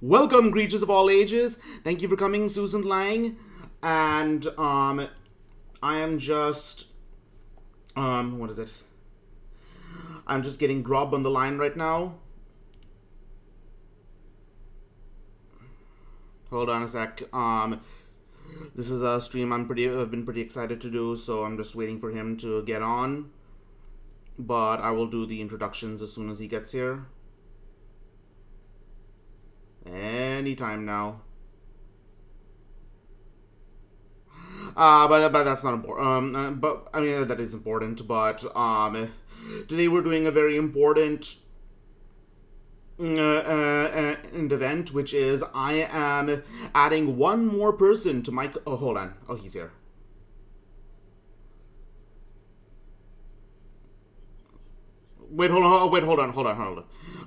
Welcome, creatures of all ages. Thank you for coming, Susan Lang. And I am just what is it? I'm just getting Grub on the line right now. Hold on a sec. This is a stream I've been pretty excited to do, so I'm just waiting for him to get on. But I will do the introductions as soon as he gets here. Anytime now. But that's not important. But I mean that is important. But today we're doing a very important event, which is I am adding one more person to my. Oh, hold on. Oh, he's here. Wait, hold on. Wait, hold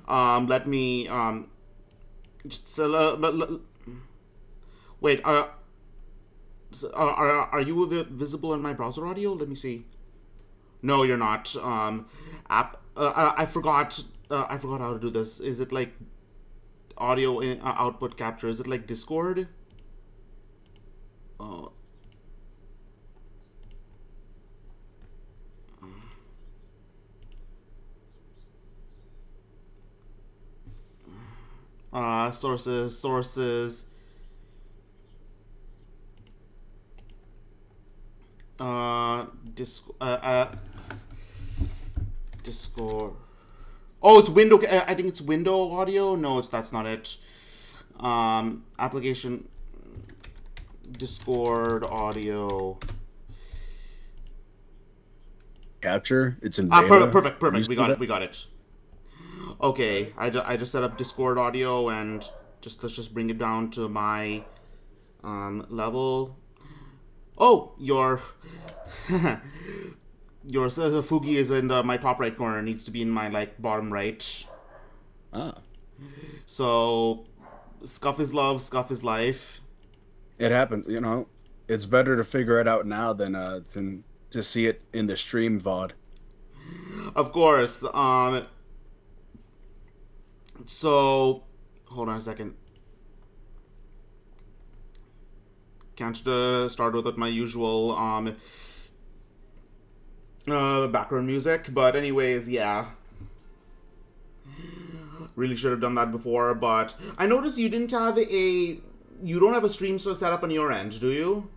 on. Let me just wait. Are you visible in my browser audio? Let me see. No, you're not. I forgot. I forgot how to do this. Is it like audio output capture? Is it like Discord? Oh. Sources. Discord. Discord. Oh, it's window. I think it's window audio. No, that's not it. Application. Discord audio. Capture. It's in beta. Perfect. We got it. Okay, I just set up Discord audio and let's just bring it down to my level. Oh, your Fugi is in my top right corner. It needs to be in my bottom right. Ah. So, scuff is love, scuff is life. It happens. It's better to figure it out now than to see it in the stream VOD. Of course. So, hold on a second. Can't start with my usual background music, but anyways, yeah. Really should have done that before, but I noticed you don't have a stream set up on your end, do you?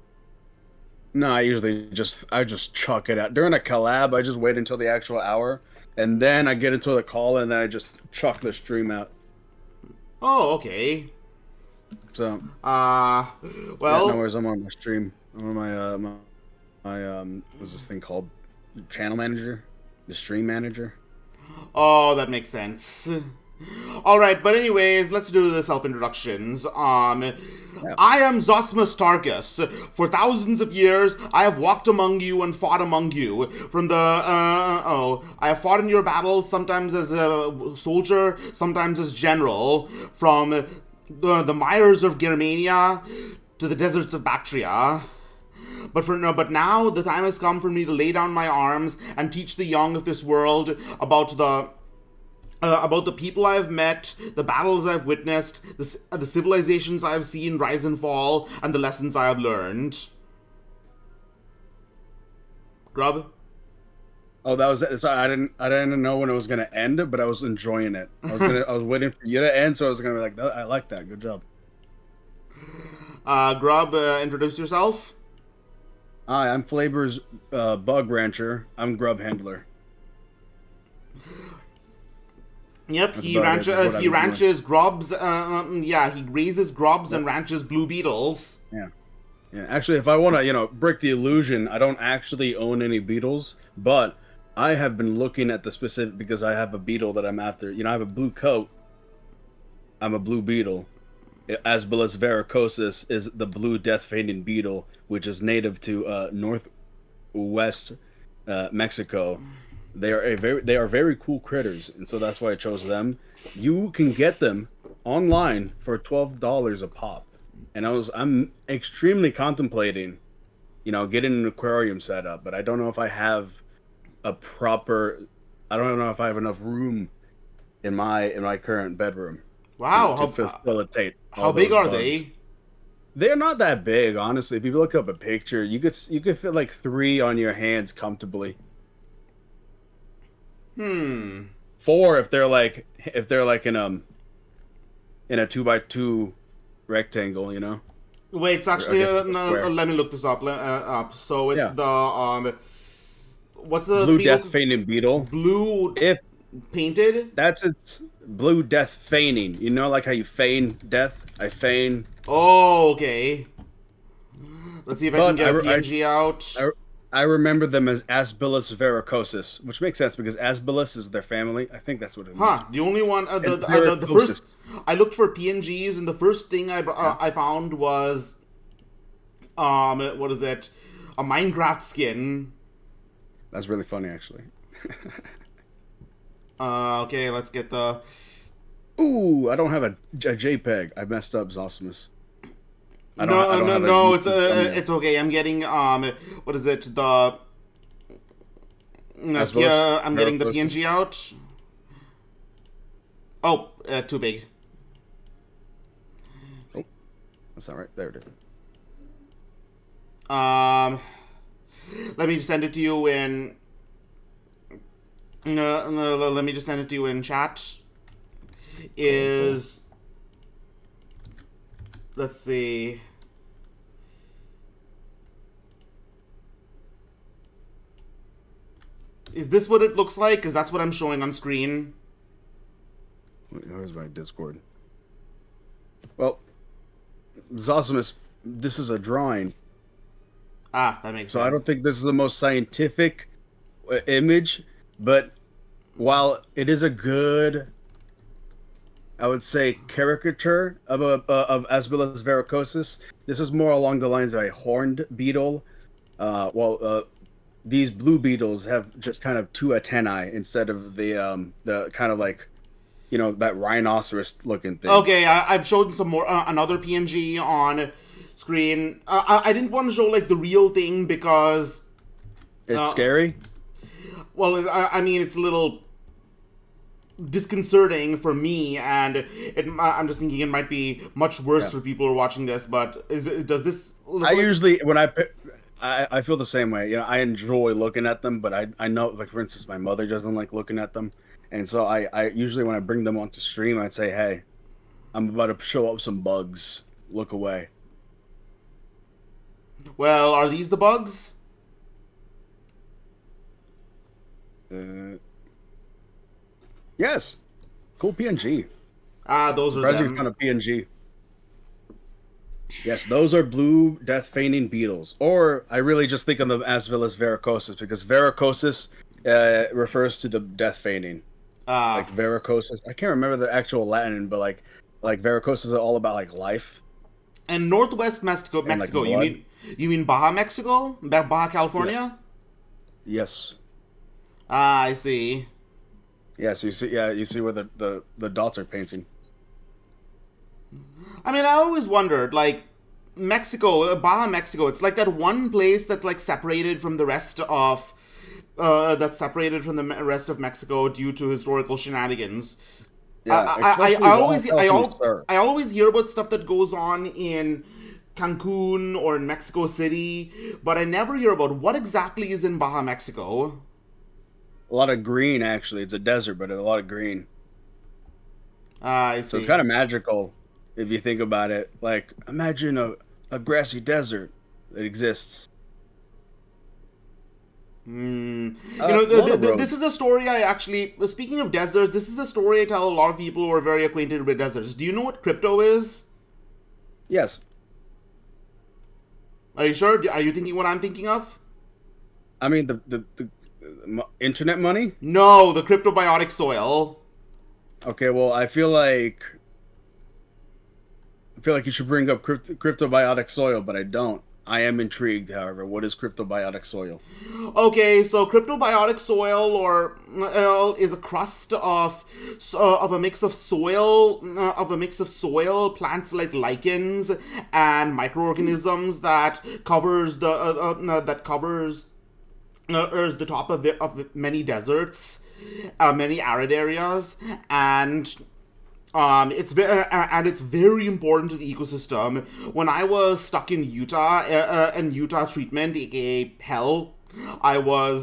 No, I usually just chuck it out during a collab. I just wait until the actual hour, and then I get into the call, and then I just chuck the stream out. Oh, okay. So, well, yeah, no worries. I'm on my stream. I'm on my what's this thing called? Channel manager, the stream manager. Oh, that makes sense. All right, but anyways, let's do the self-introductions. I am Zosmus Targus. For thousands of years, I have walked among you and fought among you. I have fought in your battles, sometimes as a soldier, sometimes as general. From the mires of Germania to the deserts of Bactria. But now the time has come for me to lay down my arms and teach the young of this world about the people I have met, the battles I've witnessed, the civilizations I have seen rise and fall, and the lessons I have learned. Grub? Oh, that was it. Sorry, I didn't know when it was gonna end, but I was enjoying it. I was waiting for you to end, so I was gonna be like, I like that. Good job. Grub, introduce yourself. Hi, I'm Flavor's Bug Rancher. I'm Grub Handler. Yep, he ranches grubs. He raises grubs and ranches blue beetles. Yeah. Actually, if I want to, break the illusion, I don't actually own any beetles, but I have been looking at the specific because I have a beetle that I'm after. I have a blue coat. I'm a blue beetle. Asbillus varicosus is the blue death-fainting beetle, which is native to northwest Mexico. They are very cool critters, and so that's why I chose them. You can get them online for $12 a pop, and I'm extremely contemplating, getting an aquarium set up, but I don't know if I have I don't know if I have enough room in my current bedroom. Wow, to facilitate how all big those are bugs. they? They're not that big, honestly. If you look up a picture, you could fit like 3 on your hands comfortably. Hmm. 4 if they're like in a 2x2 rectangle, Wait, it's Or I actually guess it's a square. let me look this up. So it's Yeah, the what's the blue beetle? death feigning beetle. Blue If painted. that's its blue death feigning, like how you feign death. I feign, Oh, okay. Let's see if I can but get a PNG out. I remember them as Asbillus varicosus, which makes sense because Asbillus is their family. I think that's what it means. Huh? The only one, And the varicosus. first I looked for PNGs, and the first thing Yeah, I found was what is it? A Minecraft skin. that's really funny, actually. Okay, let's get the. Ooh, I don't have a JPEG. I messed up, Zosimus. I No, don't no, have a no. YouTube thumbnail. It's okay. I'm getting what is it? The Asbillus I'm getting the varicosus. PNG out. Oh, too big. Oh, that's not right. There it is. Um, let me just send it to you in. No, let me just send it to you in chat. Cool. Is let's see. Is this what it looks like? Because that's what I'm showing on screen. Where's my Discord? Well, Zosimus, this is a drawing, Ah, that makes so I sense. don't think this is the most scientific image, but while it is a good, I would say, caricature of Asbillus varicosus, this is more along the lines of a horned beetle. These blue beetles have just kind of 2 antennae instead of the kind of like that rhinoceros looking thing. Okay, I've shown some more another PNG on screen. I didn't want to show like the real thing because, It's uh, scary. well, I mean it's a little disconcerting for me, and I'm just thinking it might be much worse Yeah. for people who are watching this. But does this look I like? usually when I feel the same way. I enjoy looking at them, but I know, like, for instance, my mother doesn't like looking at them, and so I usually, when I bring them onto stream, I'd say, hey, I'm about to show up some bugs. Look away. Well, are these the bugs? Uh, yes, cool PNG. Ah, those are Surprising kind them. of PNG. Yes, those are blue death feigning beetles. Or I really just think of them as Asbillus varicosus because varicosus refers to the death feigning. Ah, Like varicosus. I can't remember the actual Latin, but like varicosus are all about like life and Northwest Mexico, and like Mexico. You blood. mean Baja Mexico, Baja Yes. California? Yes. Ah, I see. Yes, you see where the dots are painting. I mean, I always wondered, like, Mexico, Baja Mexico, it's like that one place that's like separated from the rest of, rest of Mexico due to historical shenanigans. Yeah, especially Baja California, sir. I always hear about stuff that goes on in Cancun or in Mexico City, but I never hear about what exactly is in Baja Mexico. A lot of green, actually. It's a desert, but a lot of green. Ah, I So it's see. kind of magical if you think about it. Like, imagine a grassy desert that exists. A lot of This roads. is a story I actually. Speaking of deserts, this is a story I tell a lot of people who are very acquainted with deserts. Do you know what crypto is? Yes. Are you sure? Are you thinking what I'm thinking of? I mean, the internet money? No, the cryptobiotic soil. Okay, well, I feel like you should bring up cryptobiotic soil, but I don't. I am intrigued, however. What is cryptobiotic soil? Okay, so cryptobiotic soil, or is a crust of a mix of soil, plants like lichens and microorganisms that covers the top of many deserts, many arid areas, and And it's very important to the ecosystem. When I was stuck in Utah, in Utah treatment, aka hell,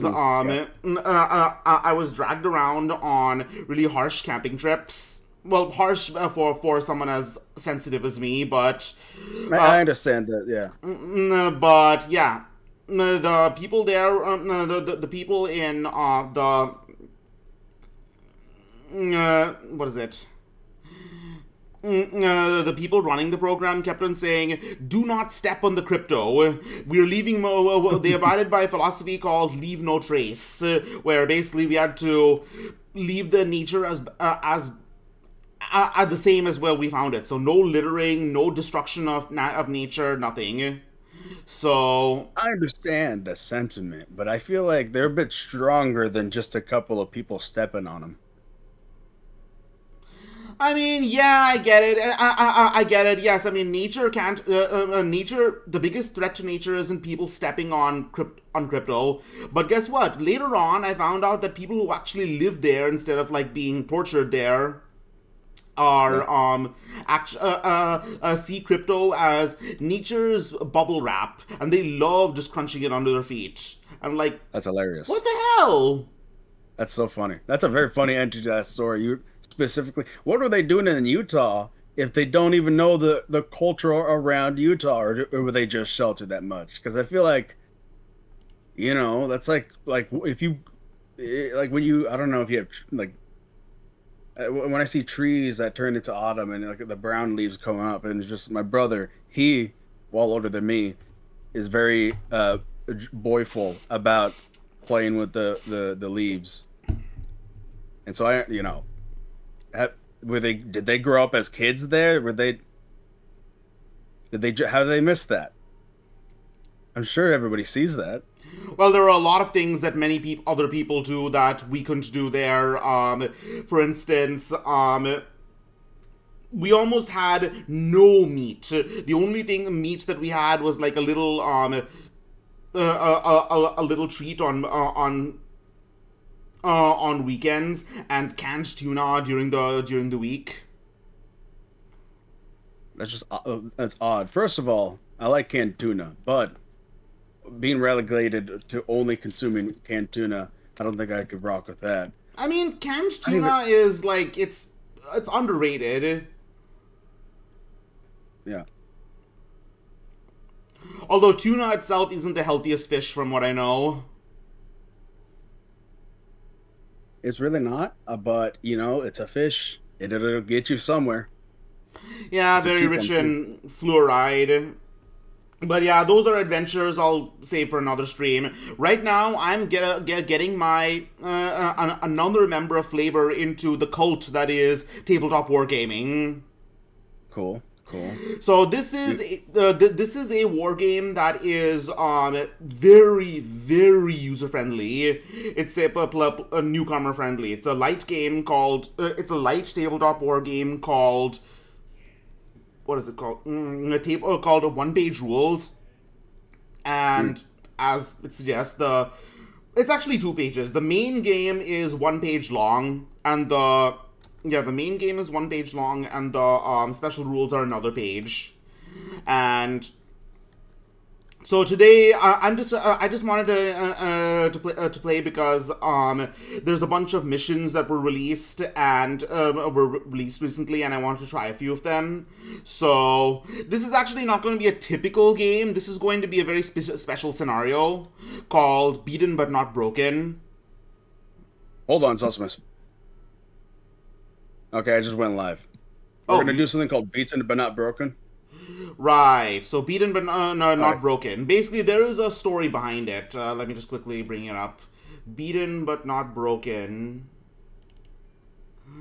Yeah. I was dragged around on really harsh camping trips. Well, harsh for someone as sensitive as me, but I understand that. Yeah. but yeah, the people there, the people in what is it? The people running the program kept on saying, "Do not step on the crypto. We're leaving." They abided by a philosophy called "leave no trace," where basically we had to leave the nature as the same as where we found it. So no littering, no destruction of nature, nothing. So I understand the sentiment, but I feel like they're a bit stronger than just a couple of people stepping on them. I mean, yeah, I get it. I get it. Yes, I mean, nature can't. Nature. The biggest threat to nature isn't people stepping on crypto. But guess what? Later on, I found out that people who actually live there instead of like being tortured there Yeah, are see crypto as nature's bubble wrap, and they love just crunching it under their feet. I'm like, that's hilarious. what the hell? That's so funny. That's a very funny entry to that story. You specifically, what are they doing in Utah if they don't even know the culture around Utah, or were they just sheltered that much? Because I feel like, that's like if you like when you I don't know if you have like when I see trees that turn into autumn and like the brown leaves come up, and it's just my brother, he, well older than me, is very boyful about playing with the leaves. And so were they did they grow up as kids there? How did they miss that? I'm sure everybody sees that. Well, there are a lot of things that many other people do that we couldn't do there. For instance, we almost had no meat. The only thing meat that we had was like a little a little treat on weekends and canned tuna during the week. That's odd. First of all, I like canned tuna, but being relegated to only consuming canned tuna, I don't think I could rock with that. I mean, canned I even tuna is like it's underrated. Yeah, Although tuna itself isn't the healthiest fish from what I know. it's really not. But it's a fish. It'll get you somewhere. Yeah, It's a very cheap one rich too. in fluoride. But yeah, those are adventures I'll save for another stream. Right now, I'm getting my another member of Flavor into the cult that is tabletop wargaming. Cool, cool. So this is You, this is a war game that is very very user friendly. It's a newcomer friendly. It's a light game called it's a light tabletop war game called what is it called? A table called One Page Rules, mm, and as it suggests, the it's actually 2 pages. The main game is 1 page long, and the main game is 1 page long, and the special rules are another page. And so today, I just wanted to play because there's a bunch of missions that were released and were released recently, and I wanted to try a few of them. So this is actually not going to be a typical game. This is going to be a very special scenario called Beaten but Not Broken. hold on, Zosmus. Okay, I just went live. We're Oh, gonna do something called beaten but not broken. right. So beaten but no, All right, not broken. Basically, there is a story behind it. Let me just quickly bring it up. Beaten but not broken.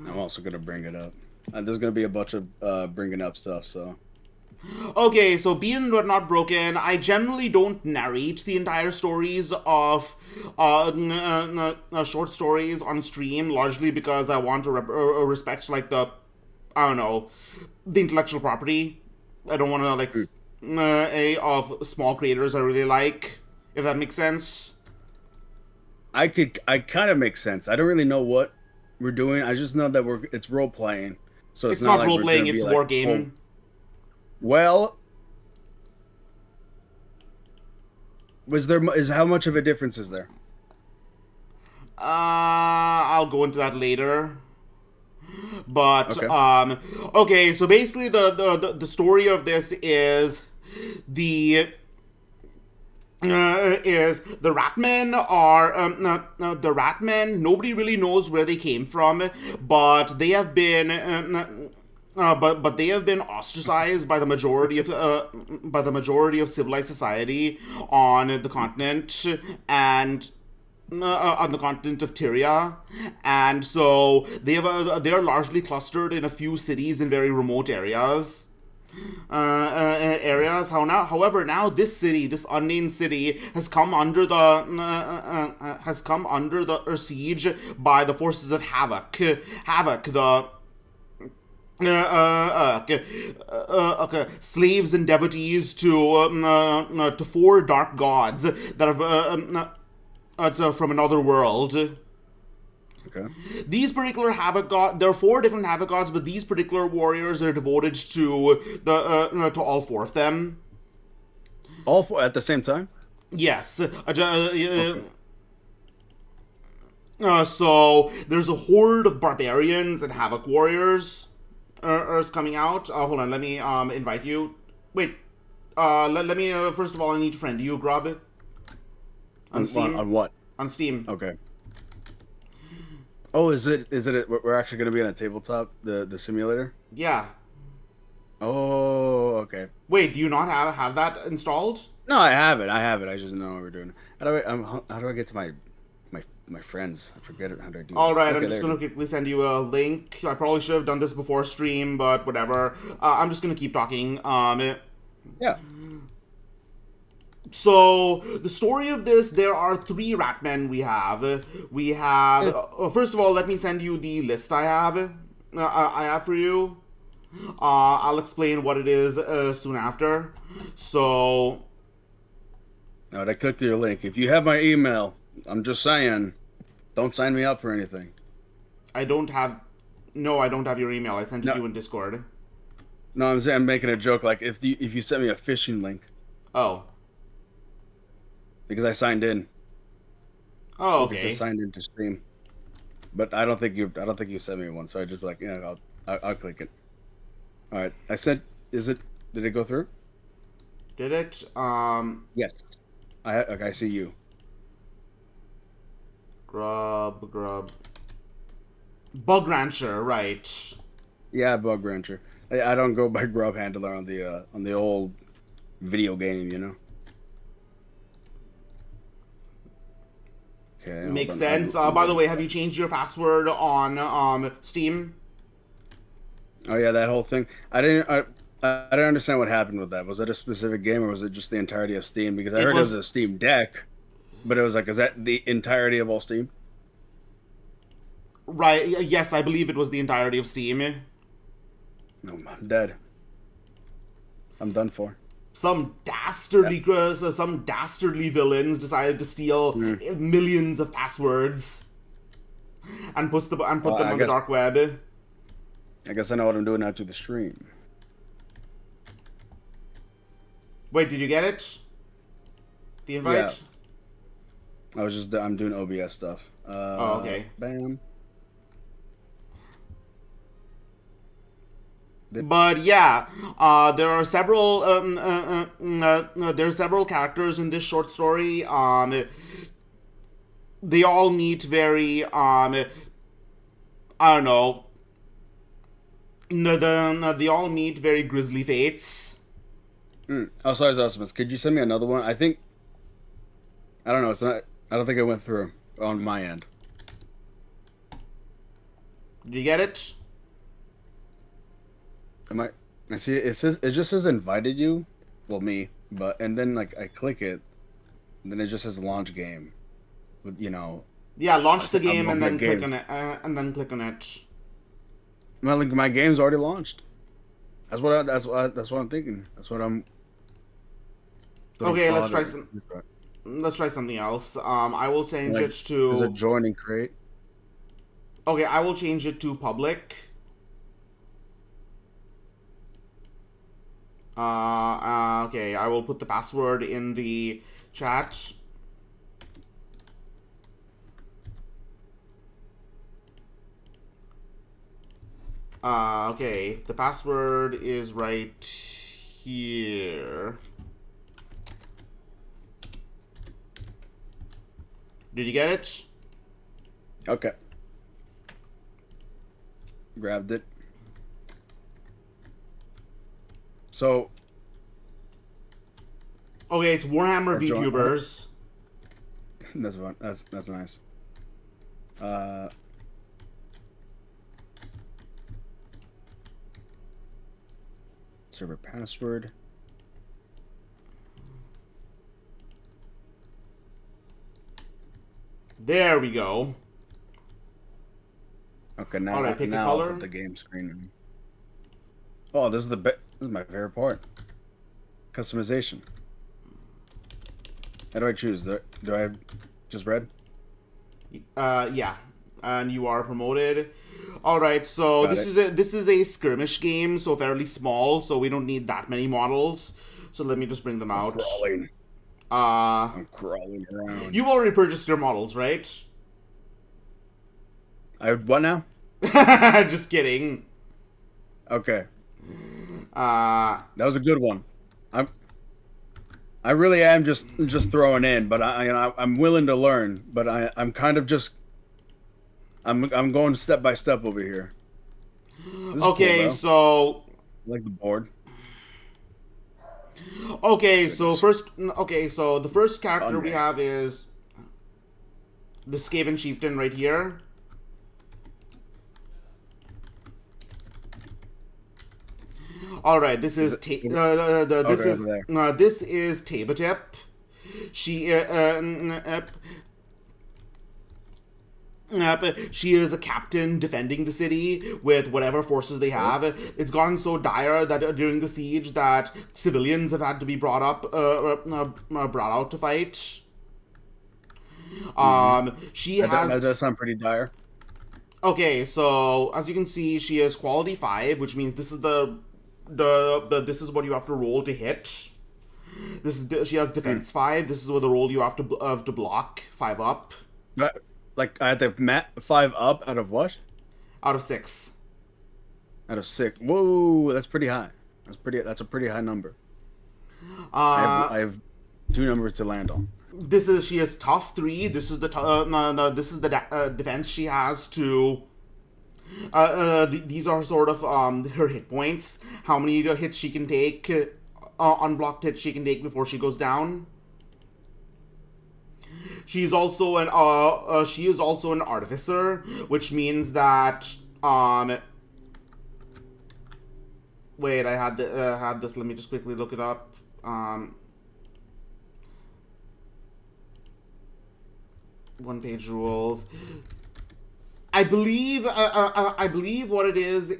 I'm also gonna bring it up. There's gonna be a bunch of bringing up stuff. So Okay, so beaten but not broken. I generally don't narrate the entire stories of short stories on stream, largely because I want to respect like the I don't know the intellectual property. I don't want to like mm, of small creators I really like, if that makes sense. I kind of make sense. I don't really know what we're doing. I just know that it's role playing. So It's not not like role we're playing. gonna be It's like, war game. well, how much of a difference is there? I'll go into that later. But Okay. okay. So basically, the story of this is the the Ratmen are the Ratmen. Nobody really knows where they came from, but they have been. But they have been ostracized by the majority of civilized society on the continent and on the continent of Tyria, and so they are largely clustered in a few cities in very remote areas. However, now this city, this unnamed city, has come under the siege by the forces of Havoc. Havoc, the okay, slaves and devotees to four dark gods that have from another world. Okay. These particular Havoc gods, there are four different Havoc gods, but these particular warriors are devoted to to all four of them. All four at the same time? Yes. Okay. So there's a horde of barbarians and Havoc warriors is coming out. Hold on, let me invite you. Wait. Let me first of all, I need to friend you, Grub. On Steam. On what? On Steam. Okay. Oh, we're actually going to be on a tabletop, the simulator? Yeah. Oh, okay. Wait, do you not have that installed? No, I have it. I just didn't know what we're doing. How do I get to my friends? I forget it. How do I do All right, that? I'm just gonna quickly send you a link. I probably should have done this before stream, but whatever. I'm just gonna keep talking. Yeah. So the story of this, there are three Ratmen we have. We have first of all, let me send you the list I have. I have for you. I'll explain what it is soon after. So. No, I clicked your link. If you have my email, I'm just saying, don't sign me up for anything. I don't have your email. I sent it to you in Discord. No, I'm making a joke. Like if you sent me a phishing link. Oh. Because I signed in. Oh, okay. Because I signed into Steam. But I don't think you sent me one. So I just like, yeah, I'll click it. All right, I sent. Did it go through? Did it? Yes. I see you. Grub. Bug Rancher, right? Yeah, Bug Rancher. I don't go by Grub Handler on the old video game, you know. Okay. Makes sense. By the way, have you changed your password on Steam? Oh yeah, that whole thing. I didn't understand what happened with that. Was that a specific game, or was it just the entirety of Steam? Because I heard it was a Steam Deck, but it was like, is that the entirety of all Steam? Right. Yes, I believe it was the entirety of Steam. No, I'm dead. I'm done for. Some dastardly villains decided to steal millions of passwords and put them on the dark web. I guess I know what I'm doing now to the stream. Wait, did you get it? The invite? Yeah. I'm doing OBS stuff. Oh, okay. Bam. But yeah, there are several characters in this short story. They all meet very I don't know. They all meet very grisly fates. Oh, sorry, Zosimus. Could you send me another one? I don't know. It's not. I don't think it went through on my end. Did you get it? I see it just says invited you. Well, me, and then like I click it, and then it just says launch game. With Yeah, launch the game and then click on it. Well, like, my game's already launched. That's what I'm thinking. That's what I'm. Okay, let's try something else. I will change it to. Is it join and create? Okay, I will change it to public. Okay, I will put the password in the chat. Okay, the password is right here. Did you get it? Okay. Grabbed it. So. Okay, it's Warhammer Or join- VTubers. That's fun. That's nice. Server password. There we go. Okay, now, All right, pick a now color. I'll put the game screen in. Oh, this is this is my favorite part. Customization. How do I choose? Do I just red? Yeah, and you are promoted. All right, so Got this is a skirmish game, so fairly small, so we don't need that many models. So let me just bring them out. Crawling. Uh, I'm crawling around. you've already purchased your models, right? What now? Just kidding. Okay, Uh, that was a good one. I really am just throwing in, but I'm willing to learn. But I'm kind of just I'm going step by step over here. This is okay, cool, so I like the board. okay, so the first character we Okay. have is the Skaven Chieftain right here. All right, this is over there. this is Tabletip. She she is a captain defending the city with whatever forces they have. It's gotten so dire that during the siege that civilians have had to be brought out to fight. She has. That does sound pretty dire. Okay, so as you can see, she is quality 5, which means this is this is what you have to roll to hit. She has defense 5. This is what the roll you have to block 5 up Like I had to 5 up out of what? out of 6. Out of 6. Whoa, that's pretty high. That's a pretty high number. I have 2 numbers to land on. She is tough 3. This is the this is the defense she has to. These are sort of her hit points. How many hits she can take, unblocked hits she can take before she goes down. She is also an artificer, which means that wait, I had this. Let me just quickly look it up. One-page rules. I believe what it is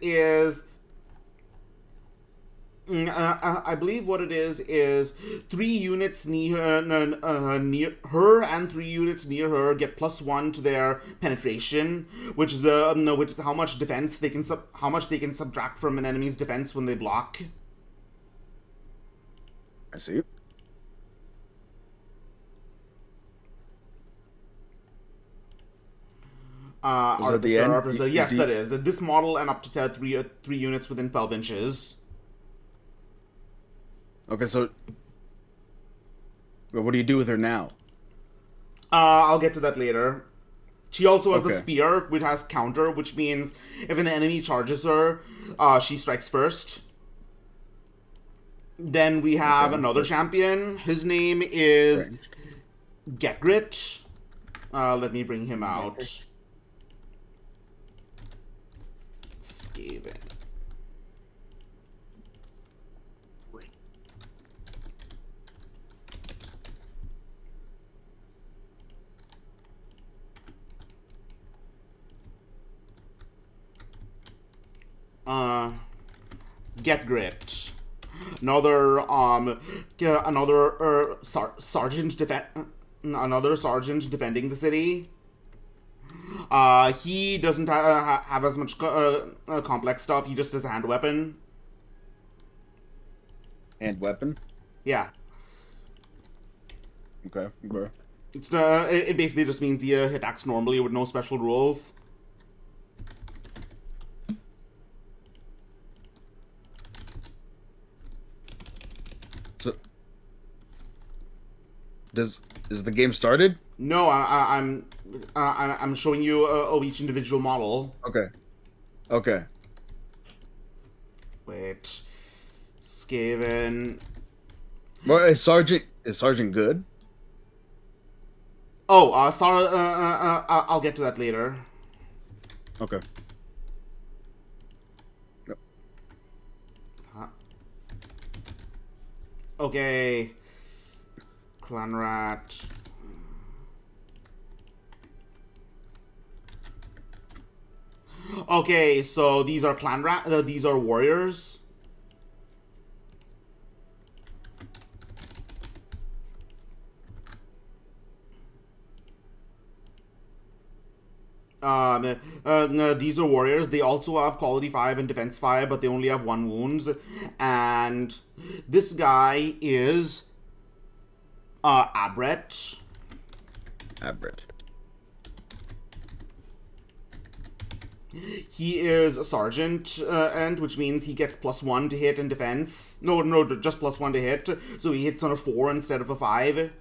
I believe what it is 3 units near her and 3 units near her get +1 to their penetration, which is how much defense they can subtract from an enemy's defense when they block. I see. Was it the end? Artificer. Yes, that is. This model and up to 3 units within 12 inches. Okay, so what do you do with her now? I'll get to that later. She also has Okay. a spear, which has counter, which means if an enemy charges her, she strikes first. Then we have another champion. His name is Ranged. Get Grit. Let me bring him out. Skaven. Get Grit. Another sergeant defending the city. He doesn't have as much complex stuff. He just has a hand weapon. And weapon. Yeah. Okay. Okay. It basically just means he attacks normally with no special rules. So, is the game started? No, I'm showing you each individual model. Okay. Okay. Wait, Skaven. Well, is Sergeant good? Oh, sorry. I'll get to that later. Okay. Yep. Huh. Okay. Clan Rat. Okay, so these are clan rat. These are warriors. No, these are warriors. They also have quality 5 and defense 5, but they only have 1 wounds. And this guy is Abret. Abred. He is a sergeant, and which means he gets +1 to hit and defense. No, just +1 to hit. So he hits on a 4 instead of a 5.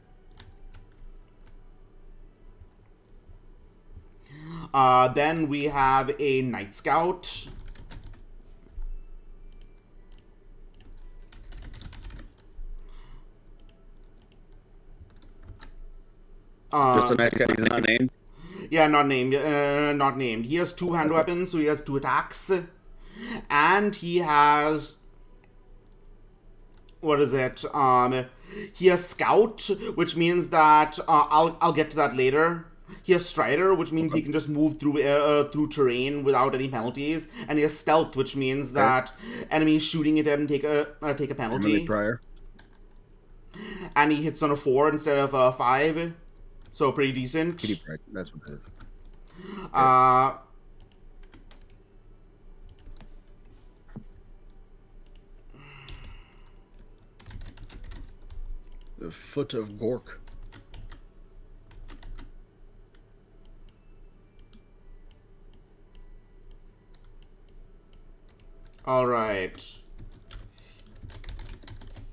Then we have a Night Scout. Just a nice guy. He's not named. Yeah, not named. Not named. He has 2 hand weapons, so he has 2 attacks, and he has what is it? He has Scout, which means that I'll get to that later. He has Strider, which means he can just move through terrain without any penalties, and he has Stealth, which means that enemies shooting at him take a penalty. Emily Pryor. And he hits on a 4 instead of a 5, so pretty decent. Kitty Pride. That's what it is. The Foot of Gork. All right.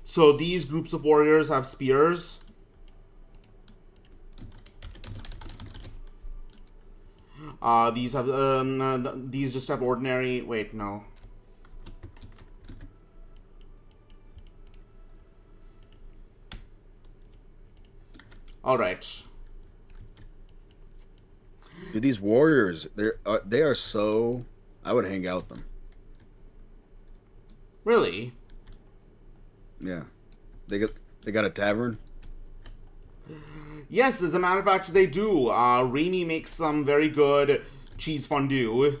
So these groups of warriors have spears. These have these just have ordinary. Wait, no. All right. Dude, these warriors, they are so. I would hang out with them. Really? Yeah, they got a tavern. Yes, as a matter of fact, they do. Remy makes some very good cheese fondue.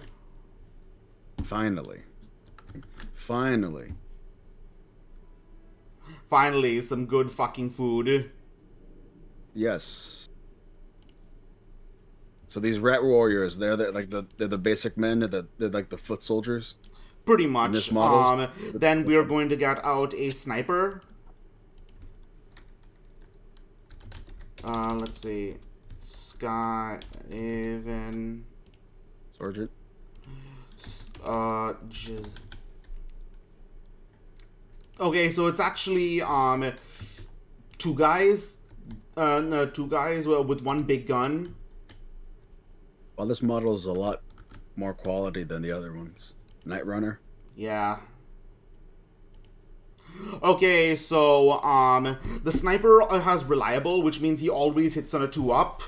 Finally, some good fucking food. Yes. So these rat warriors, they're the basic men. They're like the foot soldiers. Pretty much. Then we are going to get out a sniper. Let's see. Sky, even. Sergeant. Okay, so it's actually two guys. Two guys with one big gun. Well, this model is a lot more quality than the other ones. Night Runner. Yeah. Okay, so the sniper has reliable, which means he always hits on a 2-up.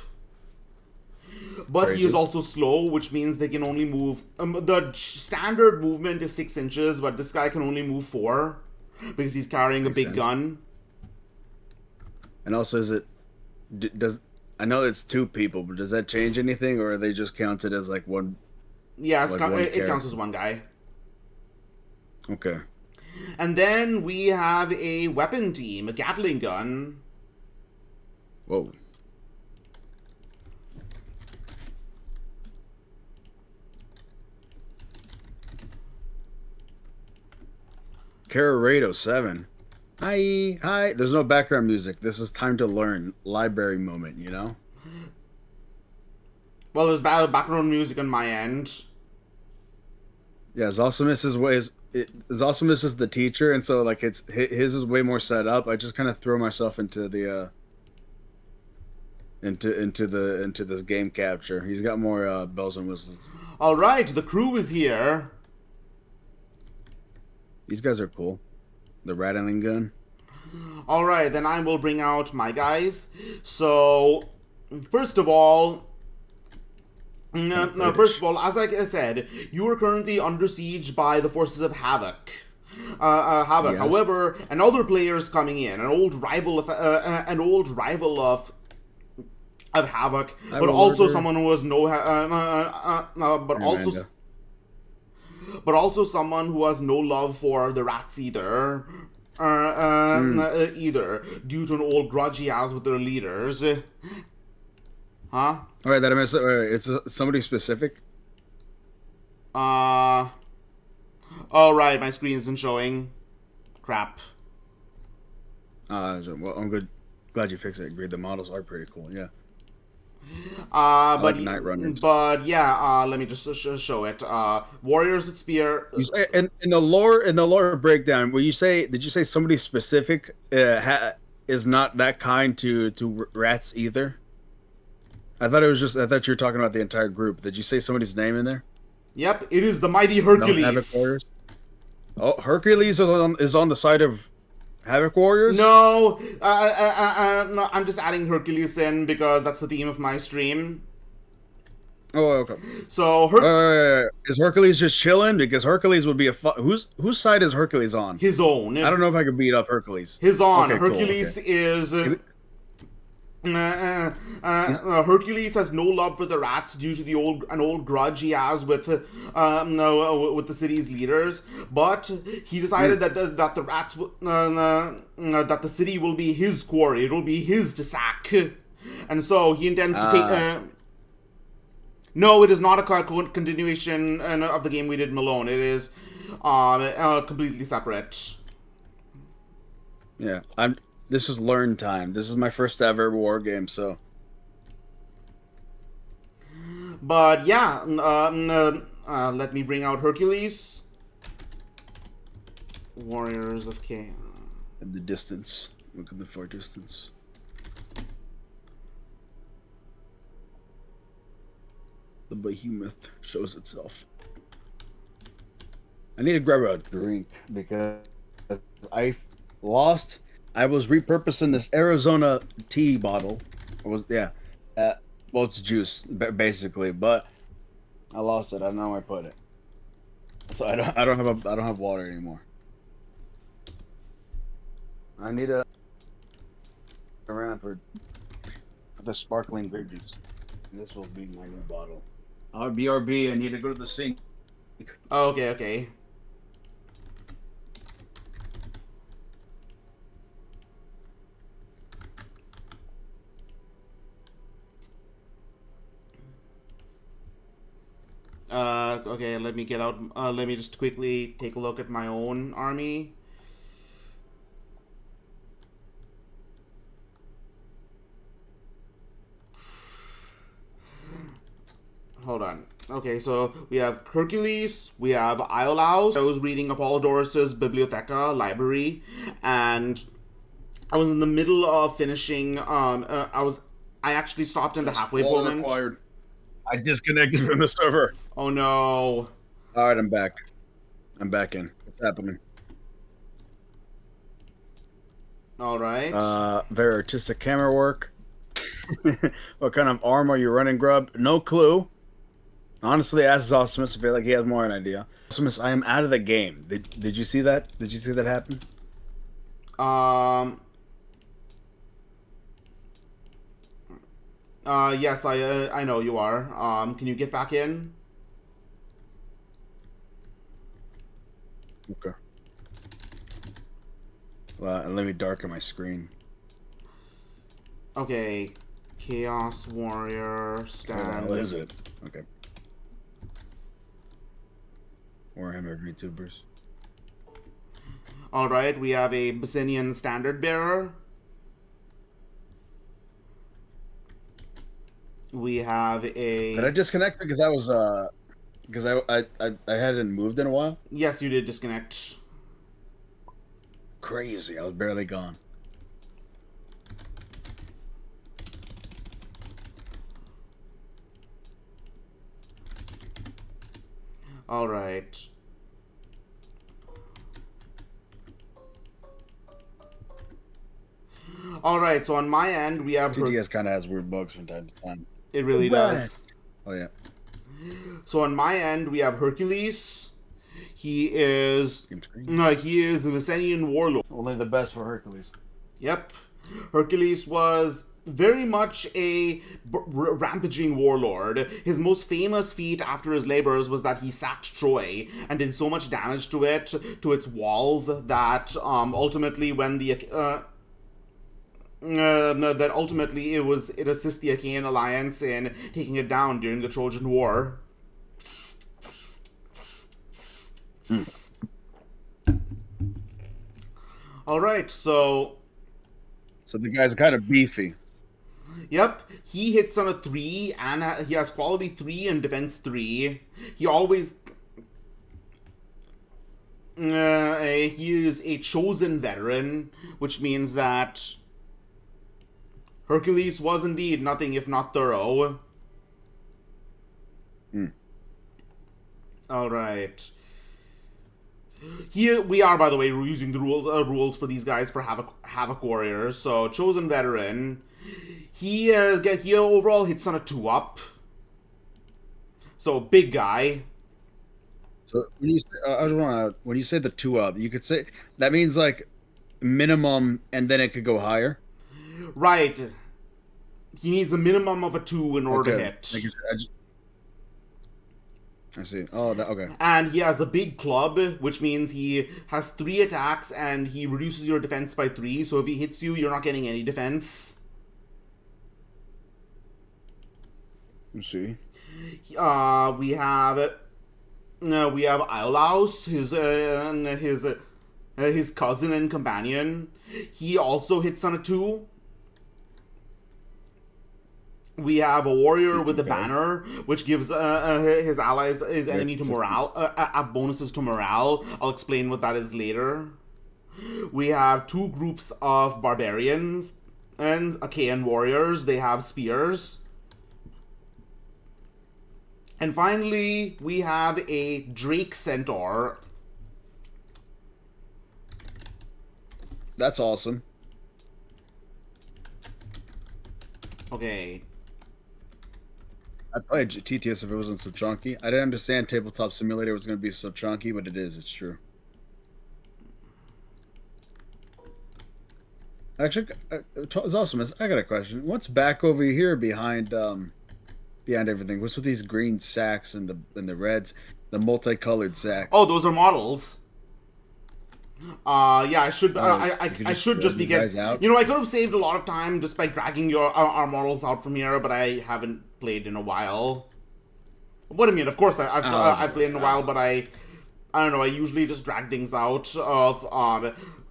But Crazy. he is also slow, which means they can only move. The standard movement is 6 inches, but this guy can only move 4 because he's carrying a big gun. And also, does I know it's 2 people, but does that change anything, or are they just counted as like one? Yeah, like it counts as one guy. Okay. And then we have a weapon team, a gatling gun. Whoa. Carrarado 7. Hi, hi. There's no background music. This is time to learn. Library moment, you know? Well, there's background music on my end. Yeah, Zosimus is Zosimus is the teacher, and so like his is way more set up. I just kind of throw myself into the into this game capture. He's got more bells and whistles. All right, the crew is here. These guys are cool. The rattling gun. All right, then I will bring out my guys. So, first of all, as I said, you are currently under siege by the forces of Havoc. Havoc. Yes. However, another player is coming in, an old rival of Havoc, but also someone who has no, but also someone who has no love for the rats either. Either due to an old grudge he has with their leaders. Huh? All right, that I missed. It's somebody specific. Oh right, my screen isn't showing. Crap. Well, I'm good. Glad you fixed it. Agreed. The models are pretty cool. Yeah. But like Night Runners. But yeah, let me just show it. Warriors with spear. You say in the lore breakdown, did you say somebody specific is not that kind to rats either? I thought you were talking about the entire group. Did you say somebody's name in there? Yep, it is the mighty Hercules. No Havoc Warriors? Oh, Hercules is on the side of Havoc Warriors? No, no, I'm just adding Hercules in because that's the theme of my stream. Oh, okay. So, is Hercules just chilling? Because Hercules would be whose side is Hercules on? His own. I don't know if I could beat up Hercules. His own. Okay, Hercules cool, okay. is. Hercules has no love for the rats due to an old grudge he has with the city's leaders. But he decided that the rats that the city will be his quarry. It will be his to sack, and so he intends to take. No, it is not a continuation of the game we did Malone. It is completely separate. Yeah, This is learn time. This is my first ever war game, so. But yeah, let me bring out Hercules. Warriors of K. In the distance. Look at the far distance. The behemoth shows itself. I need to grab a drink because I lost. I was repurposing this Arizona tea bottle. Well, it's juice basically, but I lost it. I don't know where I put it, so I don't have water anymore. I need a around for the sparkling grape juice. This will be my new bottle. BRB. I need to go to the sink. Oh, okay. Okay, let me get out. Let me just quickly take a look at my own army. Hold on. Okay, so we have Hercules, we have Iolaus. I was reading Apollodorus's Bibliotheca library, and I was in the middle of finishing. I actually stopped in the halfway point. Required. I disconnected from the server. Oh no. Alright, I'm back. I'm back in. What's happening? Alright. Very artistic camera work. What kind of arm are you running, Grub? No clue. Honestly, ask Zosimus. I feel like he has more an idea. Zosimus, I am out of the game. Did you see that? Did you see that happen? Yes, I know you are. Can you get back in? Okay. Well, let me darken my screen. Okay. Chaos Warrior stand. What is it? Okay. Warhammer VTubers. All right, we have a Byzantine standard bearer. We have a. Did I disconnect because I was because I hadn't moved in a while? Yes, you did disconnect. Crazy. I was barely gone. All right. All right. So on my end, we have. TTS kind of has weird bugs from time to time. It really does. Oh yeah. So on my end, we have Hercules. He is he is the Messenian warlord. Only the best for Hercules. Yep. Hercules was very much a rampaging warlord. His most famous feat after his labors was that he sacked Troy and did so much damage to it, to its walls, that ultimately when the that ultimately it assists the Achaean alliance in taking it down during the Trojan War. All right, so the guy's kind of beefy. Yep, he hits on a 3 and he has quality 3 and defense 3. He always he is a chosen veteran, which means that Hercules was indeed nothing if not thorough. All right. Here we are, by the way, using the rules for these guys for Havoc Warriors. So chosen veteran. He overall hits on a 2-up. So big guy. So when you when you say the 2-up, you could say that means like minimum, and then it could go higher. Right. He needs a minimum of a 2 in order to hit. I see. Oh, okay. And he has a big club, which means he has 3 attacks and he reduces your defense by 3. So if he hits you, you're not getting any defense. Let's see. We have Iolaus, his cousin and companion. He also hits on a 2. We have a warrior with a banner, which gives his allies, his enemy to morale, bonuses to morale. I'll explain what that is later. We have 2 groups of barbarians and Achaean warriors. They have spears. And finally, we have a Drake Centaur. That's awesome. Okay. I'd play TTS if it wasn't so chunky. I didn't understand Tabletop Simulator was going to be so chunky, but it is. It's true. Actually, it's awesome. I got a question. What's back over here behind everything? What's with these green sacks and the reds, the multicolored sacks? Oh, those are models. Yeah, I should. I should just be getting. You know, I could have saved a lot of time just by dragging our models out from here, but I haven't played in a while. What do you mean? Of course, I've played in a while, but I don't know. I usually just drag things out of.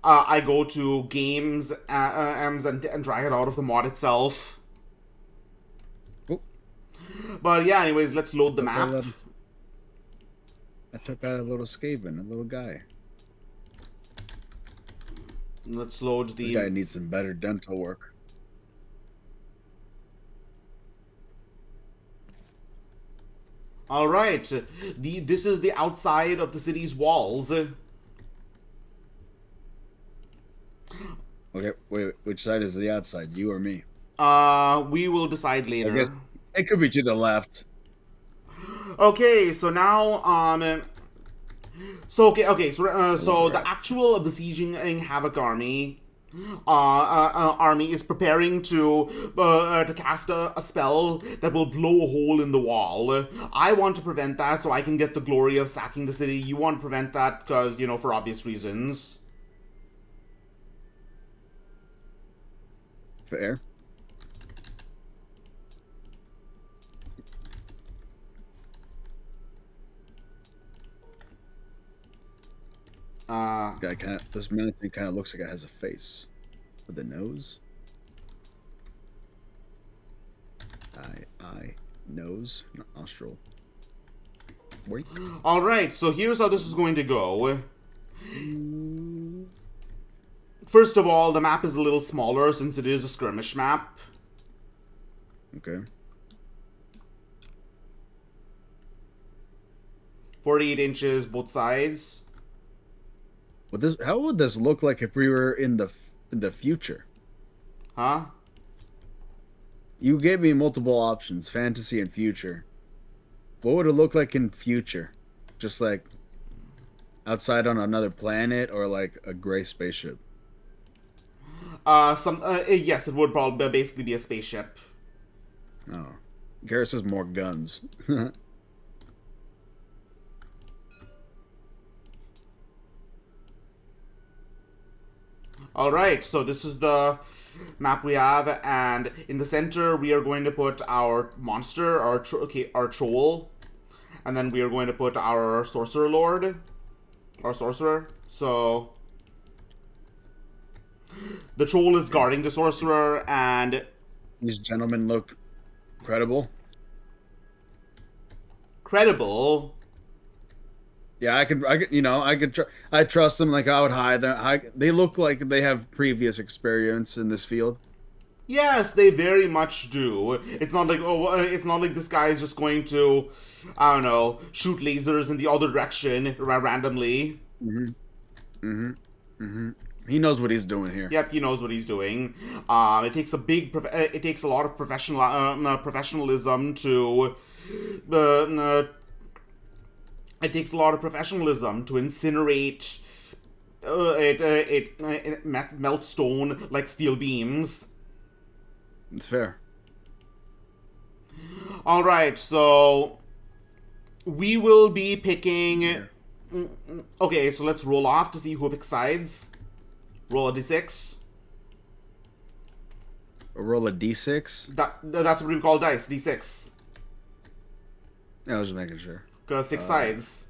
I go to games and drag it out of the mod itself. Oop. But yeah, anyways, let's load the map. I took out a little Skaven, a little guy. Let's load the. This guy needs some better dental work. All right, this is the outside of the city's walls. Okay, wait, which side is the outside, you or me? We will decide later. I guess it could be to the left. Okay, so now, so the actual besieging Havoc army is preparing to cast a spell that will blow a hole in the wall. I want to prevent that so I can get the glory of sacking the city. You want to prevent that because, you know, for obvious reasons. Fair. Guy this manatee kind of looks like it has a face with a nose. Eye, nose, nostril. Wink. All right, so here's how this is going to go. First of all, the map is a little smaller since it is a skirmish map. Okay. 48 inches both sides. How would this look like if we were in the future? Huh? You gave me multiple options, fantasy and future. What would it look like in future? Just like outside on another planet or like a gray spaceship? Yes, it would probably basically be a spaceship. Oh. Garrus has more guns. Alright, so this is the map we have, and in the center we are going to put our monster, our troll, and then we are going to put our sorcerer lord, our sorcerer. So the troll is guarding the sorcerer, and these gentlemen look credible. Credible? Yeah, I trust them. Like I would hide them. They look like they have previous experience in this field. Yes, they very much do. It's not like it's not like this guy is just going to, I don't know, shoot lasers in the other direction randomly. He knows what he's doing here. Yep, he knows what he's doing. It takes a lot of professionalism to. It takes a lot of professionalism to incinerate. It melts stone like steel beams. It's fair. All right, so we will be picking. Okay, so let's roll off to see who picks sides. Roll a d6. Roll a d6. That's what we call dice. D6. Yeah, I was just making sure. Because 6 sides.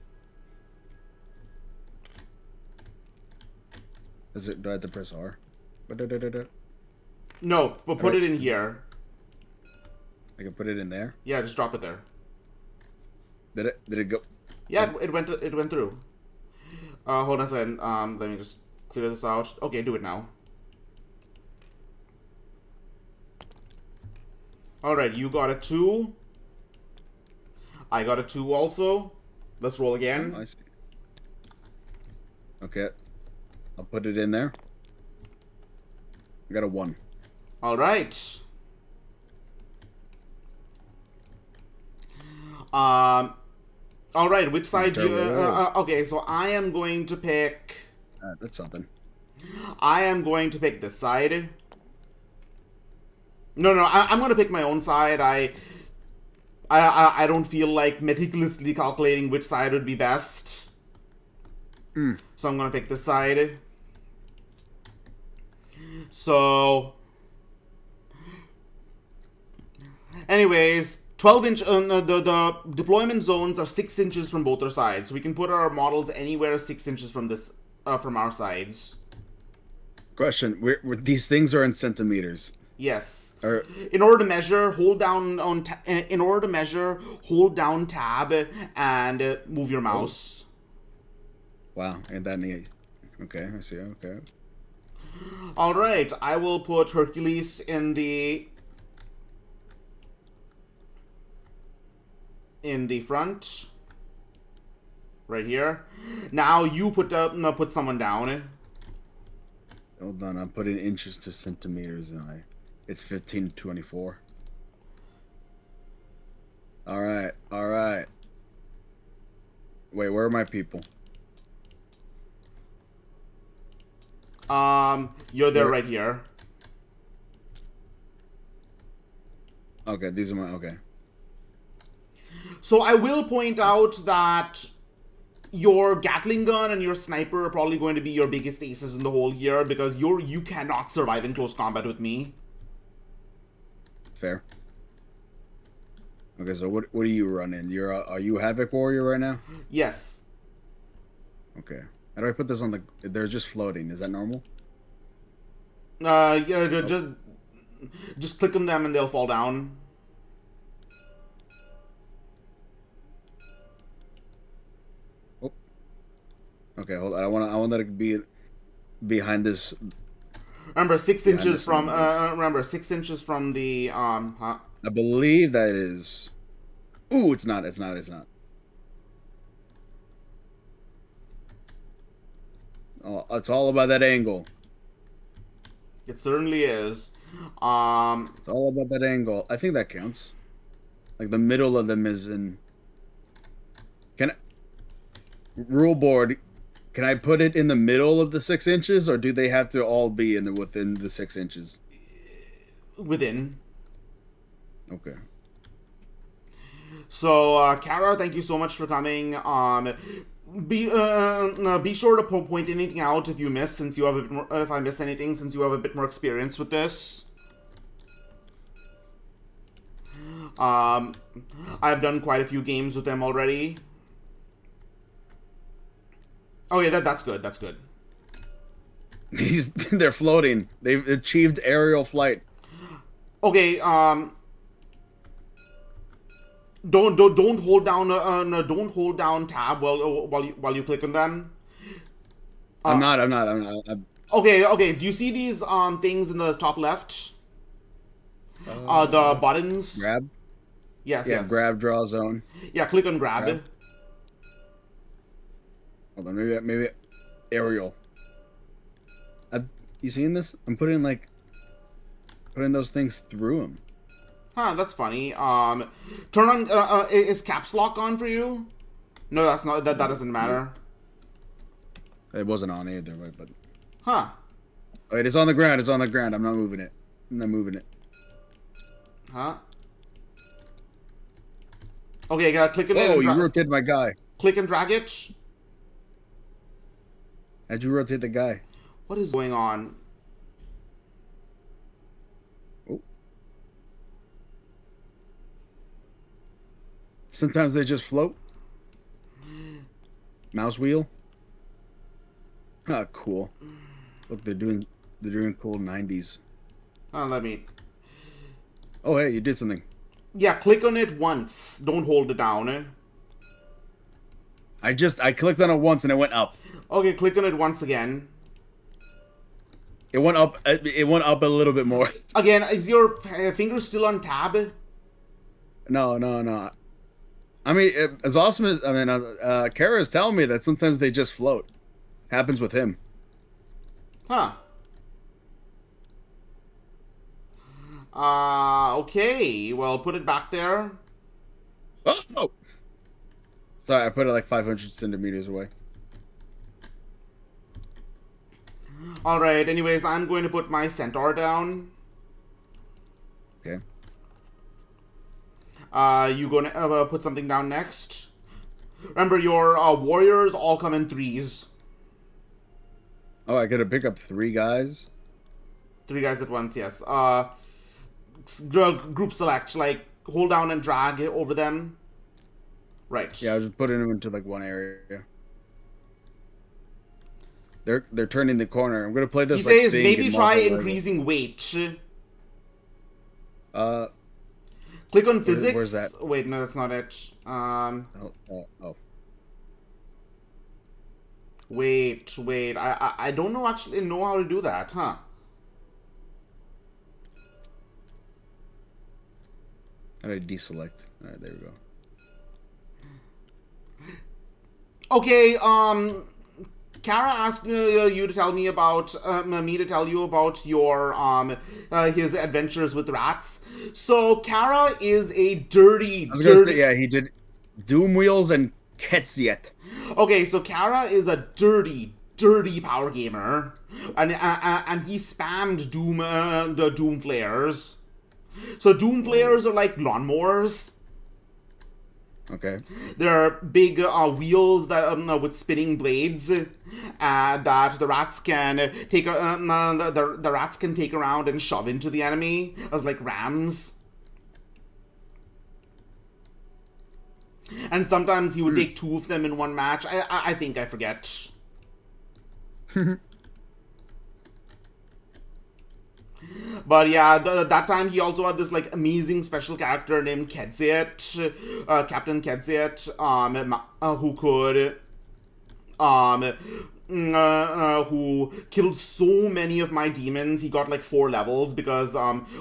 Do I have to press R? No, but put it in here. I can put it in there. Yeah, just drop it there. Did it go? Yeah, it went through. Hold on a second. Let me just clear this out. Okay, do it now. Alright, you got a 2. I got a 2 also. Let's roll again. Oh, I see. Okay. I'll put it in there. I got a 1. Alright. Alright, which side do you... okay, so I am going to pick... that's something. I am going to pick this side. No, I'm going to pick my own side. I don't feel like meticulously calculating which side would be best. So I'm going to pick this side. So... Anyways, 12-inch... the deployment zones are 6 inches from both our sides. So we can put our models anywhere 6 inches from this... from our sides. Question. These things are in centimeters. Yes. In order to measure, hold down tab and move your mouse. Wow, ain't that neat? Okay, I see. Okay. All right, I will put Hercules in the front, right here. Now you put someone down. Hold on, I'm putting inches to centimeters now. It's 15 to 24. All right. Wait, where are my people? You're there right here. Okay, these are my... Okay. So I will point out that your Gatling gun and your sniper are probably going to be your biggest aces in the whole year because you cannot survive in close combat with me. Fair. Okay, so what are you running? Are you Havoc Warrior right now? Yes. Okay. How do I put this on the? They're just floating. Is that normal? Yeah, Oh. just click on them and they'll fall down. Oh. Okay, hold on. I want that to be behind this. Remember, six Behind inches this from. number. Remember, 6 inches from the. Huh? I believe that is. Ooh, it's not. It's not. It's not. Oh, it's all about that angle. It certainly is. Um, It's all about that angle. I think that counts. Like the middle of them is in. Can I, rule board? Can I put it in the middle of the 6 inches, or do they have to all be in the within the 6 inches? within. Okay. So, Kara, thank you so much for coming. Be sure to point anything out if you miss, since you have a bit more, if I miss anything, since you have a bit more experience with this. Um, I've done quite a few games with them already. Oh yeah, that's good. That's good. They're floating. They've achieved aerial flight. Okay. Don't hold down. No, don't hold down tab while you click on them. I'm Uh, not. I'm not. I'm not. okay. Do you see these things in the top left? The buttons. Grab. Yes, Yeah, yes. grab, draw zone. Yeah, click on grab. Grab. Hold on, maybe aerial. You seeing this? I'm putting those things through them. Huh, that's funny. Turn on. Is caps lock on for you? No, that's not. That doesn't Nope. matter. It wasn't on either, but Huh? wait, it's on the ground. It's on the ground. I'm not moving it. I'm not moving it. Huh? Okay, click on it Whoa! and You rotated my guy. click and drag it. How'd you rotate the guy? What is going on? Oh. Sometimes they just float. Mouse wheel. Ah, cool. Look, they're doing cool 90s. Let me. Oh, hey, you did something. Yeah, click on it once. Don't hold it down. I clicked on it once and it went up. Okay, click on it once again. It went up. It went up a little bit more. Again, is your finger still on tab? No, no, no. I mean, as awesome as Kara is telling me that sometimes they just float. Happens with him. Huh. Okay. Well, put it back there. Oh! Sorry, I put it like 500 centimeters away. Alright, anyways, I'm going to put my centaur down. Okay. You gonna put something down next? Remember, your warriors all come in threes. Oh, I gotta pick up 3 guys. 3 guys at once, yes. Group select, like, hold down and drag over them. Right. Yeah, I was just putting them into like one area. They're turning the corner. I'm gonna play this He like says thing maybe in try Marvel Lego. increasing weight. Uh, Click on physics. where's that? Wait, no, that's not it. Oh. Wait. I don't know actually know how to do that, huh? How do I deselect? All right, there we go. Okay, Kara asked you to tell me about me to tell you about your his adventures with rats. So Kara is a dirty, I was gonna say, dirty. yeah, he did Doom Wheels and Ketziet. Okay, so Kara is a dirty, dirty power gamer, and he spammed the Doom flares. So Doom flares are like lawnmowers. Okay. There are big wheels that with spinning blades that the rats can take. The rats can take around and shove into the enemy as like rams. And sometimes he would take 2 of them in one match. I think I forget. But yeah, that time he also had this like amazing special character named Kedziat, Captain Kedziat, who could who killed so many of my demons. He got like 4 levels because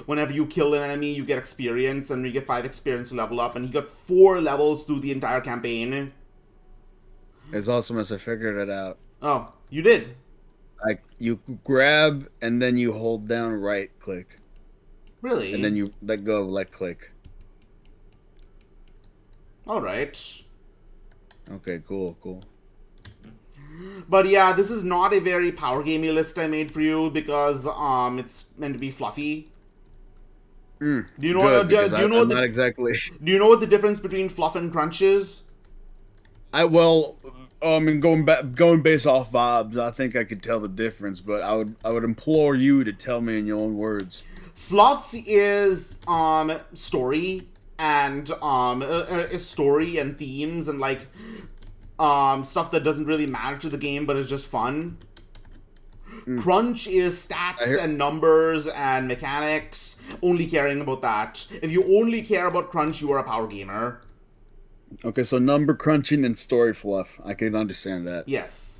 whenever you kill an enemy, you get experience, and you get 5 experience to level up. And he got 4 levels through the entire campaign. It's awesome as I figured it out. Oh, you did? Like you grab and then you hold down right click. Really? And then you let go of left click. All right. Okay, cool. But yeah, this is not a very power gamey list I made for you because it's meant to be fluffy. Do you know? Do you know not exactly? Do you know what the difference between fluff and crunch is? Going based off vibes, I think I could tell the difference, but I would implore you to tell me in your own words. Fluff is story and story and themes and like stuff that doesn't really matter to the game but is just fun. Crunch is stats and numbers and mechanics, only caring about that. If you only care about crunch, you are a power gamer. Okay, so number crunching and story fluff. I can understand that. Yes.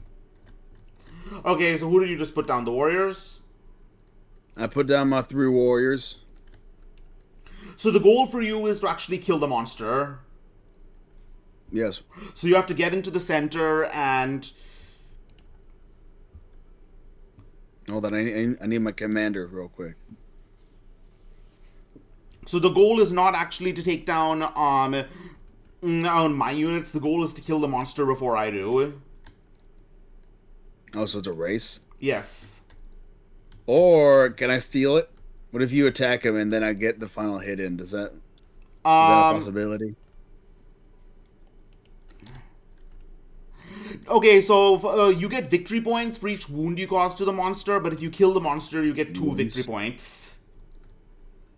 Okay, so who did you just put down? The warriors? I put down my 3 warriors. So the goal for you is to actually kill the monster. Yes. So you have to get into the center and... Hold on, I need my commander real quick. So the goal is not actually to take down on my units. The goal is to kill the monster before I do. Oh, so it's a race? Yes. Or can I steal it? What if you attack him and then I get the final hit in? Is that a possibility? Okay, so you get victory points for each wound you cause to the monster, but if you kill the monster, you get 2 victory points.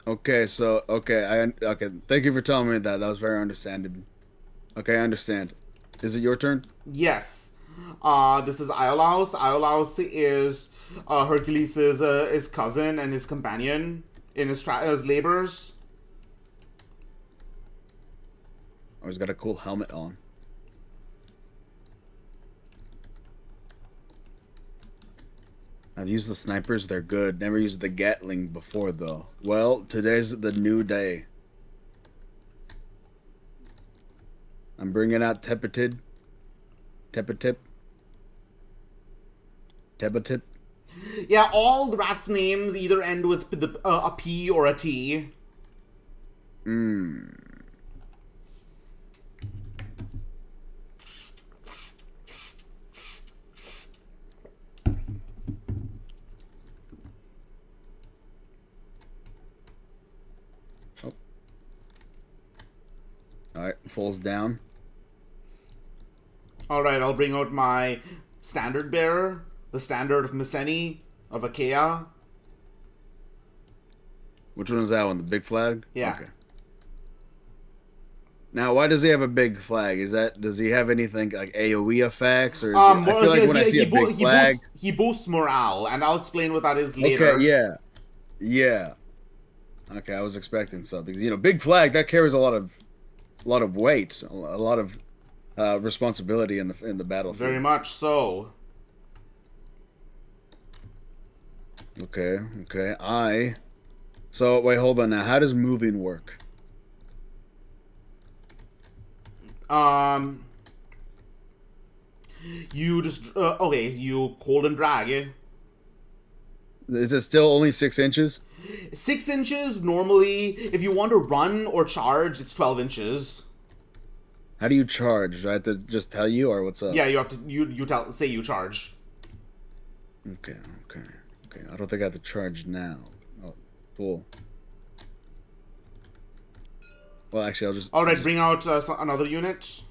Okay, so okay. Thank you for telling me that. That was very understandable. Okay, I understand. Is it your turn? Yes. This is Iolaus. Iolaus is Hercules' his cousin and his companion in his labors. Oh, he's got a cool helmet on. I've used the snipers, they're good. Never used the gatling before, though. Well, today's the new day. I'm bringing out Tepatip. Yeah, all the rats' names either end with a P or a T. Alright, falls down. Alright, I'll bring out my standard bearer, the standard of Mycenae, of Achaea. Which one is that one? The big flag? Yeah. Okay. Now, why does he have a big flag? Does he have anything like AoE effects, or I feel like when I see a big flag, he boosts morale, and I'll explain what that is later. Okay, yeah. Okay, I was expecting something. You know, big flag that carries a lot of weight, a lot of responsibility in the battlefield. Very much so. Okay. So wait, hold on now. How does moving work? You just you hold and drag. Is it still only 6 inches? 6 inches normally. If you want to run or charge, it's 12 inches. How do you charge? Do I have to just tell you, or what's up? Yeah, you have to. Say you charge. Okay. I don't think I have to charge now. Oh, cool. Well, actually, I'll just... Alright, bring out another unit.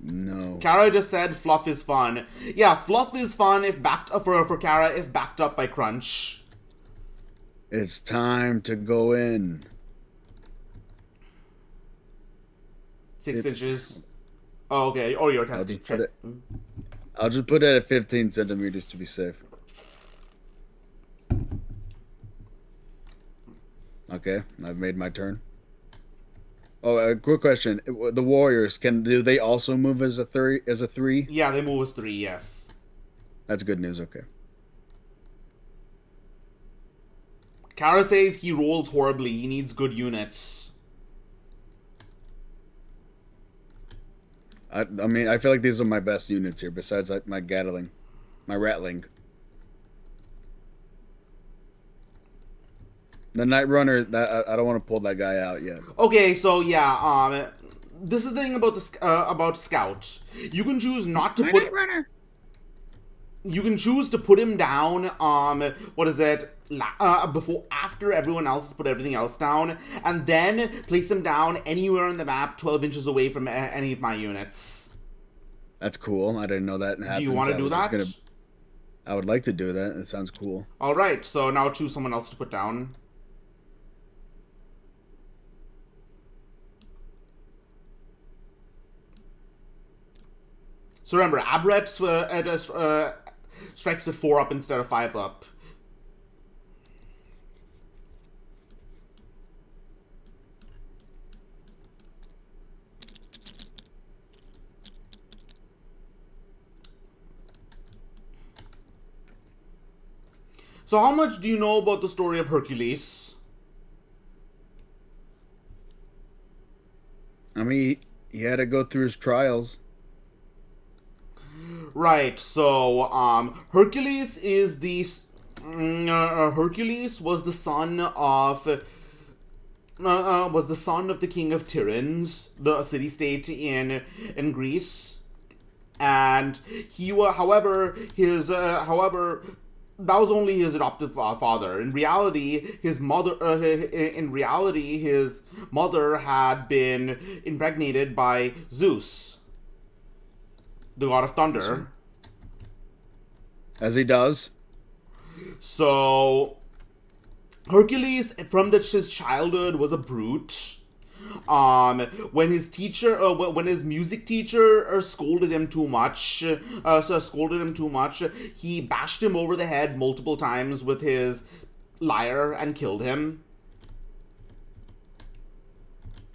No. Kara just said fluff is fun. Yeah, fluff is fun if backed up for Kara if backed up by crunch. It's time to go in. 6 inches. Oh, okay. Or you're testing. I'll just put it at 15 centimeters to be safe. Okay, I've made my turn. Oh, a quick question: the warriors do they also move as a three? As a three? Yeah, they move as 3. Yes. That's good news. Okay. Kara says he rolls horribly. He needs good units. I mean, I feel like these are my best units here, besides like my gatling, my ratling. The Night Runner, that I don't want to pull that guy out yet. Okay, so yeah, this is the thing about about Scout. You can choose not to My put. Night Runner. You can choose to put him down. What is it? Before, after everyone else has put everything else down, and then place him down anywhere on the map, 12 inches away from any of my units. That's cool. I didn't know that happened. Do you want to do that? I would like to do that. It sounds cool. All right. So now choose someone else to put down. So remember, Abret strikes at 4 up instead of 5 up. So how much do you know about the story of Hercules? I mean, he had to go through his trials. Right. So Hercules is Hercules was the son of the king of Tiryns, the city-state in Greece, and however that was only his adoptive father. In reality, his mother had been impregnated by Zeus, the god of thunder. As he does. So Hercules, from his childhood, was a brute. When his music teacher scolded him too much, he bashed him over the head multiple times with his lyre and killed him.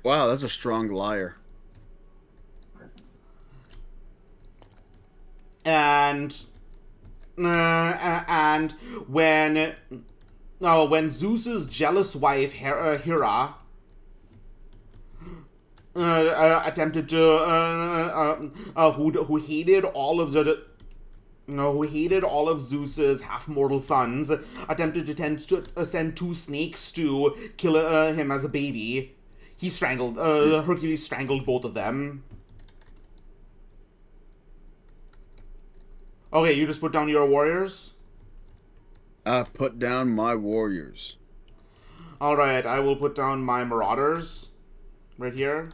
Wow, that's a strong liar. And when Zeus's jealous wife Hera attempted to who hated all of Zeus's half-mortal sons, attempted to send 2 snakes to kill him as a baby. Hercules strangled both of them. Okay, you just put down your warriors? I put down my warriors. Alright, I will put down my marauders. Right here.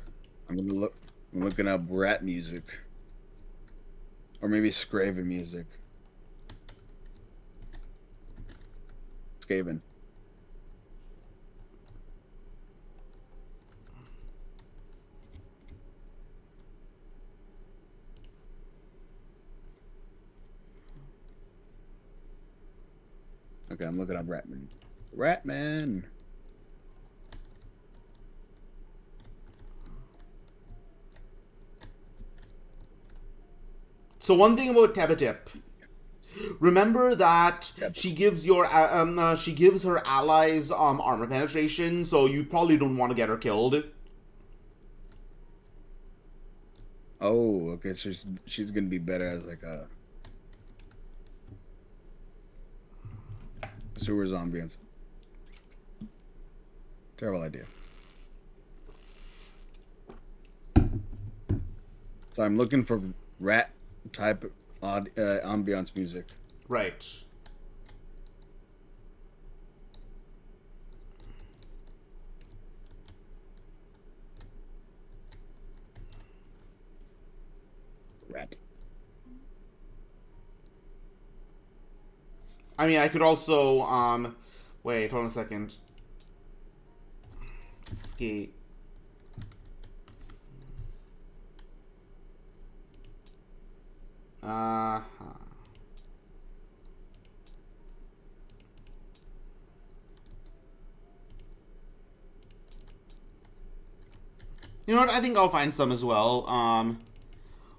I'm looking up rat music. Or maybe Scraven music. Skaven. Okay, I'm looking up Ratman. Ratman. So one thing about Tebetip. Remember that she gives her allies armor penetration, so you probably don't want to get her killed. Oh, okay, so she's gonna be better as like a sewer zombies. Terrible idea. So I'm looking for rat type ambiance music. Right. Rat. I mean, I could also wait, hold on a second. Skate. You know what? I think I'll find some as well.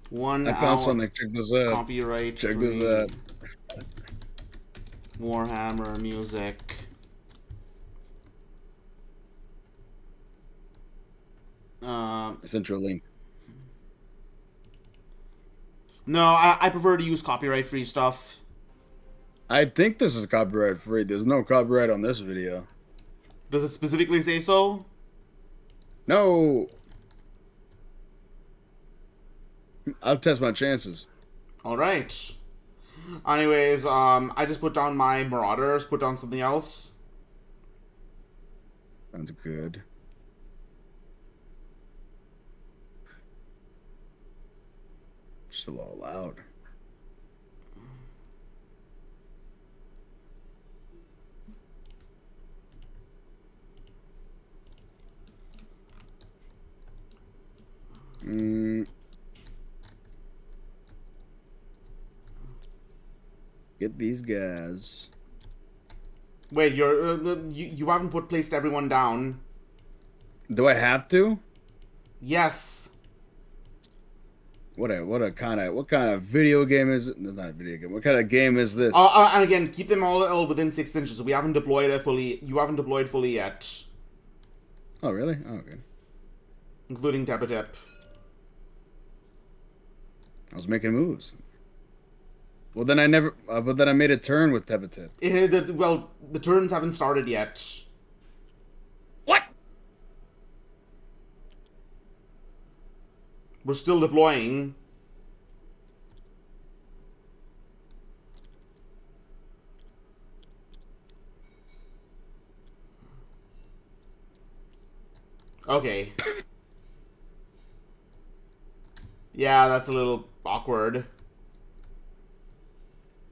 1 I hour found something. Check this out. copyright Check free this out. Warhammer music. I sent you a link. No, I prefer to use copyright free stuff. I think this is copyright free. There's no copyright on this video. Does it specifically say so? No. I'll test my chances. All right. Anyways, I just put down my Marauders. Put down something else. Sounds good. Just a little loud. Get these guys. Wait, you haven't placed everyone down. Do I have to? Yes. What kind of video game is it? Not a video game. What kind of game is this? And again, keep them all within 6 inches. We haven't deployed it fully. You haven't deployed fully yet. Oh really? Oh, okay. Including Tepatep. I was making moves. Well, then I never. But then I made a turn with Tepatep. Well, the turns haven't started yet. What? We're still deploying. Okay. Yeah, that's a little awkward.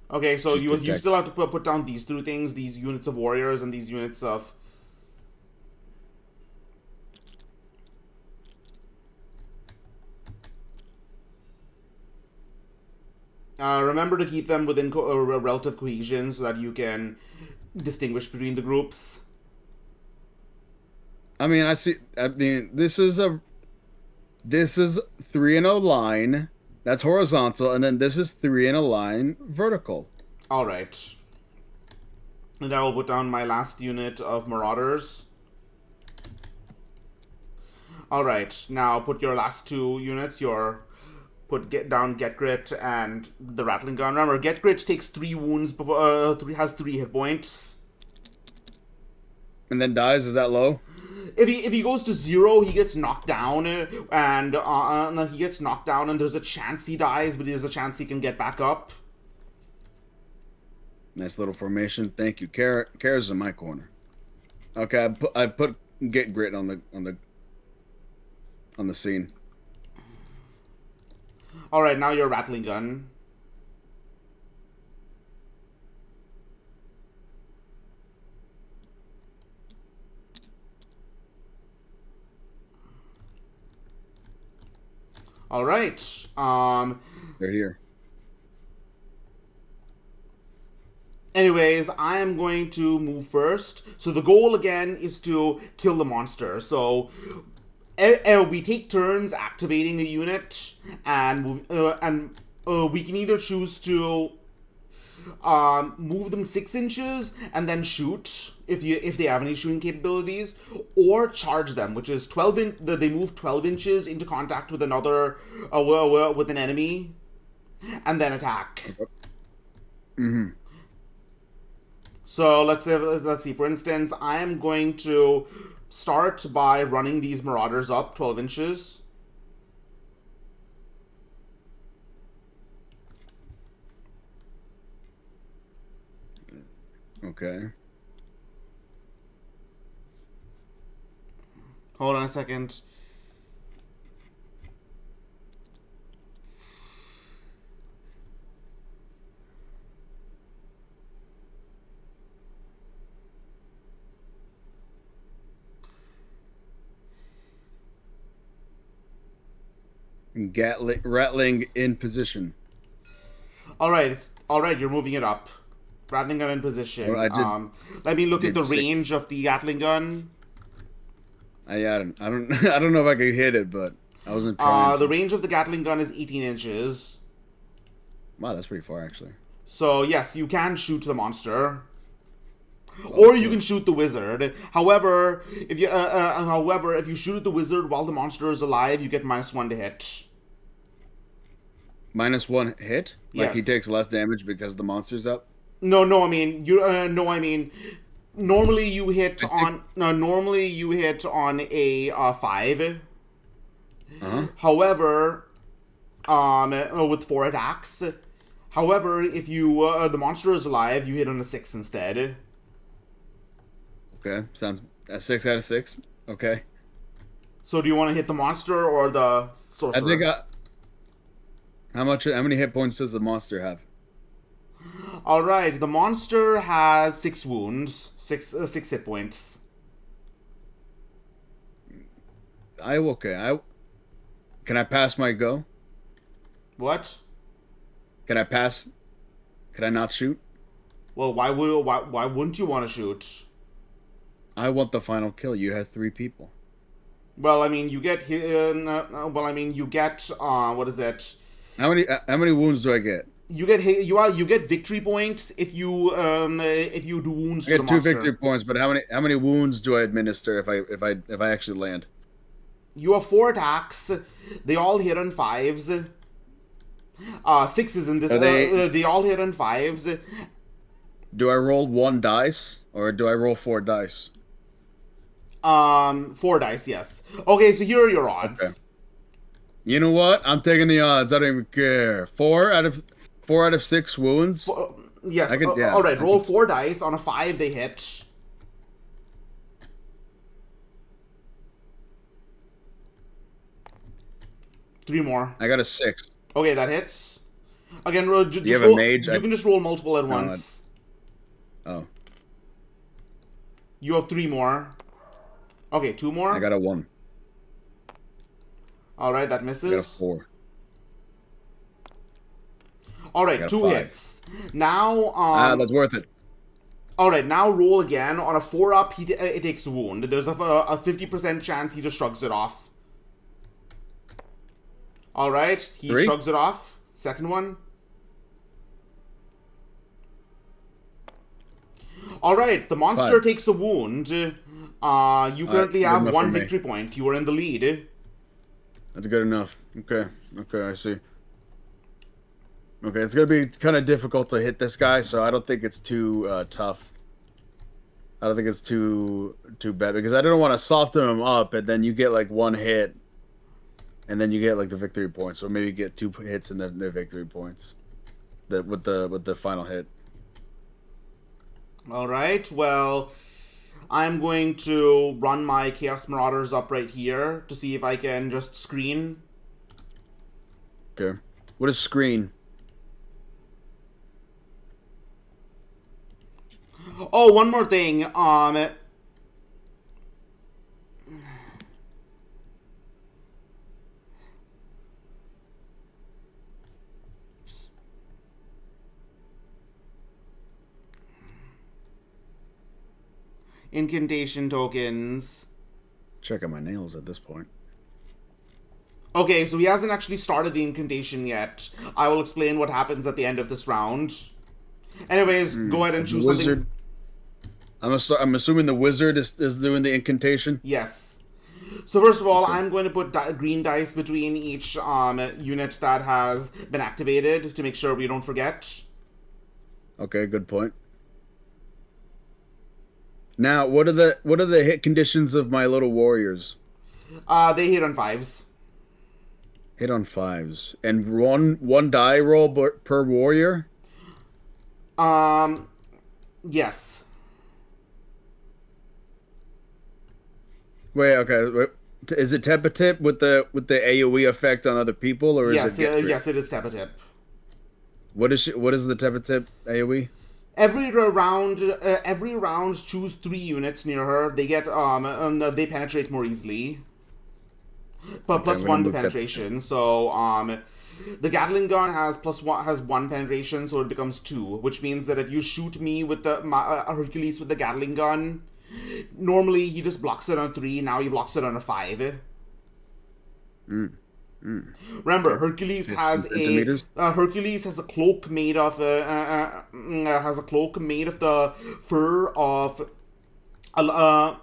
Okay, so you still have to put down these 2 things, these units of warriors and these units of... remember to keep them within relative cohesion so that you can distinguish between the groups. I mean, this is 3 in a line. That's horizontal, and then this is 3 in a line vertical. All right. And I will put down my last unit of Marauders. All right. Now put your last 2 units. Get Grit and the Rattling Gun. Remember, Get Grit takes 3 wounds before has 3 hit points. And then dies. Is that low? If he goes to 0, he gets knocked down, and there's a chance he dies, but there's a chance he can get back up. Nice little formation. Thank you. Kara's in my corner. Okay, I put Get Grit on the scene. All right, now your Rattling Gun. All right. They're here. Anyways, I am going to move first. So the goal again is to kill the monster. So we take turns activating a unit, and we can either choose to move them 6 inches and then shoot if they have any shooting capabilities, or charge them, which is they move 12 inches into contact with with an enemy, and then attack. Mm-hmm. So let's see. For instance, I am going to start by running these Marauders up 12 inches. Okay. Hold on a second. Rattling in position. All right, you're moving it up. Rattling gun in position. Well, Let me look at the 6. range of the Gatling gun. I don't I don't know if I could hit it, but I wasn't trying The to. range of the Gatling gun is 18 inches. Wow, that's pretty far actually. So yes, you can shoot the monster. Oh, Or you cool. can shoot the wizard. However, if you shoot at the wizard while the monster is alive, you get -1 to hit. -1 hit? Like he Yes. takes less damage because the monster's up? No, no. I mean, you. No, I mean, normally you hit I think. on. No, normally you hit on a 5. Uh-huh. However, with 4 attacks. However, if you the monster is alive, you hit on a 6 instead. Okay. Sounds a 6 out of 6. Okay. So do you want to hit the monster or the I think sorcerer? how many hit points does the monster have? All right, the monster has 6 wounds, 6 hit points. I can I pass my go? What? Can I pass? Can I not shoot? Well, why wouldn't you want to shoot? I want the final kill. You have 3 people. Well, I mean, you get well, I mean, you get what is it? How many wounds do I get? You get victory points if you do wounds I to the get 2 victory monster. points, but how many wounds do I administer if I actually land? You have 4 attacks. They all hit on 5s. Sixes in this. Are they They all hit on 5s. Do I roll 1 dice or do I roll 4 dice? 4 dice, yes. Okay, so here are your Okay. odds. You know what? I'm taking the odds. I don't even care. 4 out of 6 wounds. Yes. I could, yeah. All right. I Roll could. 4 dice. On a 5, they hit. Three more. I got a 6. Okay, that hits. Again, Do you just have a roll. mage? You can just roll multiple at No. once. Oh, You have 3 more. Okay, 2 more. I got a 1. All right, that I got a misses. 4. All I right, got a 2 5. hits. Now, That's worth it. all right, now roll again. On a 4 up, it takes a wound. There's a 50% chance he just shrugs it off. All right, he 3? shrugs it off. Second one. All right, the monster 5. takes a wound. You currently Good have enough for 1 me. victory point. You are in the lead. That's good enough. Okay. Okay, I see. Okay, it's gonna be kind of difficult to hit this guy, so I don't think it's too tough. I don't think it's too bad because I don't want to soften him up, and then you get like 1 hit, and then you get like the victory points. So maybe get 2 hits and then the victory points, with the final hit. All right, well, I'm going to run my Chaos Marauders up right here to see if I can just screen. Okay. What is screen? Oh, one more thing. Incantation tokens. Checking my nails at this point. Okay, so he hasn't actually started the incantation yet. I will explain what happens at the end of this round. Anyways, go ahead and The choose wizard. something. I'm assuming the wizard is doing the incantation. Yes. So first of all, Okay. I'm going to put green dice between each unit that has been activated to make sure we don't forget. Okay, good point. Now, what are the hit conditions of my little warriors? They hit on 5s. Hit on 5s and one die roll per warrior. Yes. Wait, okay. Wait. Is it tip with the AOE effect on other people, or is Yes, it get crit? yes, it is tip. What is the tip AOE? Every round, choose 3 units near her. They get they penetrate more easily. But Okay, plus I'm gonna 1 to move that. penetration. So the Gatling gun has 1 penetration, so it becomes 2, which means that if you shoot me with the Hercules with the Gatling gun, Normally, he just blocks it on 3. Now he blocks it on a 5. Remember, Hercules has Centimeters? Hercules has a cloak made of the fur of the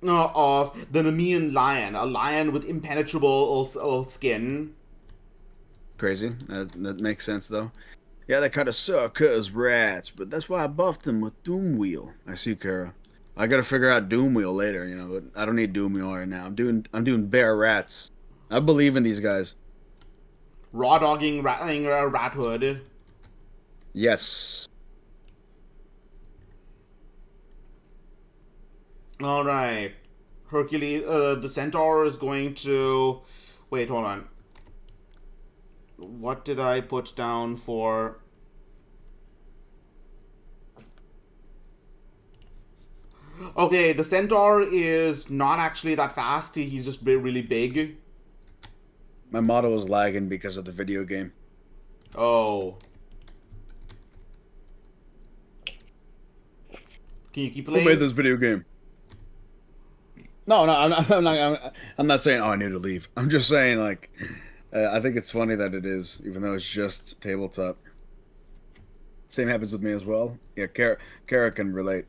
Nemean lion, a lion with impenetrable skin. Crazy. That makes sense, though. Yeah, they kind of suck as rats, but that's why I buffed them with Doom Wheel. I see, Kara. I gotta figure out Doom Wheel later, but I don't need Doom Wheel right now. I'm doing bare rats. I believe in these guys. Raw dogging rathood. Yes. All right, Hercules. The centaur is going to. Wait, hold on. What did I put down for? Okay, the centaur is not actually that fast. He's just really big. My model is lagging because of the video game. Oh. Can you keep playing? Who made this video game? No, I'm not saying, oh, I need to leave. I'm just saying, like, I think it's funny that it is, even though it's just tabletop. Same happens with me as well. Yeah, Kara can relate.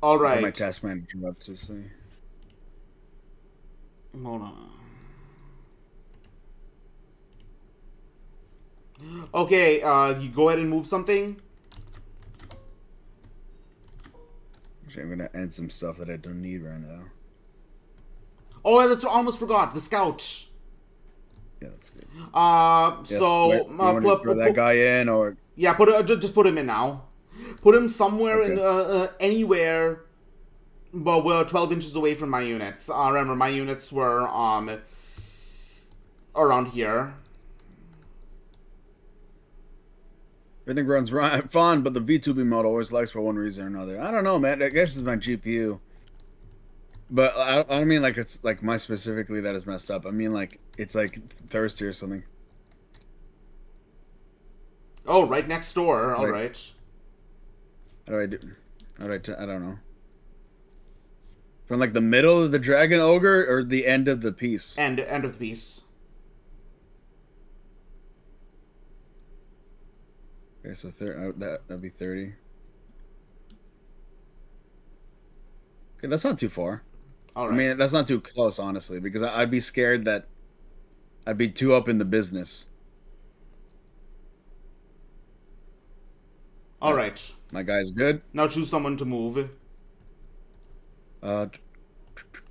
All right. My task manager up to see. Hold on. Okay, you go ahead and move something. Actually, I'm gonna end some stuff that I don't need right now. Oh, that's almost forgot the scout. Yeah, that's good. So you want to throw that guy in, or yeah, just put him in now. Put him somewhere in anywhere, but we're 12 inches away from my units. Remember, my units were around here. everything runs fine, but the VTubing mode always lags for one reason or another. I don't know, man. I guess it's my GPU. But I don't mean like it's like my specifically that is messed up. I mean like it's like thirsty or something. Oh, right next door. All right. How do I do? I don't know. From like the middle of the dragon ogre or the end of the piece? End of the piece. Okay, so that'd be 30. Okay, that's not too far. All right. I mean, that's not too close, honestly, because I'd be scared that I'd be too up in the business. All right. My guy's good. Now choose someone to move.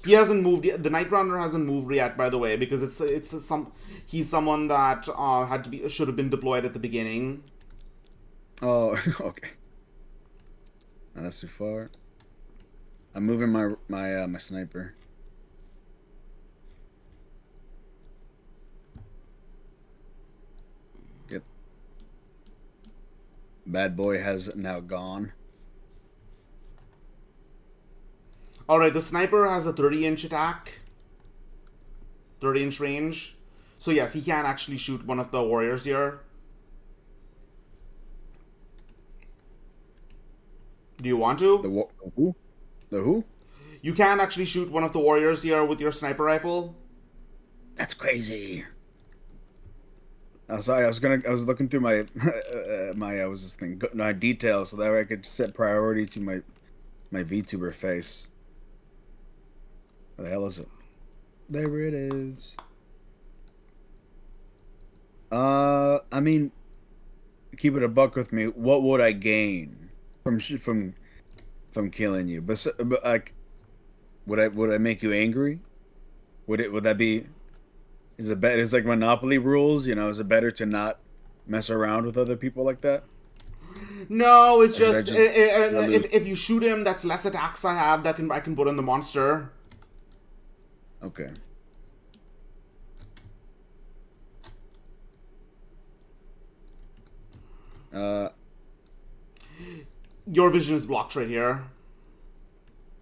He hasn't moved yet. The Night Runner hasn't moved yet, by the way, because he's someone that should have been deployed at the beginning. Oh, okay. No, that's too far. I'm moving my sniper. Yep. Bad boy has now gone. Alright, the sniper has a 30-inch attack. 30-inch range. So yes, he can actually shoot one of the warriors here. Do you want to? The who? The who? You can actually shoot one of the warriors here with your sniper rifle. That's crazy. Oh, sorry, I was looking through my my details so that way I could set priority to my VTuber face. Where the hell is it? There it is. I mean, keep it a buck with me. What would I gain from killing you? But like, would I make you angry? Would that be? Is it better? It's like Monopoly rules, Is it better to not mess around with other people like that? No, it's just if you shoot him, that's less attacks I have that I can put on the monster. Okay. Your vision is blocked right here.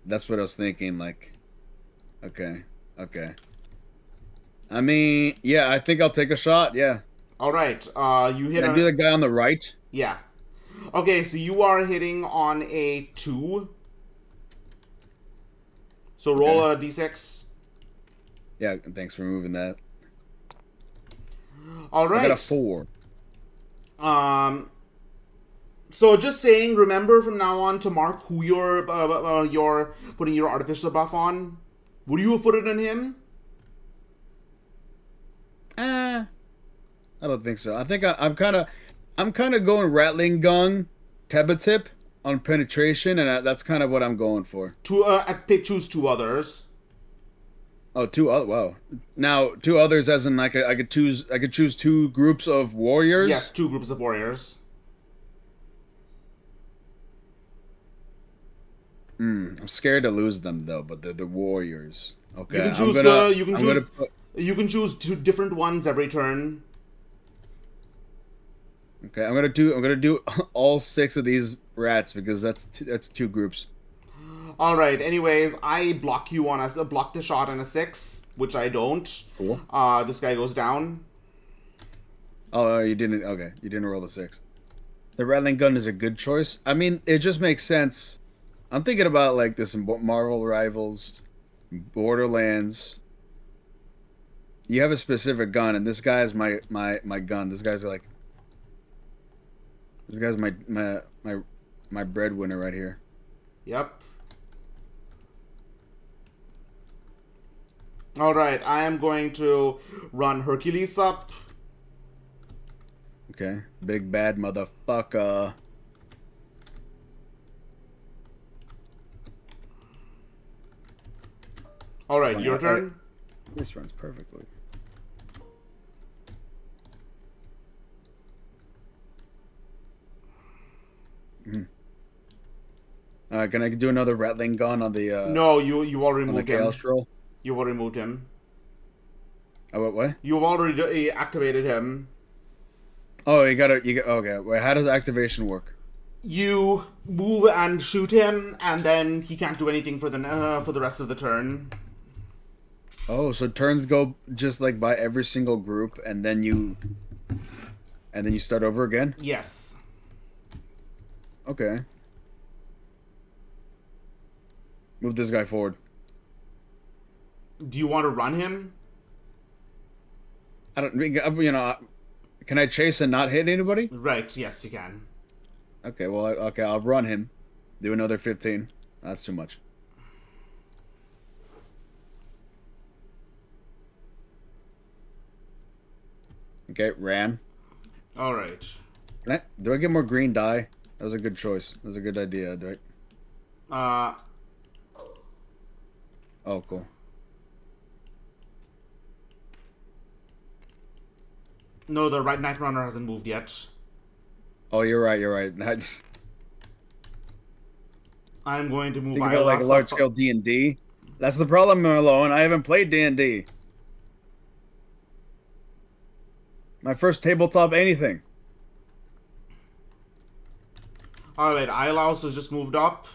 That's what I was thinking. Like, okay. I mean, yeah, I think I'll take a shot. Yeah. All right. You hit Can I do the guy on the right? Yeah. Okay, so you are hitting on a 2. So roll Okay. a d6. Yeah, thanks for moving that. All I got a right. 4. So just saying, remember from now on to mark who you're putting your artificial buff on. Would you have put it on him? I don't think so. I think I'm kind of going rattling gun, tip on penetration, and that's kind of what I'm going for. Choose 2 others. Oh, two other. Wow. Now, two others, as in like I could choose 2 groups of Yes, warriors. 2 groups of warriors. I'm scared to lose them though, but they're the warriors. You Okay, can choose the. You can I'm choose. gonna put. You can choose 2 different ones every turn. Okay, I'm gonna do all 6 of these rats because that's 2 groups. All right. Anyways, I block you on a block the shot on a 6, which I don't. Cool. This guy goes down. Oh, you didn't. Okay, you didn't roll a 6. The rattling gun is a good choice. I mean, it just makes sense. I'm thinking about like this in Marvel Rivals, Borderlands. You have a specific gun, and this guy is my gun. This guy's like, this guy's my breadwinner right here. Yep. All right. I am going to run Hercules up. Okay, big bad motherfucker. All right. Your turn. This runs perfectly. Can I do another rattling gun on the No, you already on the moved him. chaos troll? You've already moved him. Oh, what? You've already activated him. Oh, okay. Wait, how does activation work? You move and shoot him, and then he can't do anything for the rest of the turn. Oh, so turns go just like by every single group, and then you start over again? Yes. Okay. Move this guy forward. Do you want to run him? I don't, you know, can I chase and not hit anybody? Right. Yes, you can. Okay, well, okay, I'll run him. Do another 15. That's too much. Okay, ran. All right. Do I get more green dye? That was a good choice. That was a good idea, do I? Oh, cool. No, the right Night Runner hasn't moved yet. Oh, you're right. You're right. I'm going to move. Think about like a large scale D&D. That's the problem, Malone. I haven't played D&D. My first tabletop anything. All right, Iolaus has just moved up.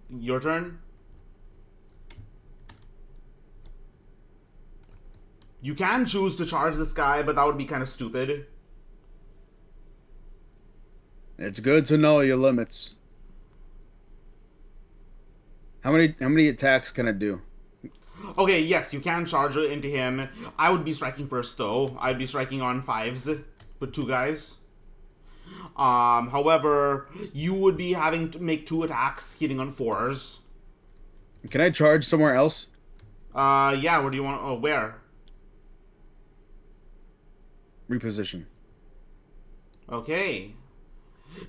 Your turn. You can choose to charge this guy, but that would be kind of stupid. It's good to know your limits. How many attacks can I do? Okay, yes, you can charge into him. I would be striking first, though. I'd be striking on 5s with 2 guys. However, you would be having to make 2 attacks hitting on 4s. Can I charge somewhere else? Yeah, where do you want... where? Reposition. Okay.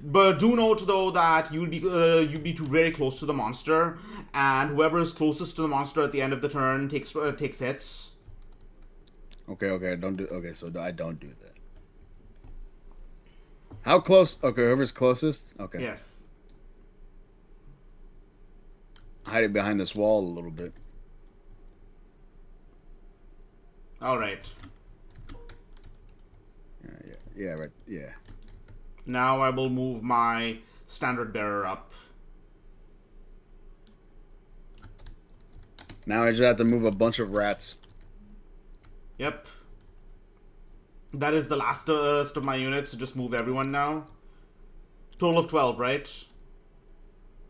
But do note though that you'd be too very close to the monster, and whoever is closest to the monster at the end of the turn takes hits. Okay, so I don't do that. How close? Okay, whoever's closest. Okay. Yes. Hide it behind this wall a little bit. All right. Yeah, right. Yeah. Now I will move my standard bearer up. Now I just have to move a bunch of rats. Yep. That is the last of my units, so just move everyone now. Total of 12, right?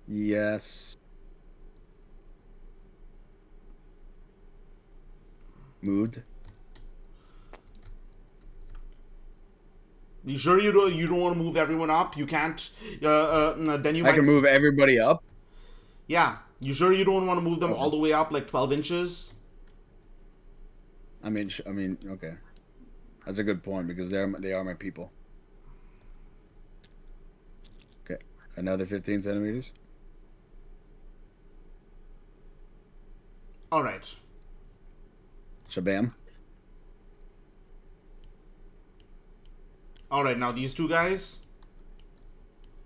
Yes. Moved. You sure you don't want to move everyone up? You can't. Then you I might. can move everybody up. Yeah. You sure you don't want to move them Okay. all the way up like 12 inches? Okay. That's a good point because they are my people. Okay, another 15 centimeters. All right. Shabam. All right. Now these two guys.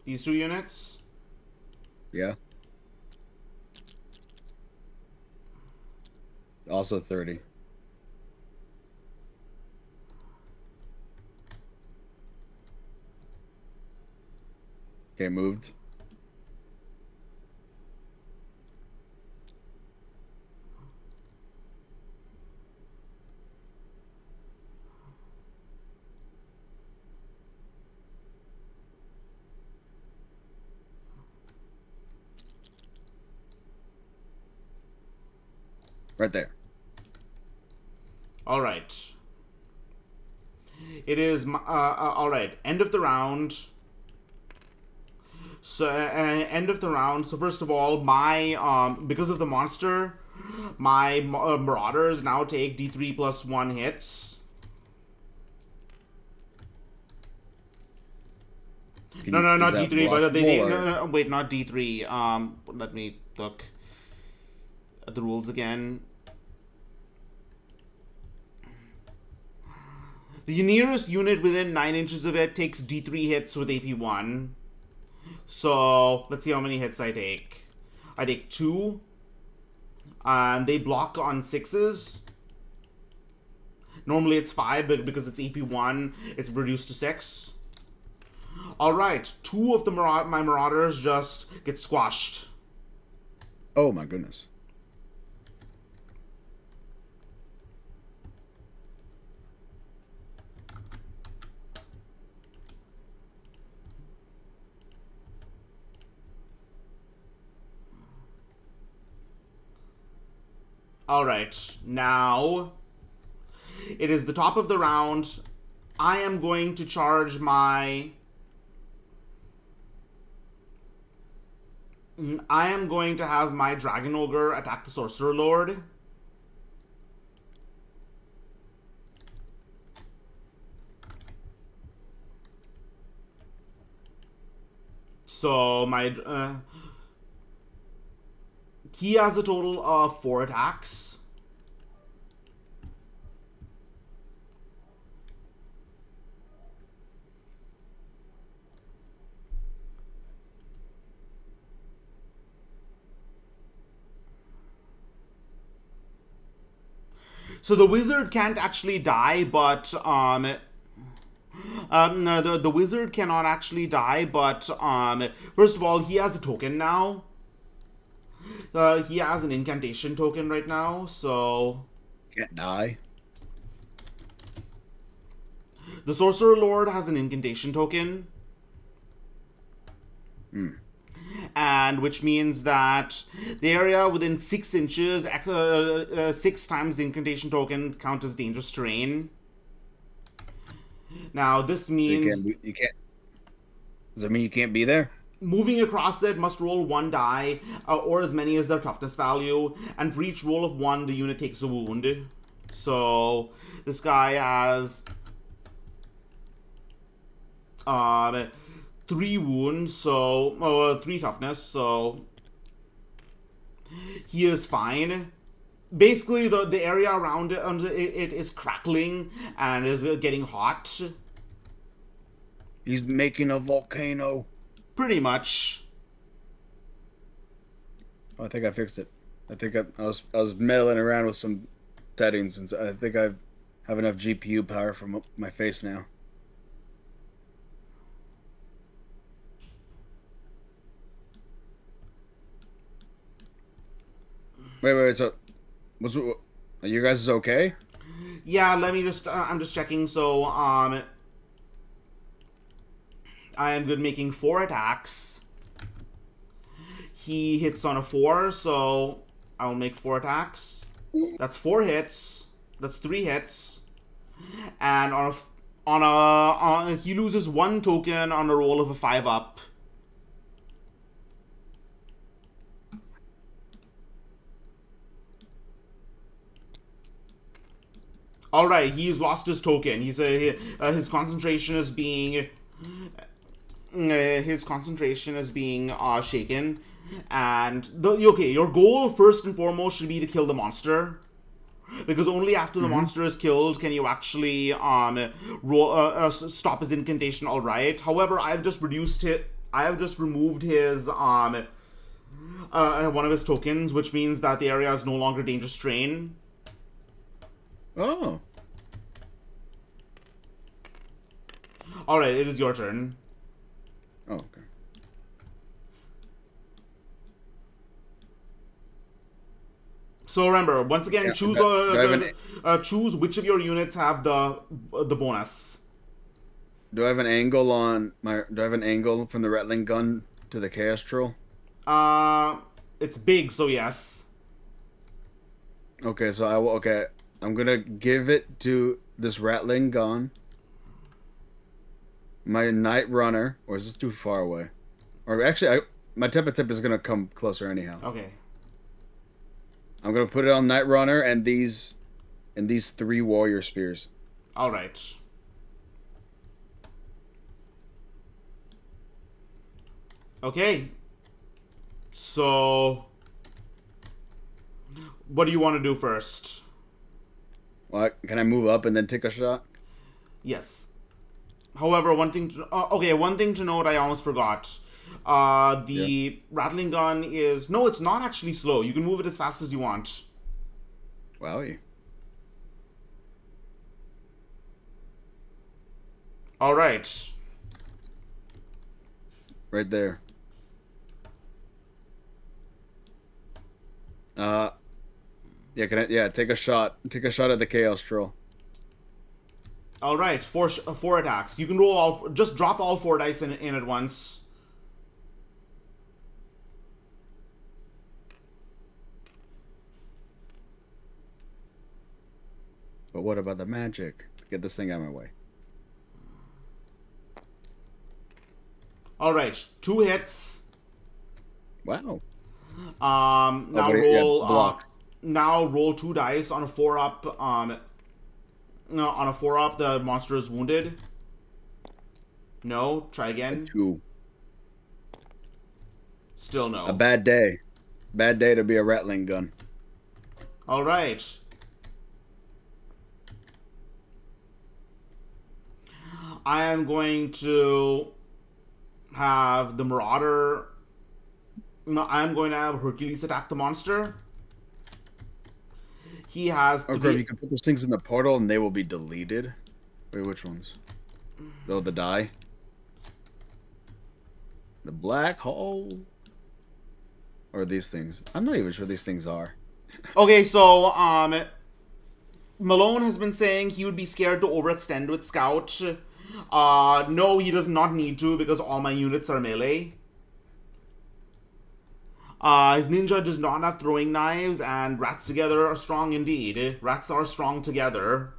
These two units. Yeah. Also 30. Okay, moved. Right there. All right. It is all right. End of the round. So end of the round. So first of all, my because of the monster, my marauders now take D3 plus 1 hits. No, Is not that D3, but blockable or... no, wait, not D3. Let me look at the rules again. The nearest unit within 9 inches of it takes D3 hits with AP1. So let's see how many hits I take. I take 2, and they block on 6s. Normally it's 5, but because it's AP1, it's reduced to 6. Alright, 2 of my marauders just get squashed. Oh my goodness. Alright, now it is the top of the round. I am going to charge my... I am going to have my Dragon Ogre attack the Sorcerer Lord. So my... he has a total of 4 attacks. So the wizard can't actually die, but no, the wizard cannot actually die, but first of all, he has a token now. He has an incantation token right now, so Can't die. the sorcerer lord has an incantation token. And which means that the area within 6 inches, 6 times the incantation token count as dangerous terrain. Now, this means... You can't... Does that mean you can't be there? Moving across it must roll 1 die, or as many as their toughness value, and for each roll of 1, the unit takes a wound. So, this guy has... 3 wounds, so 3 toughness, so he is fine. Basically, the area around it is crackling and is getting hot. He's making a volcano. Pretty much. Oh, I think I fixed it. I think I was meddling around with some settings, and I think I have enough GPU power for my face now. Wait. So, are you guys okay? Yeah, let me just. I'm just checking. So, I am good making 4 attacks. He hits on a 4, so I'll make 4 attacks. That's 4 hits. That's 3 hits. And he loses 1 token on a roll of a 5 up. All right, he's lost his token. His concentration is being shaken, and your goal first and foremost should be to kill the monster, because only after the monster is killed can you actually stop his incantation. All right. However, I have just removed his one of his tokens, which means that the area is no longer danger strain. Oh. All right, it is your turn. Oh, okay. So remember, once again, Yeah, choose which of your units have the bonus. do I have an angle on my? Do I have an angle from the rattling gun to the chaos troll? It's big, so yes. Okay, so I will. Okay, I'm gonna give it to this rattling gun. My night runner, or is this too far away? Or actually, my tip is gonna come closer anyhow. Okay. I'm gonna put it on night runner and these 3 warrior spears. All right. Okay. So, what do you want to do first? What? Can I move up and then take a shot? Yes. However, one thing to note, I almost forgot. The rattling gun is... No, it's not actually slow. You can move it as fast as you want. Wowie. All right. Right there. Yeah, take a shot. Take a shot at the chaos troll. All right, 4 attacks. You can roll just drop all 4 dice in at once. But what about the magic? Get this thing out of my way. All right, 2 hits. Wow. Now roll 2 dice on a 4 up. No, on a 4 up, the monster is wounded. No, try again. 2. Still no. A bad day. Bad day to be a rattling gun. All right. I am going to have the Marauder. No, I am going to have Hercules attack the monster. He has. Okay, you can put those things in the portal and they will be deleted. Wait, which ones? Oh, the die. The black hole. Or these things. I'm not even sure these things are. Okay, so Malone has been saying he would be scared to overextend with Scout. No, he does not need to because all my units are melee. His ninja does not have throwing knives, and rats together are strong indeed. Rats are strong together.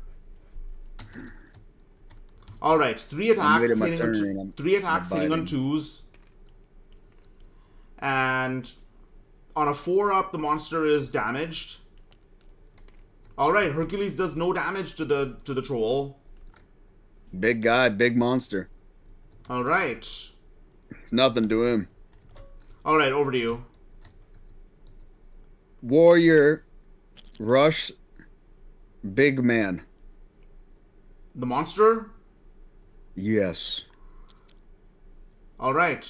All right, 3 attacks hitting on 2s, and on a 4 up, the monster is damaged. All right, Hercules does no damage to the troll. Big guy, big monster. All right. It's nothing to him. All right, over to you. Warrior, rush, big man. The monster? Yes. All right.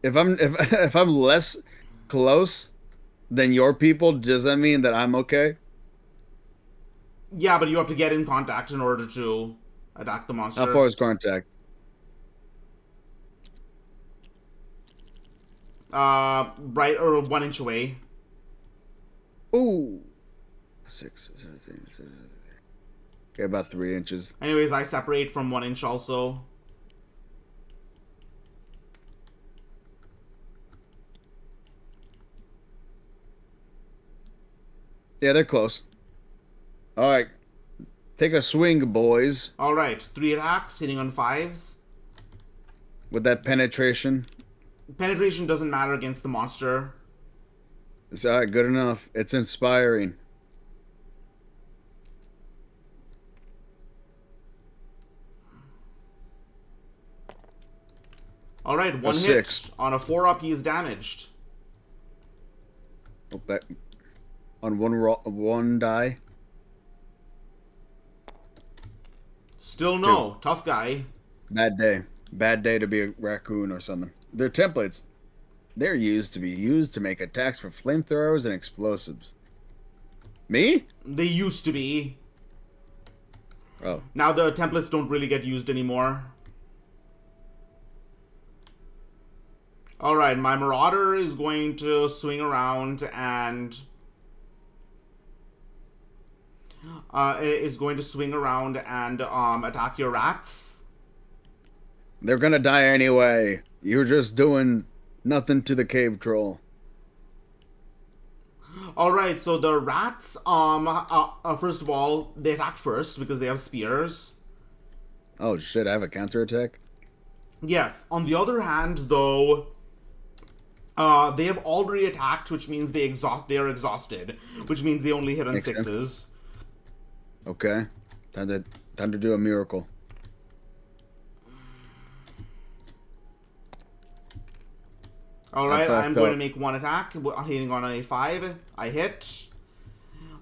If I'm less close than your people, does that mean that I'm okay? Yeah, but you have to get in contact in order to attack the monster. How far is contact? Right, or 1 inch away. Ooh. 6. Okay, about 3 inches. Anyways, I separate from 1 inch also. Yeah, they're close. All right, take a swing, boys. Alright, 3 attacks, hitting on 5s. With that penetration. Penetration doesn't matter against the monster. It's all right, good enough. It's inspiring. Alright, 1 hit. 6. On a 4-up, he is damaged. Oh, that, on one die. Still no. 2. Tough guy. Bad day. Bad day to be a raccoon or something. Their templates, they're used to make attacks for flamethrowers and explosives. Me? They used to be. Oh. Now the templates don't really get used anymore. Alright, my Marauder is going to swing around and... attack your rats. They're gonna die anyway. You're just doing nothing to the cave troll. Alright, so the rats, first of all, they attack first because they have spears. Oh shit, I have a counterattack? Yes. On the other hand, though, they have already attacked, which means they are exhausted, which means they only hit on 6s. Okay. Time to do a miracle. Alright, I'm going to make 1 attack, hitting on a 5. I hit.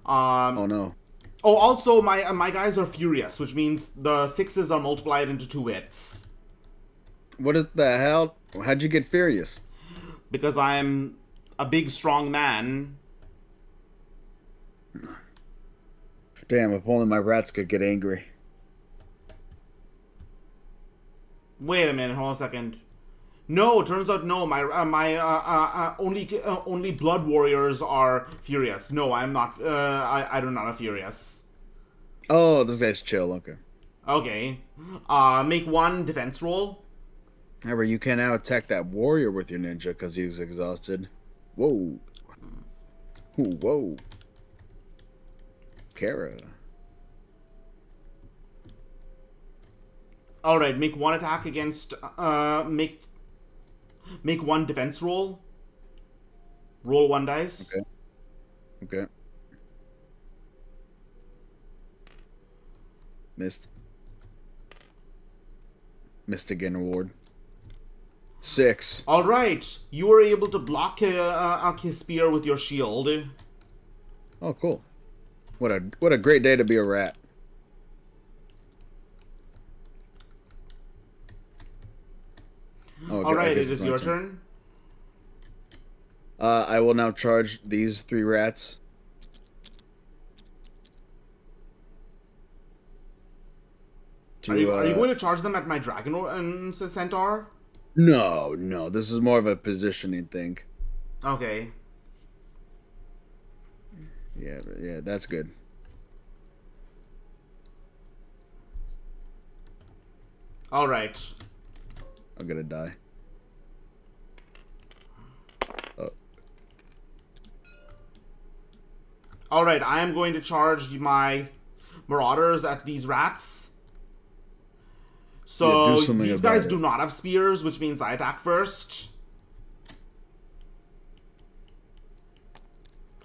Oh no. Oh, also, my guys are furious, which means the 6s are multiplied into 2 hits. What is the hell? How'd you get furious? Because I'm a big, strong man. Damn, if only my rats could get angry. Wait a minute, hold on a second. No, it turns out no. Only blood warriors are furious. No, I'm not. I do not are furious. Oh, this guy's chill. Okay. Okay. Make 1 defense roll. However, you can now attack that warrior with your ninja because he was exhausted. Whoa. Ooh, whoa. Kara. Alright, make 1 attack against... Make 1 defense roll. Roll 1 dice. Okay. Okay. Missed. Missed again, reward. 6. Alright, you were able to block his spear with your shield. Oh, cool. What a great day to be a rat. Oh, alright, it is your turn. I will now charge these 3 rats. Are you going to charge them at my dragon and centaur? No. This is more of a positioning thing. Okay. Yeah, that's good. Alright. I'm gonna die. Oh. Alright, I am going to charge my marauders at these rats. So, these guys do not have spears, which means I attack first.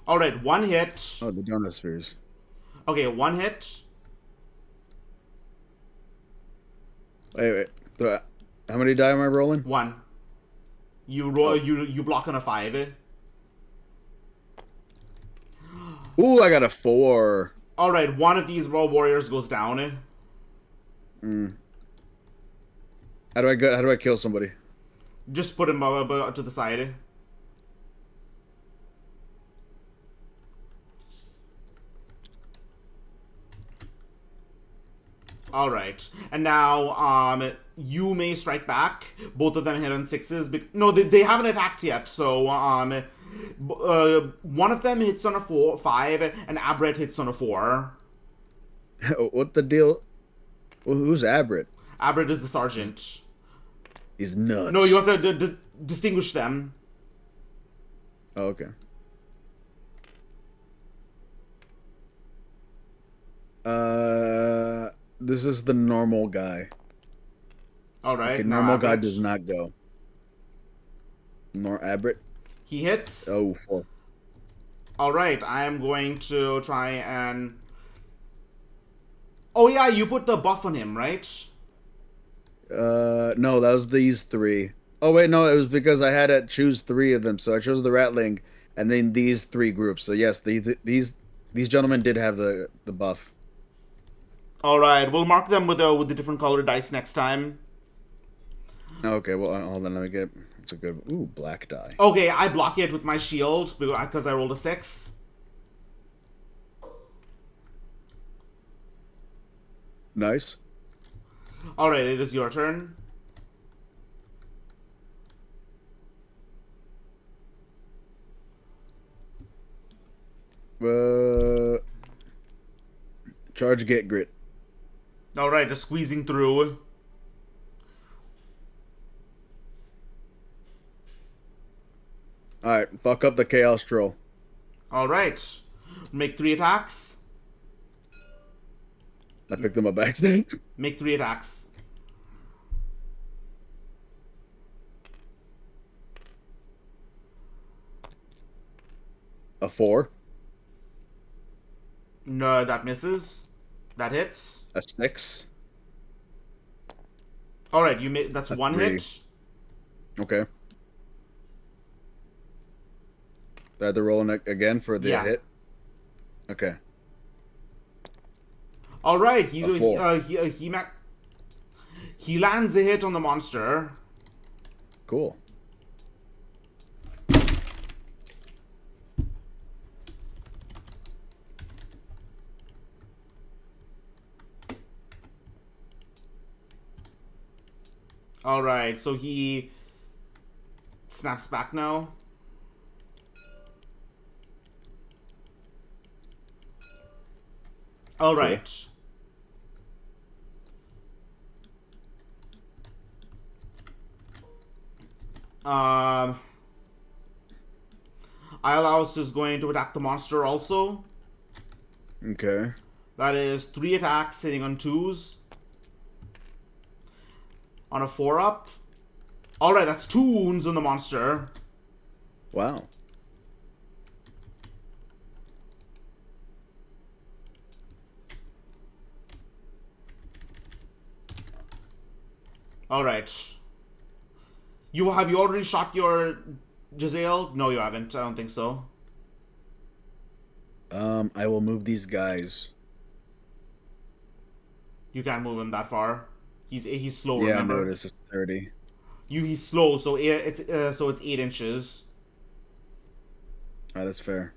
Alright, 1 hit. Oh, they don't have spears. Okay, 1 hit. Wait. How many die am I rolling? 1. You roll. You block on a 5. Ooh, I got a 4. All right, 1 of these raw warriors goes down. How do I kill somebody? Just put him to the side. All right, and now you may strike back. Both of them hit on 6s. No, they haven't attacked yet. So one of them hits on a 5, and Abret hits on a 4. What the deal? Who's Abrit? Abred is the sergeant. He's No, you nuts. have to distinguish them. Oh, okay. This is the normal guy. All Okay, right, now normal guy Abred. does not go. Nor Abrit. He hits. Oh, four. All right, I am going to try and. Oh yeah, you put the buff on him, right? No, that was these three. Oh wait, no, it was because I had to choose three of them, so I chose the Ratling, and then these three groups. So yes, these gentlemen did have the buff. All right, we'll mark them with the different colored dice next time. Okay, well, hold on, let me get. It's a good. Ooh, black die. Okay, I block it with my shield because I rolled a 6. Nice. All right, it is your turn. Uh, charge, get grit. All right, just squeezing through. All right, fuck up the chaos troll. All right, make 3 attacks. I picked them up by accident. Make 3 attacks. A 4, No, that misses. That hits. a 6, All right, you made that's a 1 3. hit. Okay. I had to roll again for the Yeah. hit. Okay. All right, A 4. he lands a hit on the monster. Cool. All right, so he snaps back now. All right. Um, Iolaus is going to attack the monster also. Okay. That is 3 attacks hitting on 2s. On a 4-up. Alright, that's 2 wounds on the monster. Wow. Alright. Have you already shot your Giselle? No, you haven't. I don't think so. I will move these guys. You can't move him that far. He's slow. Yeah, Remember? I noticed it's 30. He's slow, so it's 8 inches. Alright, that's fair.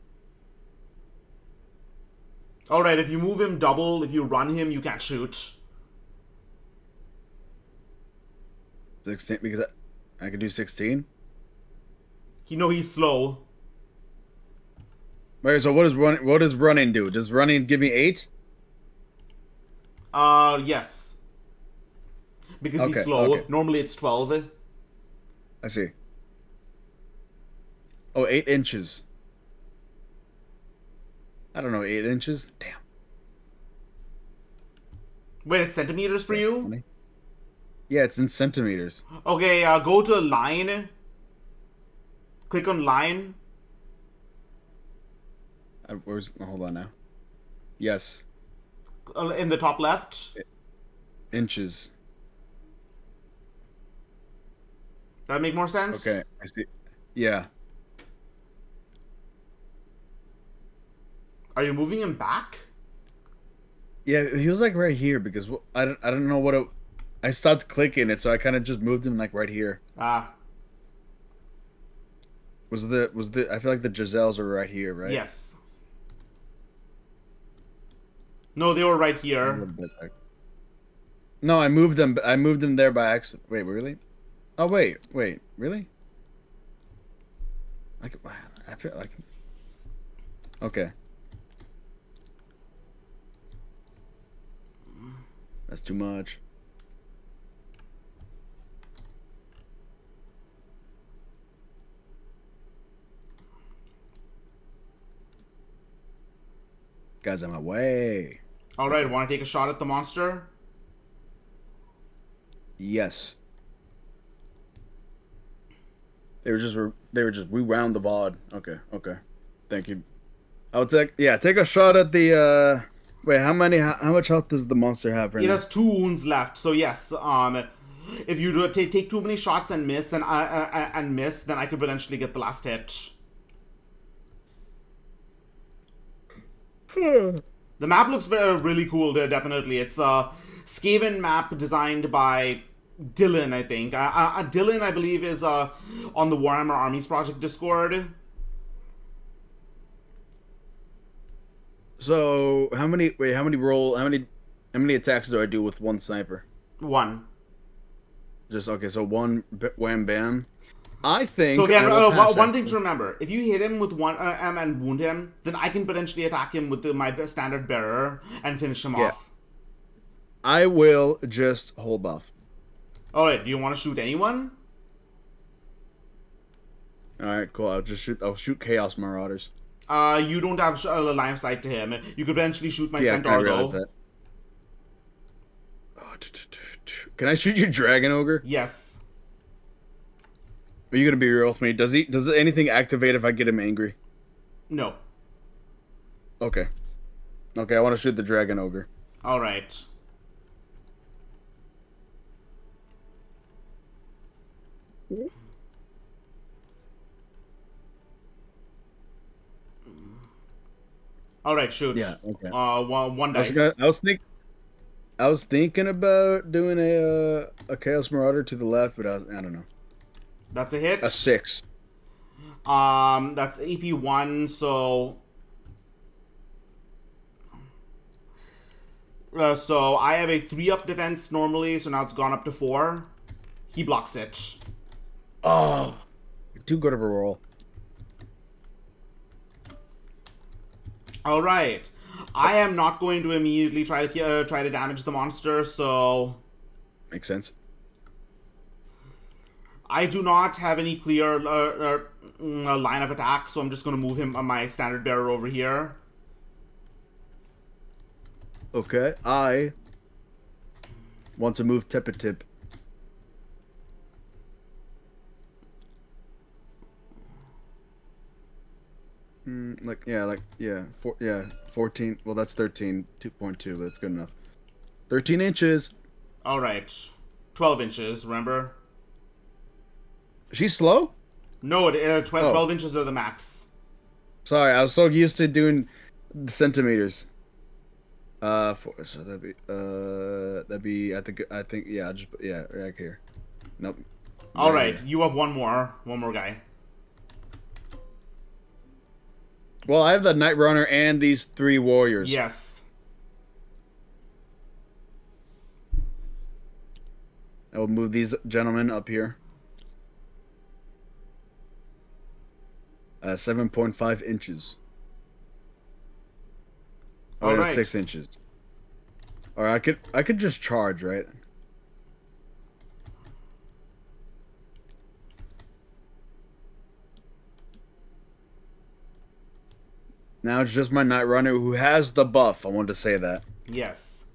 Alright, if you move him double, if you run him, you can't shoot. 16, because I could do 16. He's slow. Wait, so what does running do? Does running give me 8? Yes. Because he's Okay, slow. okay. Normally it's 12. I see. Oh, 8 inches. I don't know, 8 inches? Damn. Wait, it's centimeters for you? 20. Yeah, it's in centimeters. Okay, go to line. Click on line. Hold on now. Yes. In the top left. Inches. That make more sense? Okay, I see. Yeah. Are you moving him back? Yeah, he was like right here because I don't know what it. I stopped clicking it, so I kind of just moved him like right here. Ah, I feel like the Giselles are right here, right? yes. No, they were right A here. little bit back. No, I moved them. I moved them there by accident. Wait, really? Oh wait, really? I feel like. Okay. That's too much. Guys, on my way. All right, want to take a shot at the monster? Yes. They were just we wound the VOD. Okay, okay. Thank you. I'll take a shot at the wait, how much health does the monster have right It now? has 2 wounds left, so yes. If you do take too many shots and miss, then I could potentially get the last hit. The map looks really cool. Definitely, it's a Skaven map designed by Dylan, I think. Dylan, I believe, is on the Warhammer Armies Project Discord. So how many attacks do I do with one sniper? 1. Just okay, so one wham bam. I think. So again, one thing actually. to remember: if you hit him with one and wound him, then I can potentially attack him with my standard bearer and finish him off. I will just hold off. All right. Do you want to shoot anyone? All right, cool. I'll shoot Chaos Marauders. You don't have a line of sight to him. You could potentially shoot my Yeah, centaur I realize though. that. Can I shoot your Dragon Ogre? Yes. Are you gonna be real with me? Does anything activate if I get him angry? No. Okay. Okay, I want to shoot the Dragon Ogre. All right. All right, shoot. Yeah. Okay. One dice. I was thinking about doing a Chaos Marauder to the left, but I don't know. That's a hit. A 6. That's AP1, so... so I have a 3-up defense normally, so now it's gone up to 4. He blocks it. Oh, too good of a roll. All right. I am not going to immediately try to damage the monster, so... Makes sense. I do not have any clear line of attack, so I'm just going to move him my standard bearer over here. Okay, I want to move Tepetip. Yeah, 14. Well, that's 13, 2.2, but that's good enough. 13 inches. All right. 12 inches, remember? She's slow? No, 12 inches are the max. Sorry, I was so used to doing the centimeters. So that'd be, I think, yeah, right here. Nope. All right, you have one more guy. Well, I have the Night Runner and these 3 warriors. Yes. I will move these gentlemen up here. 7.5 inches. All right. 6 inches. Or I could just charge, right? Now it's just my Night Runner who has the buff. I wanted to say that. Yes.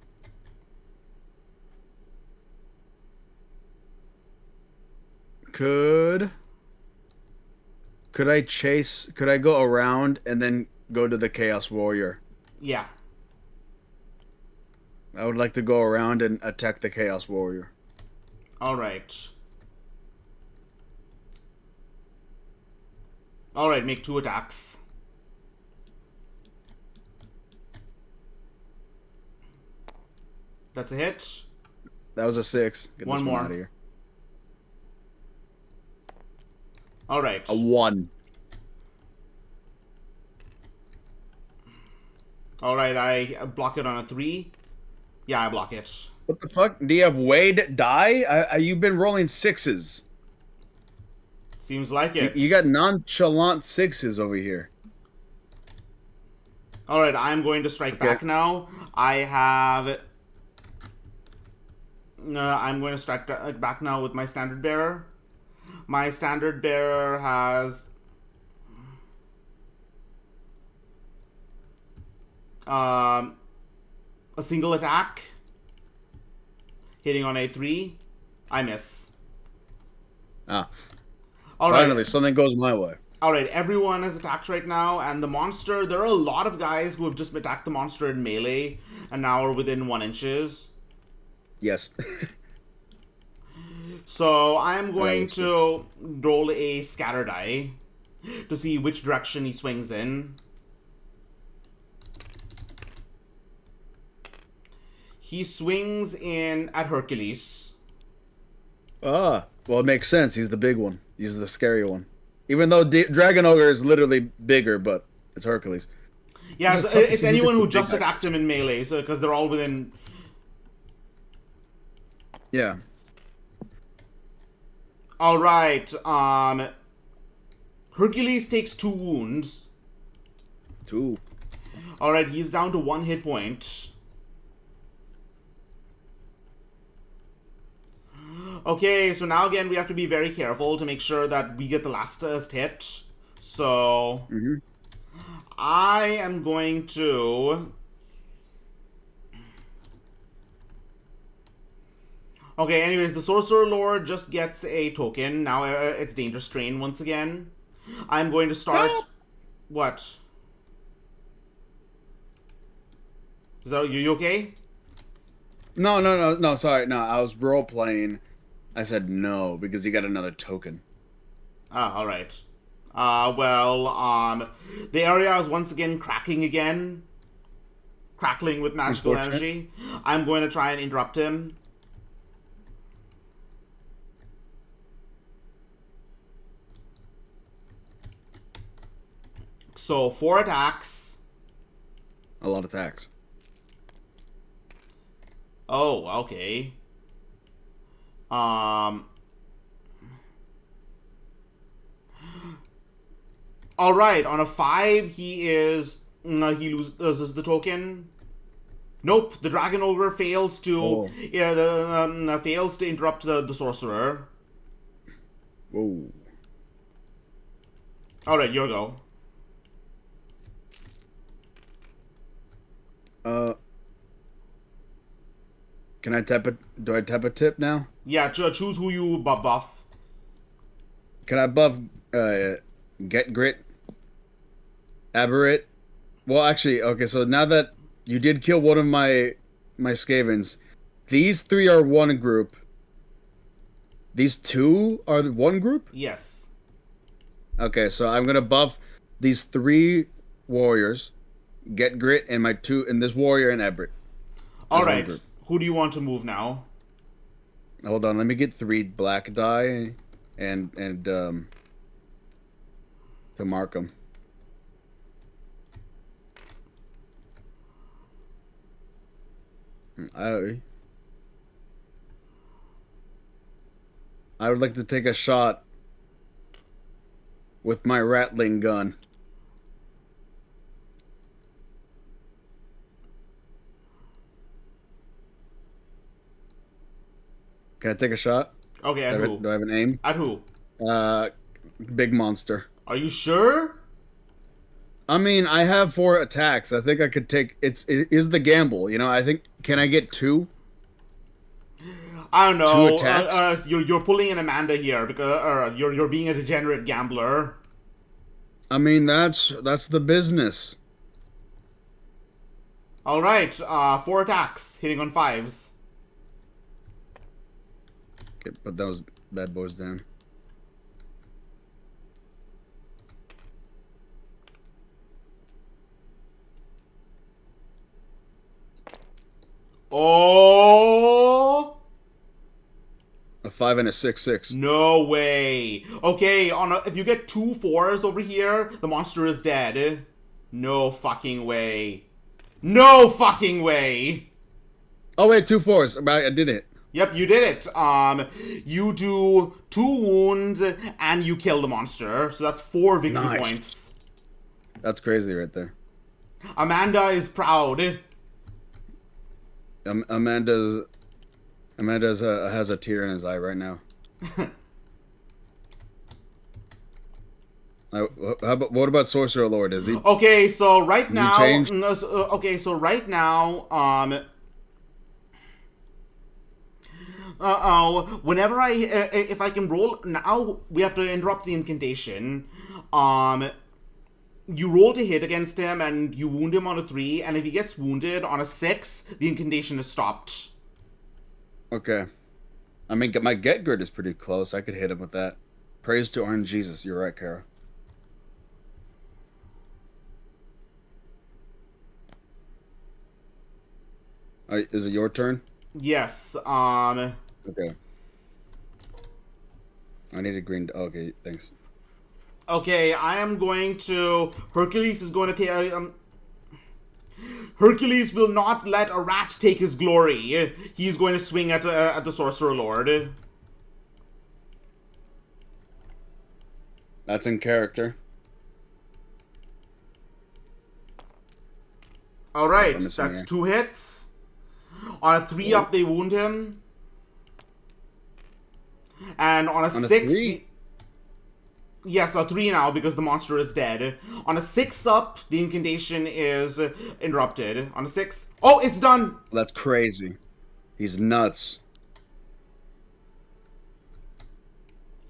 Could I go around and then go to the Chaos Warrior? Yeah. I would like to go around and attack the Chaos Warrior. All right. All right, make 2 attacks. That's a hit. That was a 6. Get One this more. Out of here. All right. A 1. All right, I block it on a 3. Yeah, I block it. What the fuck? Do you have Wade die? You've been rolling 6s. Seems like it. You got nonchalant 6s over here. All right, I'm going to strike back now. I have I'm going to start back now with my standard bearer. My standard bearer has a single attack, hitting on A3. I miss. Ah, All finally, right. something goes my way. All right, everyone has attacked right now, and the monster. There are a lot of guys who have just attacked the monster in melee, and now are within 1 inches. Yes. So I'm going Let's see. to roll a scatter die to see which direction he swings in. He swings in at Hercules. Ah, well, it makes sense. He's the big one. He's the scary one. Even though Dragon Ogre is literally bigger, but it's Hercules. Yeah, This is tough to it's see who anyone gets who the just big attacked him in melee, so because they're all within. Yeah. All right. Hercules takes 2 wounds. 2. All right, he's down to 1 hit point. Okay, so now again we have to be very careful to make sure that we get the last hit. So Mm-hmm. I am going to. Okay, anyways, the Sorcerer Lord just gets a token. Now it's Danger Strain once again. I'm going to start. What? Is that you okay? No. Sorry, no. I was role playing. I said no because you got another token. Ah, all right. The area is once again cracking again, crackling with magical Unfortunate. energy. I'm going to try and interrupt him. So 4 attacks. A lot of attacks. Oh, okay. All right. On a 5, he loses the token. Nope, the Dragon Ogre fails to fails to interrupt the sorcerer. Whoa. All right, your go. Can I tap it? Do I tap a tip now? Yeah, choose who you buff. Can I buff Get Grit? Aberrate? Well, actually, okay, so now that you did kill one of my Skavens, these 3 are one group. These 2 are the one group? Yes. Okay, so I'm gonna buff these 3 warriors, Get Grit, and my 2, and this warrior and Everett. All As one right. group. Who do you want to move now? Hold on, let me get 3 black die and to mark them. I would like to take a shot with my rattling gun. Can I take a shot? Okay, at who? Do I have an aim? At who? Big monster. Are you sure? I mean, I have 4 attacks. I think I could take. It is the gamble, you know. I think. Can I get 2? I don't know. 2 attacks? You're pulling an Amanda here because you're being a degenerate gambler. I mean, that's the business. All right. 4 attacks, hitting on 5s. Okay, put those bad boys down. Oh. A 5 and a 6/6. No way. Okay, if you get 2 4s over here, the monster is dead. No fucking way. No fucking way. Oh wait, 2 4s. I did it. Yep, you did it. You do 2 wounds and you kill the monster. So that's 4 victory Nice. points. That's crazy right there. Amanda is proud. Amanda's Amanda has a tear in his eye right now. What about Sorcerer Lord? Is he? Okay, so right Has he now, changed? whenever if I can roll now, we have to interrupt the incantation. You roll to hit against him, and you wound him on a 3, and if he gets wounded on a 6, the incantation is stopped. Okay. I mean, my get grid is pretty close. I could hit him with that. Praise to Orange Jesus. You're right, Kara. Is it your turn? Yes. Okay. I need a green. Okay, thanks. Okay, I am going to. Hercules is going to take. Hercules will not let a rat take his glory. He's going to swing at the Sorcerer Lord. That's in character. Alright, that's 2 hits. On a 3 up, they wound him. And on a 6... Yes, a 3 now, because the monster is dead. On a 6 up, the incantation is interrupted. On a 6... Oh, it's done! That's crazy. He's nuts.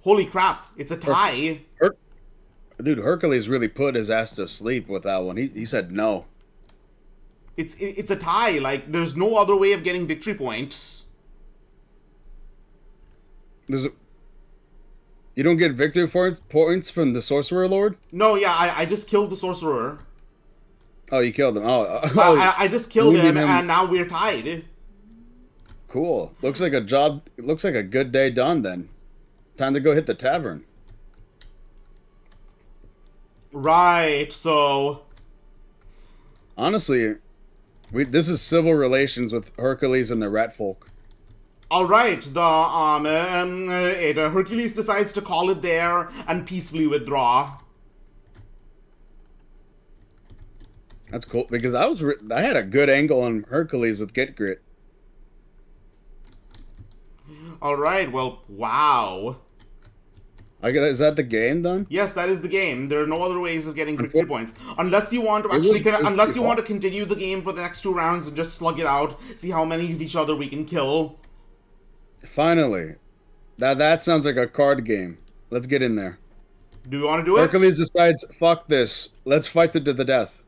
Holy crap, it's a tie. Dude, Hercules really put his ass to sleep with that one. He said no. It's a tie. Like, there's no other way of getting victory points. You don't get victory points from the Sorcerer Lord? No, yeah, I just killed the Sorcerer. Oh, you killed him. I just killed him, and now we're tied. Cool. Looks like a good day done then. Time to go hit the tavern. Right, so... Honestly, this is civil relations with Hercules and the rat folk. Alright, Hercules decides to call it there and peacefully withdraw. That's cool, because I had a good angle on Hercules with Get Grit. Alright, well, wow. Is that the game done? Yes, that is the game. There are no other ways of getting victory points. Unless you want to want to continue the game for the next 2 rounds and just slug it out, see how many of each other we can kill. Finally. That sounds like a card game. Let's get in there. Do you want to do it? Hercules decides, fuck this. Let's fight to the death.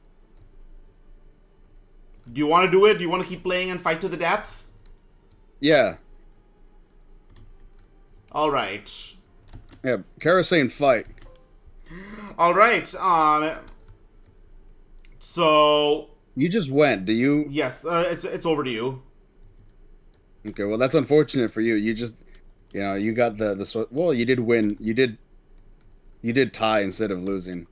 Do you want to do it? Do you want to keep playing and fight to the death? Yeah. Alright. Yeah, Kara's saying fight. Alright, so... You just went, do you? Yes, it's over to you. Okay, well, that's unfortunate for you. You just, you got well, you did win. You did tie instead of losing.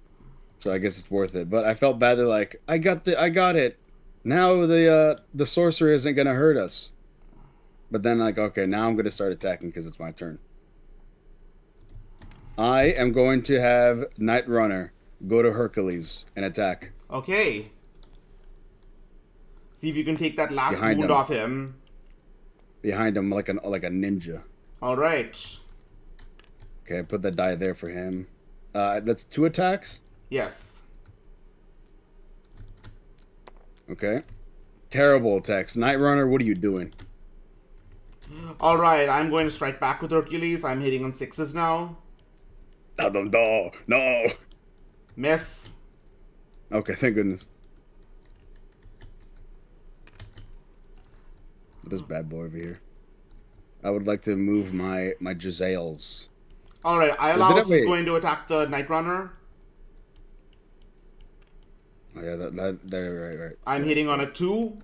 So I guess it's worth it. But I felt bad that, like, I got it. Now the sorcerer isn't going to hurt us. But then, like, okay, now I'm going to start attacking because it's my turn. I am going to have Night Runner go to Hercules and attack. Okay. See if you can take that last Behind wound him. off him. Behind him like a ninja. Alright. Okay, put the die there for him. That's 2 attacks? Yes. Okay. Terrible attacks. Night Runner, what are you doing? Alright, I'm going to strike back with Hercules. I'm hitting on 6s now. No. Miss. Okay, thank goodness. This bad boy over here. I would like to move my Giselles. Alright, Iolaus is going to attack the Night Runner. Oh yeah, right. I'm hitting on a 2.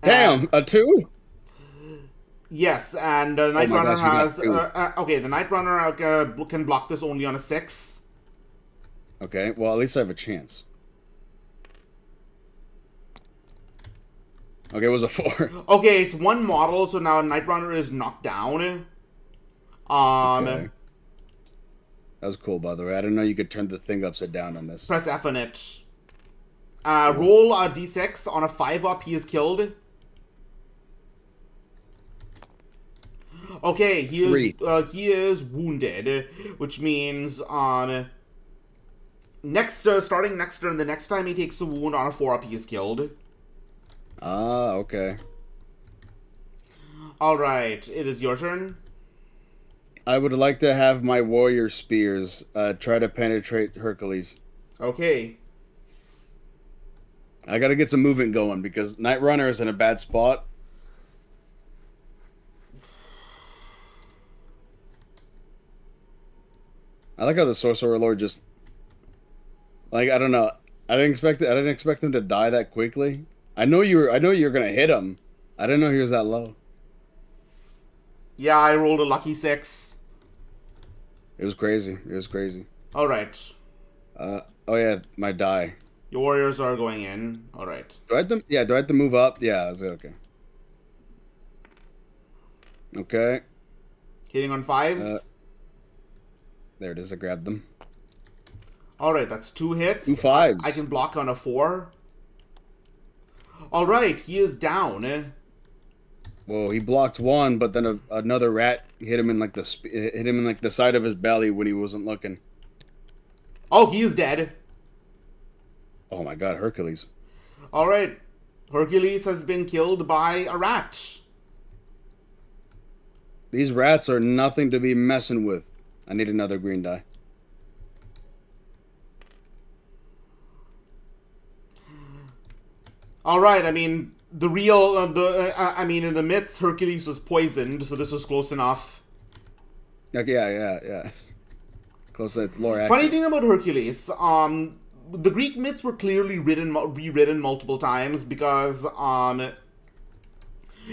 Damn, a 2? Yes, and the Night Runner gosh, has... okay, the Night Runner can block this only on a 6. Okay, well, at least I have a chance. Okay, it was a 4. Okay, it's 1 model, so now Night Runner is knocked down. Okay. That was cool, by the way. I didn't know you could turn the thing upside down on this. Press F on it. Roll a d6. On a 5 up, he is killed. Okay, Three. he is wounded, which means starting next turn, the next time he takes a wound on a 4-up, he is killed. Ah, okay. All right, it is your turn. I would like to have my warrior spears try to penetrate Hercules. Okay. I gotta get some movement going because Night Runner is in a bad spot. I like how the Sorcerer Lord just, like, I don't know. I didn't expect him to die that quickly. I know you were gonna hit him. I didn't know he was that low. Yeah, I rolled a lucky 6. It was crazy. It was crazy. All right. Oh yeah, my die. Your warriors are going in. All right. Do I have to? Yeah. Do I have to move up? Yeah. I was okay. Okay. Hitting on 5s. There it is. I grabbed them. All right, that's 2 hits. 2 5s. I can block on a 4. All right, he is down. Well, he blocked one, but then another rat hit him in like the side of his belly when he wasn't looking. Oh, he is dead. Oh my God, Hercules! All right, Hercules has been killed by a rat. These rats are nothing to be messing with. I need another green die. All right, I mean in the myths, Hercules was poisoned, so this was close enough. Okay, yeah. Close. It's lore accurate. Funny thing about Hercules, the Greek myths were clearly rewritten multiple times because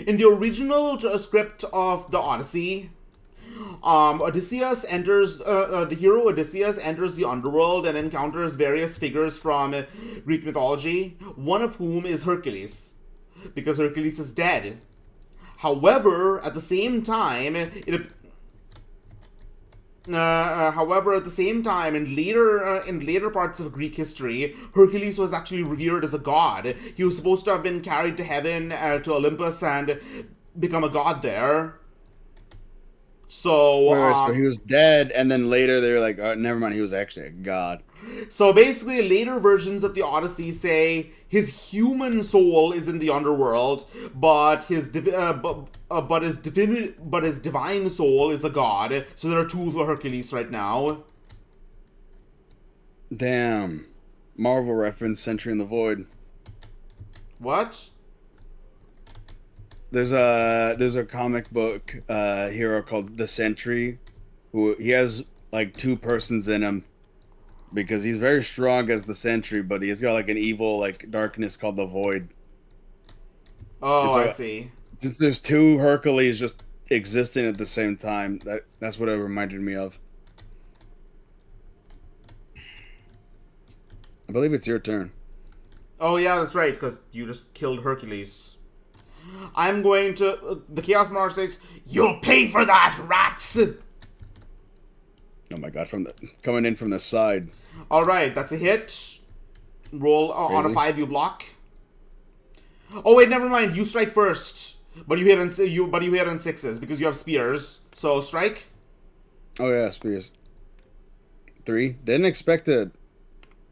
in the original script of the Odyssey, Odysseus enters the hero Odysseus enters the underworld and encounters various figures from Greek mythology, one of whom is Hercules, because Hercules is dead. However, at the same time, in later parts of Greek history, Hercules was actually revered as a god. He was supposed to have been carried to heaven, to Olympus, and become a god there. So, so he was dead, and then later they were like, oh, never mind, he was actually a god. So basically, later versions of the Odyssey say his human soul is in the underworld, but his divine soul is a god. So there are 2 for Hercules right now. Damn, Marvel reference, Sentry in the Void. What? There's a comic book hero called the Sentry, who he has like 2 persons in him, because he's very strong as the Sentry, but he's got like an evil like darkness called the Void. Oh, I see. Since there's 2 Hercules just existing at the same time, that's what it reminded me of. I believe it's your turn. Oh yeah, that's right, because you just killed Hercules. I'm going to... the Chaos Monarch says, "You'll pay for that, rats!" Oh my God, coming in from the side. Alright, that's a hit. Roll on a 5, you block. Oh wait, never mind, you strike first. But you hit on 6s, because you have spears. So, strike. Oh yeah, spears. 3. Didn't expect it.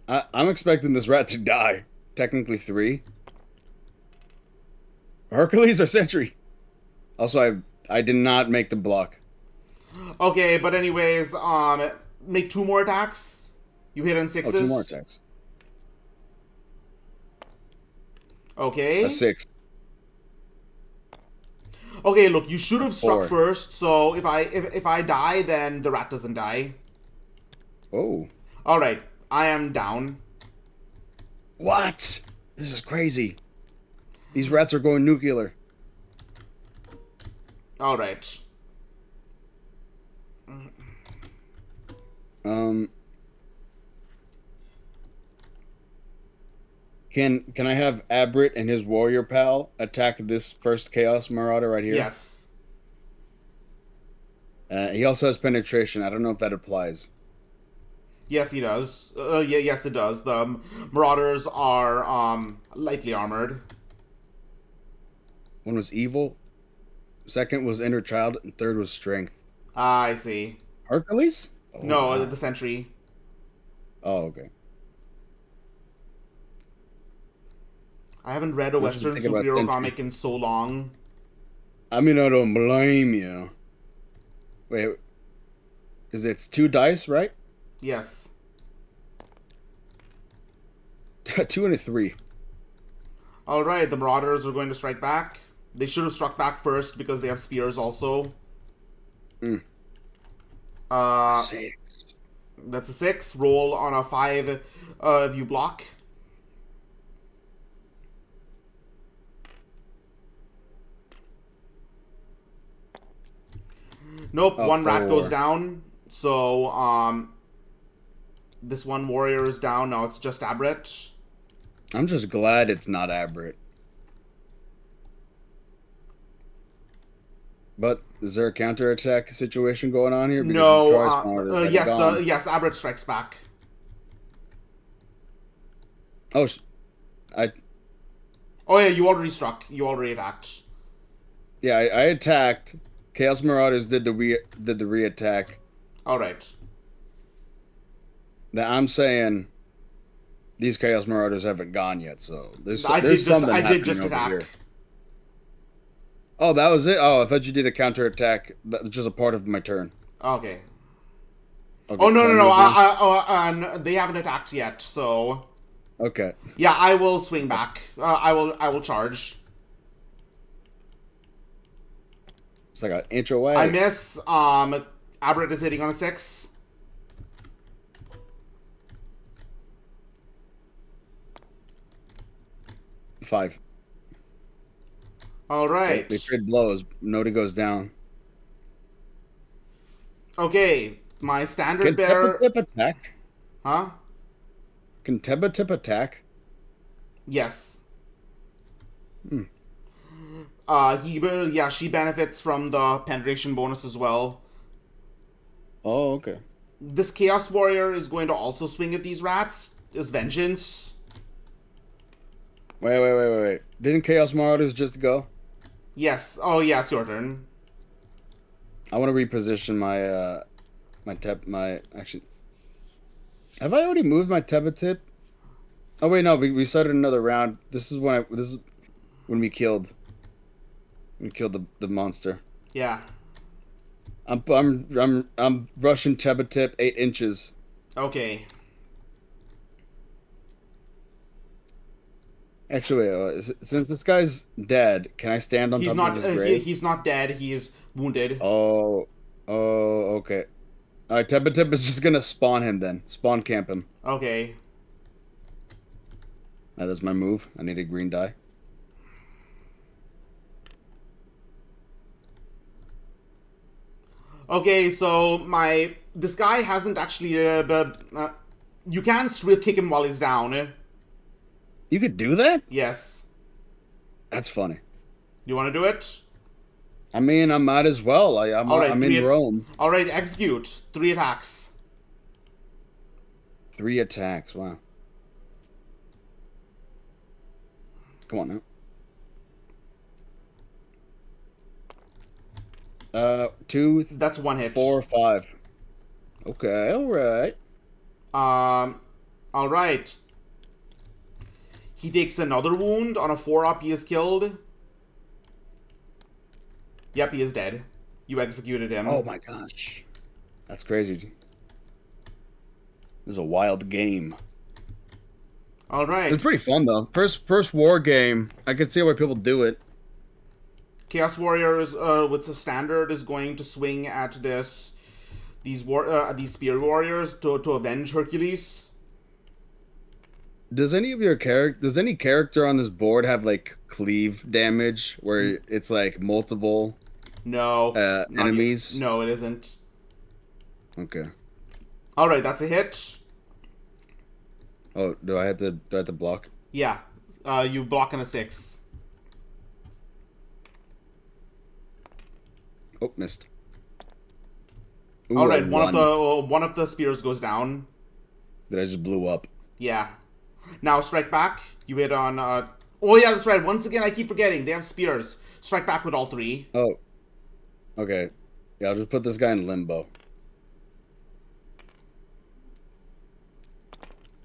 I'm expecting this rat to die. Technically 3. Hercules or Sentry? Also, I did not make the block. Okay, but anyways, make 2 more attacks. You hit on 6s. Oh, 2 more attacks. Okay. A 6. Okay, look, you should have struck 4. first, so if I die, then the rat doesn't die. Oh. Alright, I am down. What? This is crazy. These rats are going nuclear. Alright. Can I have Abrit and his warrior pal attack this first Chaos Marauder right here? Yes. He also has penetration. I don't know if that applies. Yes, he does. Yes, it does. The Marauders are lightly armored. One was evil. Second was inner child, and third was strength. Ah, I see. Hercules? Oh No, wow. the sentry. Oh, okay. I haven't read a What you Western think about superhero Sentry? comic in so long. I mean, I don't blame you. Wait, because it's 2 dice, right? Yes. 2 and a 3. Alright, the Marauders are going to strike back. They should have struck back first because they have spears also. Mm. Uh, 6. that's a 6. Roll on a 5 if you block. Nope, Oh, one rat goes 4. down. So, this one warrior is down. Now it's just Abret. I'm just glad it's not Abrit. But is there a counterattack situation going on here? Because his No, card spawner is already yes, gone. yes, Abret strikes back. Oh, I Oh yeah, you already struck. You already attacked. yeah, I attacked. Chaos Marauders did the re-attack. Alright. Now I'm saying these Chaos Marauders haven't gone yet, so there's I something did happening just over attack. here. Oh, that was it. Oh, I thought you did a counterattack. That's just a part of my turn. Okay. Okay, Oh no so no no! move now? They haven't attacked yet, so Okay. yeah, I will swing back. I will charge. It's like an inch away. I miss. Abret is hitting on a 6. Five. All right. They trade blows. Nobody goes down. Okay, my standard Can bearer. Tip attack? Huh? Can Tip attack? Yes. Hmm. Yeah, she benefits from the penetration bonus as well. Oh, okay. This Chaos Warrior is going to also swing at these rats. Is Vengeance. Wait. Didn't Chaos Marauders just go? Yes. Oh yeah, it's your turn. I want to reposition my actually. Have I already moved my tip? Oh wait, no, we started another round. This is when we killed the monster. Yeah. I'm rushing tip 8 inches. Okay. Actually, since this guy's dead, can I stand on He's top not. of his grave? He's not dead. He is wounded. Oh, okay. All right, Tip is just gonna spawn him then. Spawn camp him. Okay. That's my move. I need a green die. Okay, so this guy hasn't actually. You can still kick him while he's down. You could do that? Yes. That's funny. You want to do it? I mean, I might as well. I'm in Rome. All right, execute 3 attacks. 3 attacks. Wow. Come on now. 2. That's 1 hit. 4, 5. Okay, all right. All right. He takes another wound on a 4-up. He is killed. Yep, he is dead. You executed him. Oh my gosh, that's crazy. This is a wild game. All right. It's pretty fun though. First war game. I can see why people do it. Chaos Warrior is with the standard is going to swing at these spear warriors to avenge Hercules. Does any character on this board have like cleave damage where it's like multiple No. enemies? No, it isn't. Okay. All right, that's a hit. Oh, do I have to block? Yeah. You block on a 6. Oh, missed. Ooh, All right, I one of the spears goes down. That I just blew up. Yeah. Now strike back. You hit on. Oh yeah, that's right. Once again, I keep forgetting they have spears. Strike back with all 3. Oh, Okay. Yeah, I'll just put this guy in limbo.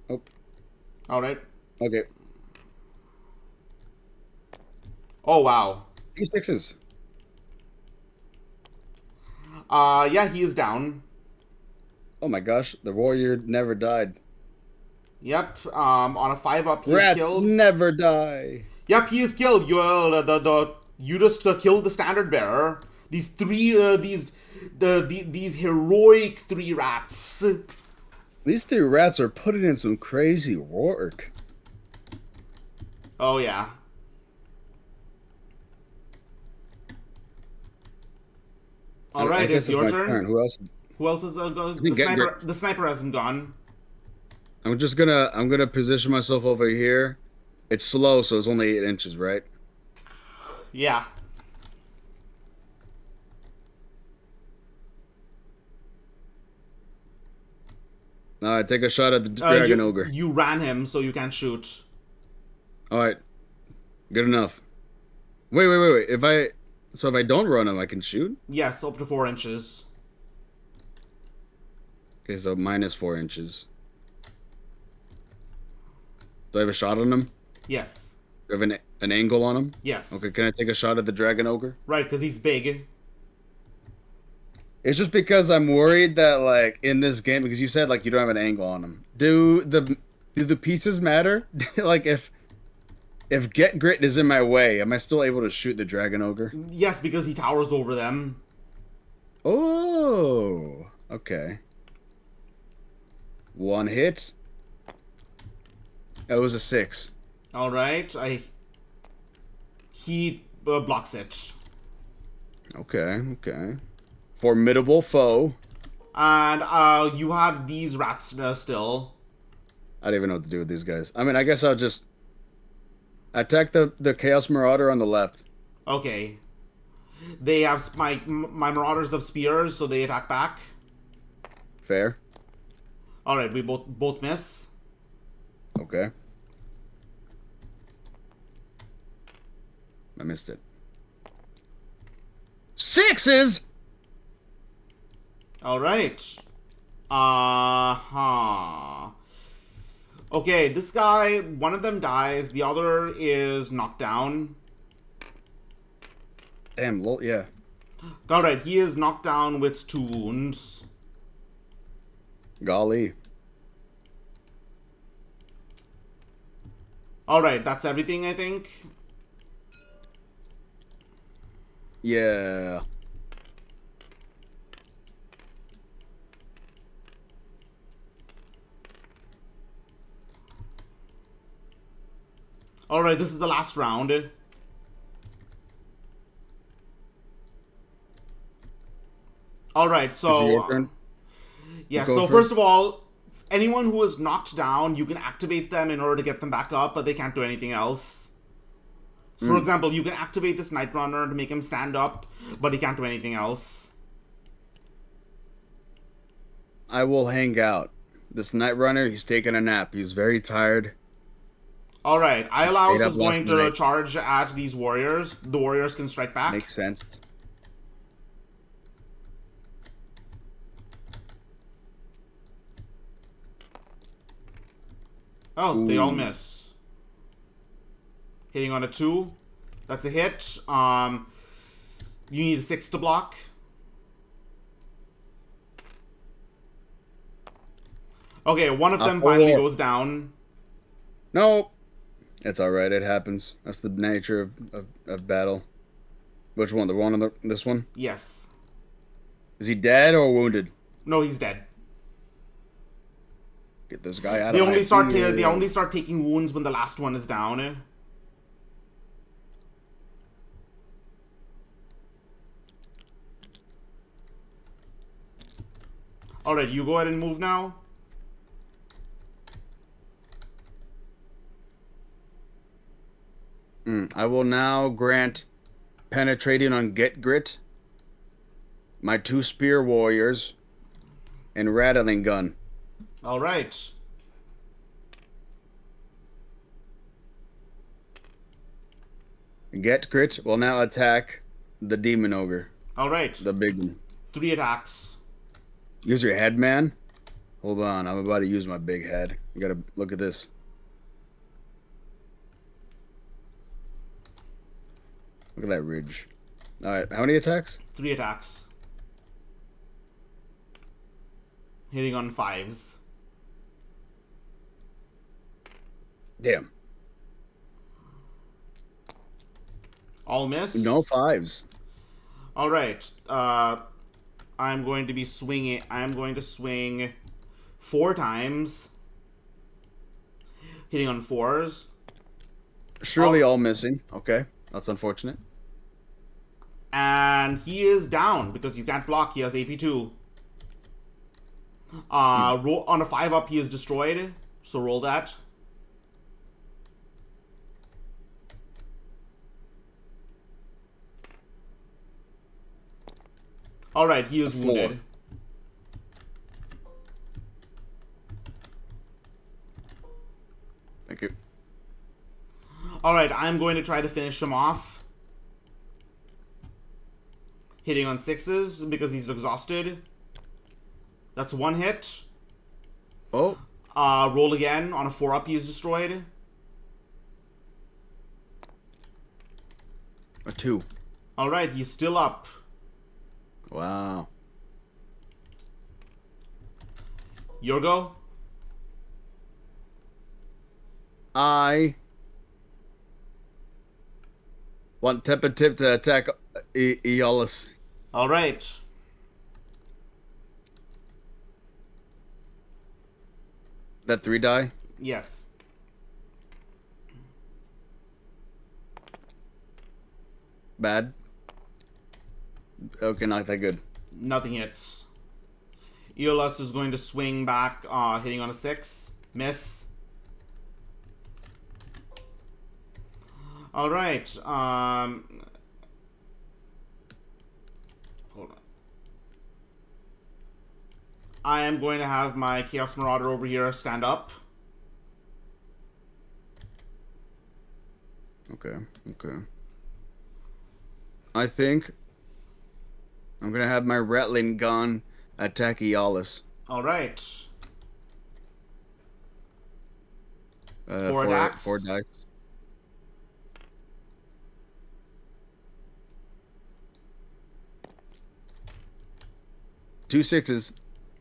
Oh, All right. okay. Oh wow. 2 6s. Yeah, he is down. Oh my gosh, the warrior never died. Yep. On a 5-up, he is Rats killed. never die. Yep, he is killed. You just killed the standard bearer. These three these heroic 3 rats. These 3 rats are putting in some crazy work. Oh yeah. All I right, guess it's your my turn. Who else? Who else is think the sniper? The sniper hasn't gone. I'm gonna position myself over here. It's slow, so it's only 8 inches, right? Yeah. All right, take a shot at the dragon ogre. You ran him, so you can't shoot. All right, good enough. Wait. If I don't run him, I can shoot. Yes, up to 4 inches. Okay, so minus 4 inches. Do I have a shot on him? Yes. Do I have an angle on him? Yes. Okay, can I take a shot at the dragon ogre? Right, because he's big. It's just because I'm worried that, like, in this game, because you said, like, you don't have an angle on him. Do the pieces matter? Like, if get grit is in my way, am I still able to shoot the dragon ogre? Yes, because he towers over them. Oh, okay. 1 hit. It was a 6. All right, he blocks it. Okay. Formidable foe. And you have these rats still. I don't even know what to do with these guys. I mean, I guess I'll just attack the Chaos Marauder on the left. Okay. They have my marauders of spears, so they attack back. Fair. All right, we both miss. Okay. I missed it. 6s! All right. Uh-huh. Okay, this guy, one of them dies, the other is knocked down. Damn, yeah. All right, he is knocked down with 2 wounds. Golly. All right, that's everything, I think. Yeah. All right, this is the last round. All right, so Is it your turn? yeah. Go So first. first of all, anyone who is knocked down, you can activate them in order to get them back up, but they can't do anything else. So, for example, you can activate this Night Runner to make him stand up, but he can't do anything else. I will hang out. This Night Runner, he's taking a nap. He's very tired. All right, Iolaus Stayed up is going last to night. charge at these warriors. The warriors can strike back. Makes sense. Oh, they all Ooh. miss. Hitting on a 2. That's a hit. You need a 6 to block. Okay, one of them finally goes down. No. It's alright, it happens. That's the nature of battle. Which one? The one on this one? Yes. Is he dead or wounded? No, he's dead. Get this guy out They of only my start field. they only start taking wounds when the last one is down. All right, you go ahead and move now. I will now grant penetrating on Get Grit, my 2 spear warriors, and rattling gun. All right. Get Grit will now attack the demon ogre. All right. The big one. 3 attacks. Use your head, man. Hold on, I'm about to use my big head. You gotta look at this. Look at that ridge. All right, how many attacks? 3 attacks. Hitting on 5s. Damn. All miss. No 5s. All right. I'm going to be swinging. I'm going to swing 4 times. Hitting on 4s. Surely all missing. Okay, that's unfortunate. And he is down because you can't block. He has AP2. Roll on a 5-up. He is destroyed. So roll that. All right, he is wounded. Thank you. All right, I'm going to try to finish him off. Hitting on 6s because he's exhausted. That's 1 hit. Oh. Roll again. On a 4-up, he is destroyed. A 2. All right, he's still up. Wow. Your go. I want Tip to attack Aeolus. All right. That 3 die? Yes. Bad. Okay, not that good. Nothing hits. Aeolus is going to swing back, hitting on a 6. Miss. All right. Hold on. I am going to have my Chaos Marauder over here stand up. Okay, okay. I think I'm gonna have my rattling gun attack Aeolus. All right. 4 attacks. 4 dice. 2 6s.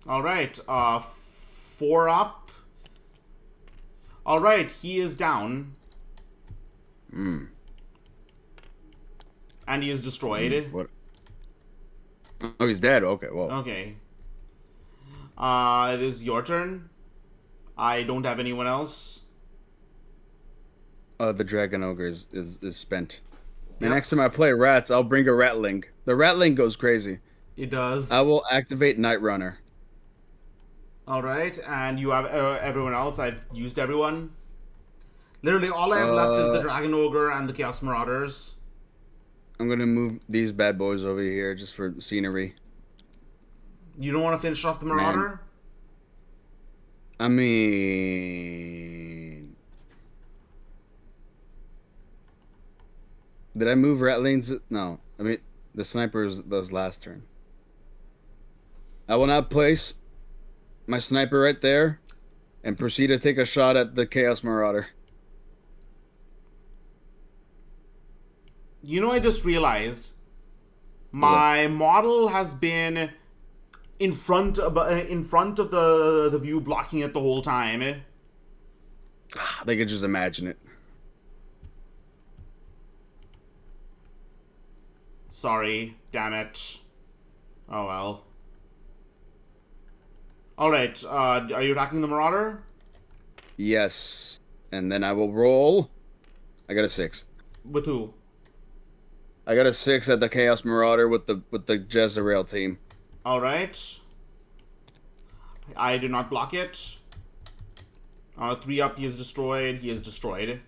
All right. 4 up. All right. He is down. Hmm. And he is destroyed. What? Oh, he's dead. Okay, well. Okay. It is your turn. I don't have anyone else. The dragon ogre is spent. The Yep. next time I play rats, I'll bring a ratling. The ratling goes crazy. It does. I will activate Night Runner. All right, and you have everyone else. I've used everyone. Literally, all I have left is the Dragon Ogre and the Chaos Marauders. I'm gonna move these bad boys over here just for scenery. You don't want to finish off the Marauder? I mean, did I move ratlings? No. I mean, the sniper's those last turn. I will not place my sniper right there and proceed to take a shot at the Chaos Marauder. You know, I just realized my model has been in front of the view, blocking it the whole time. They could just imagine it. Sorry, damn it. Oh well. Alright, are you attacking the Marauder? Yes. And then I will roll. I got a 6. With who? I got a 6 at the Chaos Marauder with the Jezreel team. Alright. I did not block it. 3 up, he is destroyed. He is destroyed.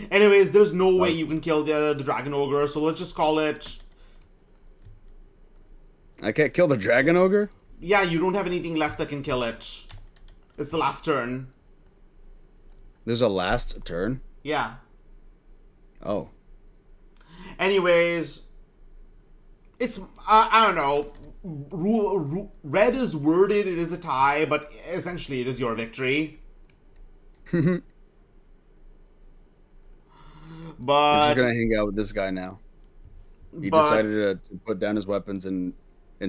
Anyways, there's no way you can kill the Dragon Ogre, so let's just call it... I can't kill the Dragon Ogre? Yeah, you don't have anything left that can kill it. It's the last turn. There's a last turn? Yeah. Oh. Anyways, it's I don't know. Red is worded. It is a tie, but essentially it is your victory. We're just But gonna hang out with this guy now. He but decided to put down his weapons and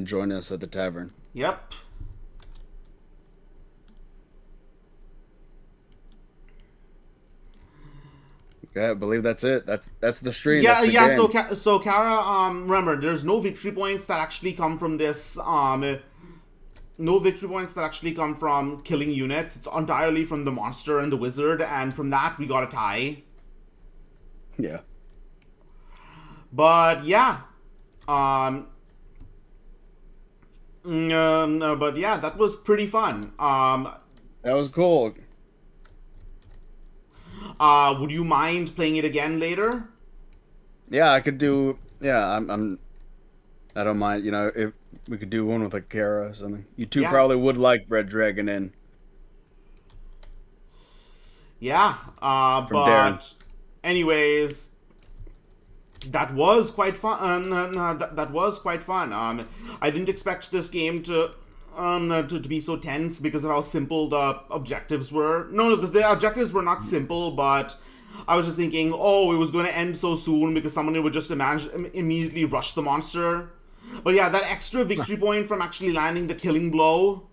join us at the tavern. yep. Okay, I believe that's it. That's the stream. Yeah, That's the yeah. game. So Kara, remember, there's no victory points that actually come from this. No victory points that actually come from killing units. It's entirely from the monster and the wizard, and from that we got a tie. Yeah, But yeah, but yeah, that was pretty fun. that was cool. Would you mind playing it again later? Yeah, I could do. Yeah, I don't mind. You know, if we could do one with like Kara or something. You two Yeah, probably would like Red Dragon Inn yeah. from Darren. But anyways, that was quite fun. That was quite fun. I didn't expect this game to be so tense because of how simple the objectives were. No, the objectives were not simple, but I was just thinking, oh, it was going to end so soon because someone would just immediately rush the monster. But yeah, that extra victory point from actually landing the killing blow.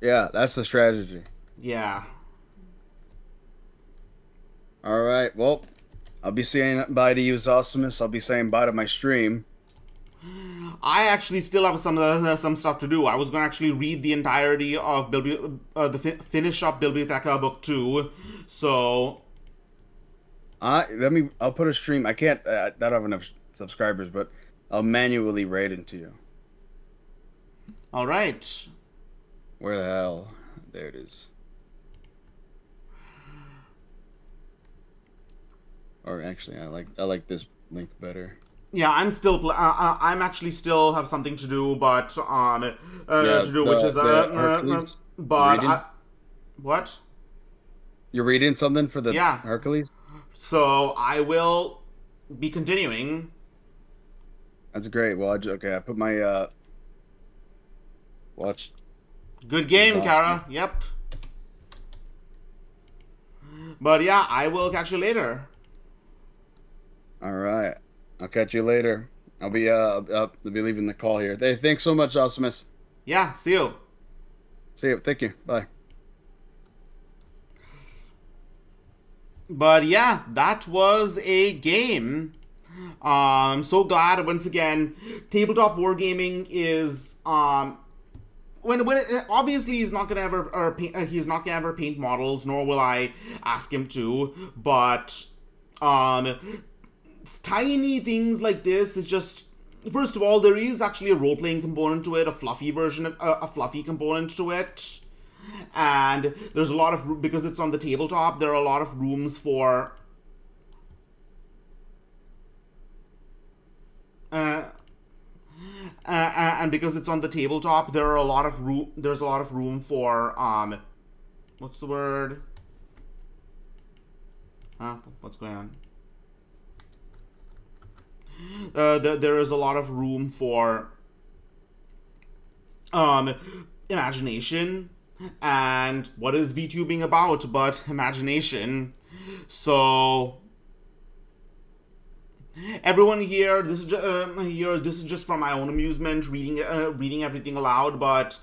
Yeah, that's the strategy. Yeah. All right. Well, I'll be saying bye to you, Zosimus. I'll be saying bye to my stream. I actually still have some stuff to do. I was going to actually read the entirety of finish up Bibliotheca Book 2. So I'll put a stream. I can't. I don't have enough subscribers, but I'll manually raid into you. all right. Where the hell? There it is. Or actually, I like this link better. Yeah, I'm actually still have something to do, but Yeah, to do, which is the Hercules. but Reading? what? You're reading something for the Yeah. Hercules? So I will be continuing. That's great. Well, okay, I put my watch. Good game, Awesome. Kara. Yep. But yeah, I will catch you later. All right. I'll catch you later. I'll be leaving the call here. Hey, thanks so much, Osimus. Yeah, see you. See you. Thank you. Bye. But yeah, that was a game. I'm so glad once again. Tabletop wargaming is obviously he's not gonna ever he's not gonna ever paint models, nor will I ask him to. But tiny things like this is just. First of all, there is actually a role playing component to it, a fluffy version of a fluffy component to it. And there's a lot of, because it's on the tabletop, there are a lot of rooms for and because it's on the tabletop, there's a lot of room for what's the word, what's going on, there is a lot of room for imagination. And what is VTubing about but imagination? So everyone here, this is just for my own amusement, reading everything aloud. But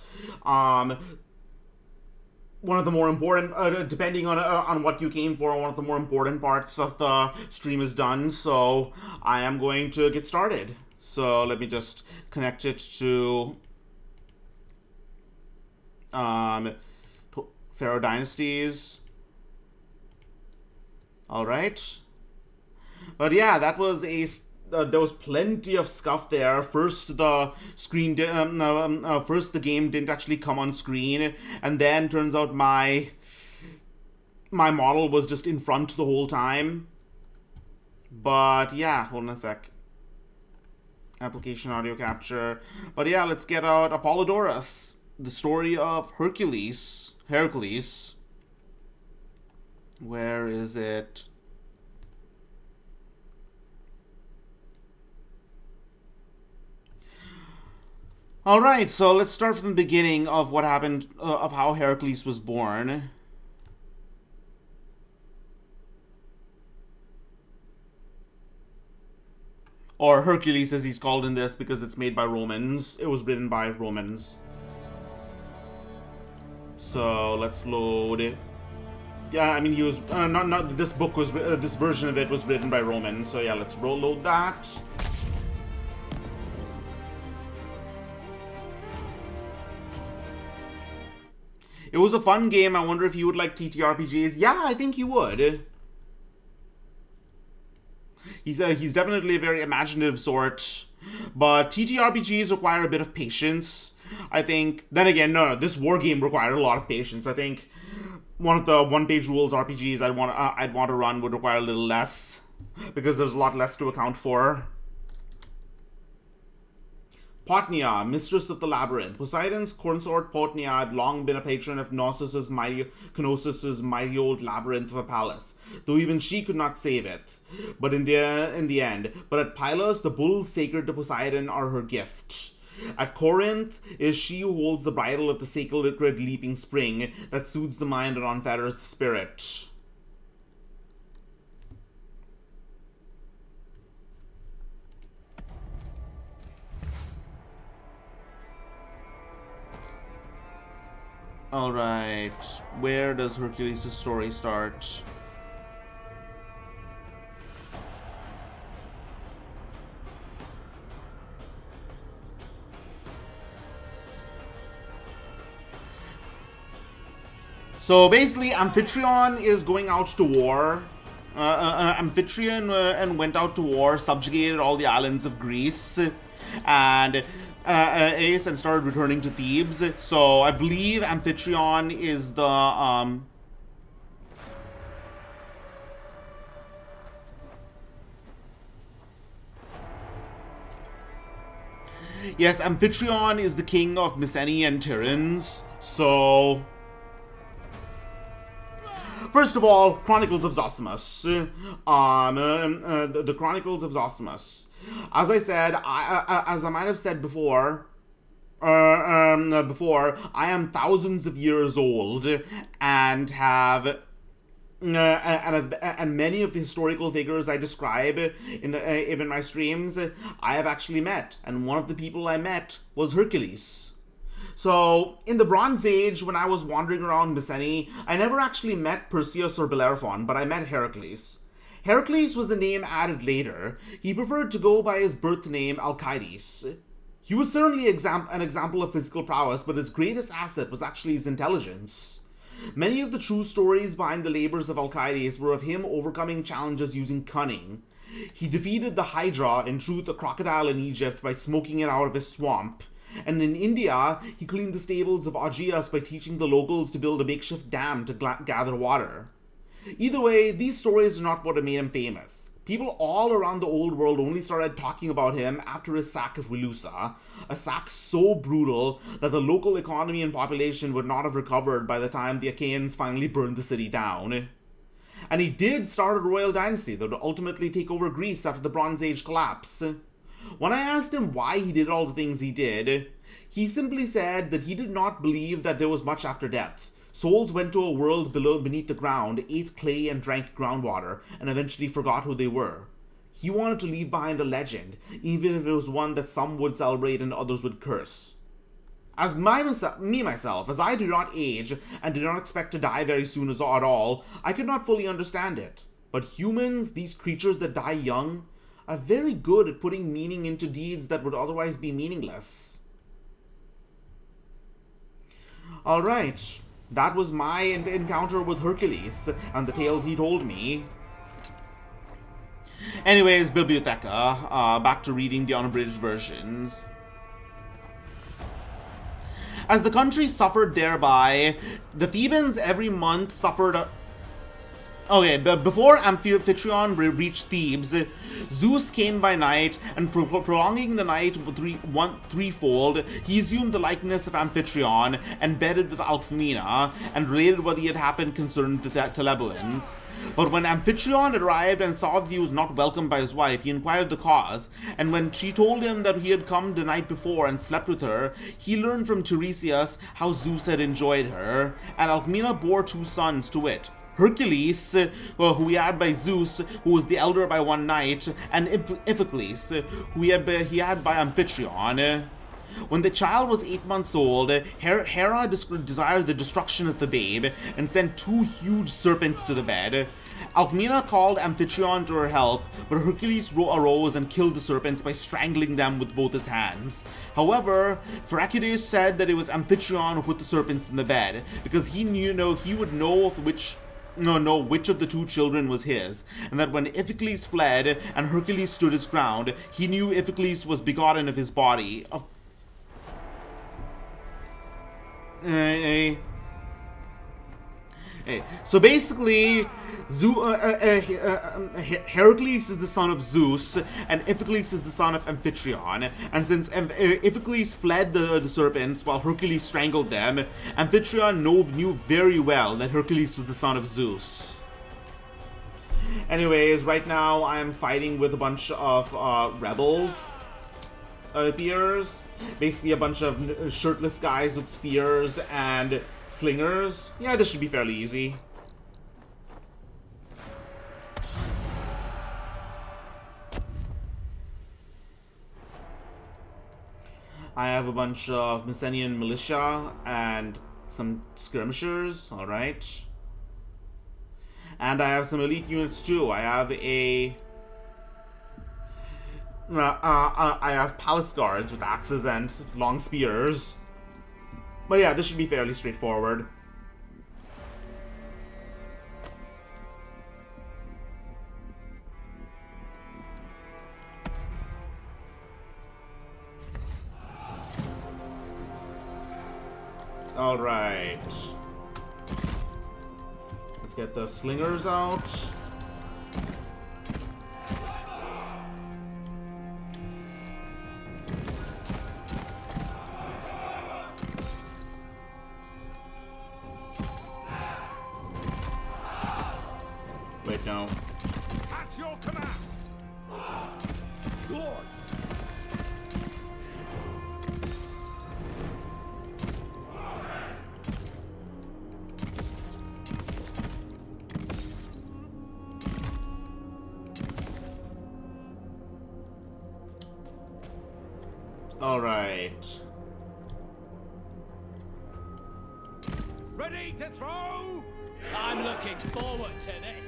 one of the more important, depending on what you came for, one of the more important parts of the stream is done. So I am going to get started. So let me just connect it to Pharaoh Dynasties. All right. But yeah, that was there was plenty of scuff there. First, first the game didn't actually come on screen, and then turns out my model was just in front the whole time. But yeah, hold on a sec. Application audio capture. But yeah, let's get out Apollodorus, the story of Hercules. Where is it? Alright, so let's start from the beginning of what happened, of how Hercules was born. Or Hercules, as he's called in this, because it's made by Romans. It was written by Romans. So let's load it. Yeah, I mean, he was not this book was this version of it was written by Romans. So yeah, let's load that. It was a fun game. I wonder if you would like TTRPGs. Yeah, I think you would. He's definitely a very imaginative sort, but TTRPGs require a bit of patience. I think. Then again, no, this war game required a lot of patience. I think one of the one-page rules RPGs I'd want to run would require a little less, because there's a lot less to account for. Potnia, mistress of the labyrinth. Poseidon's consort Potnia had long been a patron of Knossos' mighty old labyrinth of a palace, though even she could not save it. But in the end, at Pylos, the bulls sacred to Poseidon are her gift. At Corinth is she who holds the bridle of the sacred leaping spring that soothes the mind and unfetters the spirit. Alright, where does Hercules' story start? So basically, Amphitryon is going out to war. Amphitryon went out to war, subjugated all the islands of Greece, and Ace and started returning to Thebes. So I believe Amphitryon is the yes, Amphitryon is the king of Mycenae and Tiryns. So first of all, Chronicles of Zosimus. The Chronicles of Zosimus. As I said, as I might have said before, I am thousands of years old and have. And many of the historical figures I describe in my streams, I have actually met, and one of the people I met was Hercules. So, in the Bronze Age, when I was wandering around Mycenae, I never actually met Perseus or Bellerophon, but I met Heracles. Heracles was a name added later. He preferred to go by his birth name, Alcides. He was certainly an example of physical prowess, but his greatest asset was actually his intelligence. Many of the true stories behind the labors of Alcides were of him overcoming challenges using cunning. He defeated the Hydra, in truth a crocodile in Egypt, by smoking it out of his swamp. And in India, he cleaned the stables of Augeas by teaching the locals to build a makeshift dam to gather water. Either way, these stories are not what made him famous. People all around the old world only started talking about him after his sack of Wilusa, a sack so brutal that the local economy and population would not have recovered by the time the Achaeans finally burned the city down. And he did start a royal dynasty that would ultimately take over Greece after the Bronze Age collapse. When I asked him why he did all the things he did, he simply said that he did not believe that there was much after death. Souls went to a world beneath the ground, ate clay and drank groundwater, and eventually forgot who they were. He wanted to leave behind a legend, even if it was one that some would celebrate and others would curse. As myself, as I do not age and do not expect to die very soon at all, I could not fully understand it. But humans, these creatures that die young, are very good at putting meaning into deeds that would otherwise be meaningless. Alright, that was my encounter with Hercules and the tales he told me. Anyways, Bibliotheca, back to reading the unabridged versions. As the country suffered thereby, the Thebans every month suffered Okay, but before Amphitryon reached Thebes, Zeus came by night, and prolonging the night threefold, he assumed the likeness of Amphitryon and bedded with Alcmena, and related what had happened concerning the Telebuans. But when Amphitryon arrived and saw that he was not welcomed by his wife, he inquired the cause, and when she told him that he had come the night before and slept with her, he learned from Tiresias how Zeus had enjoyed her, and Alcmena bore 2 sons, to wit, Hercules, who he had by Zeus, who was the elder by one night, and Iphicles, who he had by Amphitryon. When the child was 8 months old, Hera desired the destruction of the babe, and sent 2 huge serpents to the bed. Alcmena called Amphitryon to her help, but Hercules arose and killed the serpents by strangling them with both his hands. However, Hercules said that it was Amphitryon who put the serpents in the bed, because he would know which of the 2 children was his, and that when Iphicles fled and Hercules stood his ground, he knew Iphicles was begotten of his body. So basically, Hercules is the son of Zeus, and Iphicles is the son of Amphitryon. And since Iphicles fled the serpents while Hercules strangled them, Amphitryon knew very well that Hercules was the son of Zeus. Anyways, right now I am fighting with a bunch of rebels. It appears. Basically a bunch of shirtless guys with spears and slingers. Yeah, this should be fairly easy. I have a bunch of Mycenaean militia and some skirmishers, alright. And I have some elite units too. I have I have palace guards with axes and long spears. But yeah, this should be fairly straightforward. Alright. Let's get the slingers out. Wait, no. At your command. Lords. All right. Ready to throw? I'm looking forward to this.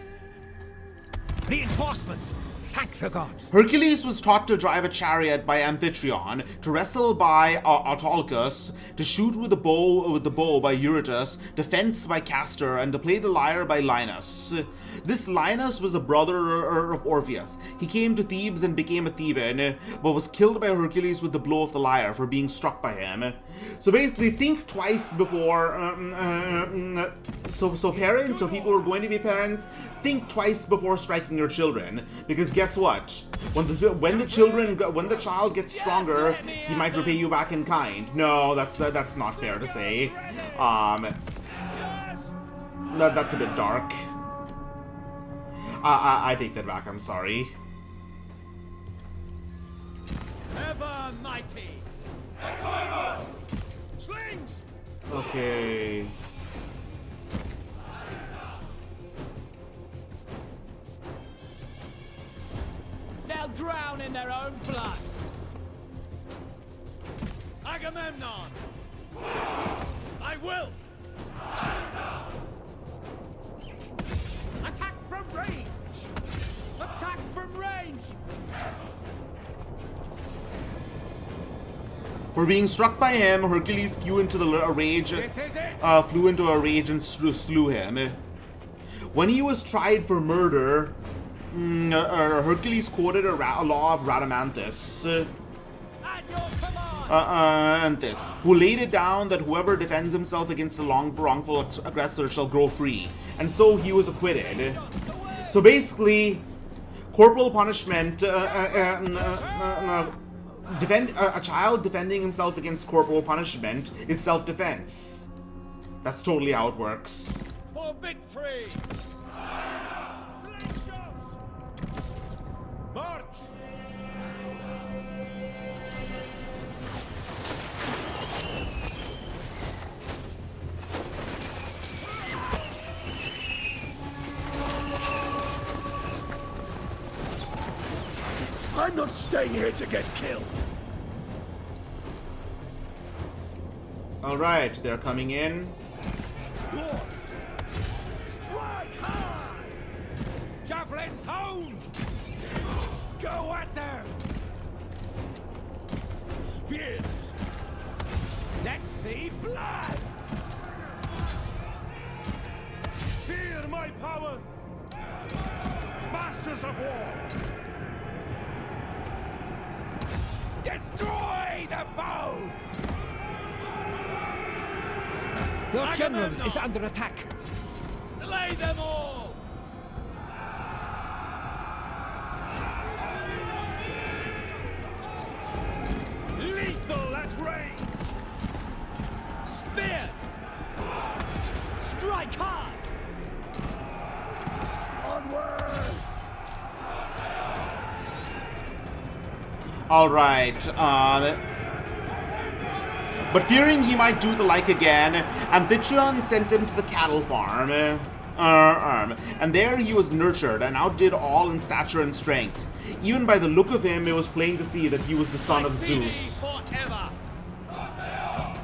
Reinforcements. Thank the gods. Hercules was taught to drive a chariot by Amphitryon, to wrestle by Autolycus, to shoot with the bow by Eurytus, to fence by Castor, and to play the lyre by Linus. This Linus was a brother of Orpheus. He came to Thebes and became a Theban, but was killed by Hercules with the blow of the lyre for being struck by him. So basically, think twice before. So parents, so people who are going to be parents, think twice before striking your children, because guess what? When the child gets stronger, he might repay you back in kind. No, that's not fair to say. That's a bit dark. I take that back. I'm sorry. Ever mighty. Slings. Okay. They'll drown in their own blood. Agamemnon. I will. Attack from range. Attack from range. For being struck by him, Hercules flew into a rage and slew him. When he was tried for murder, Hercules quoted a law of Rhadamanthus. At your command. and this, who laid it down that whoever defends himself against a wrongful aggressor shall grow free. And so he was acquitted. So basically, corporal punishment, a child defending himself against corporal punishment is self-defense. That's totally how it works. For victory! March! I'm not staying here to get killed. Alright, they're coming in. Strike hard! Javelins home! Go at them! Spears! Let's see blood! Fear my power! Masters of war! Destroy the foe! Your general is under attack. Slay them all! Lethal at range! Spears! Strike hard! Onward! Alright, but fearing he might do the like again, Amphitryon sent him to the cattle farm, and there he was nurtured and outdid all in stature and strength. Even by the look of him, it was plain to see that he was the son of Zeus. Forever!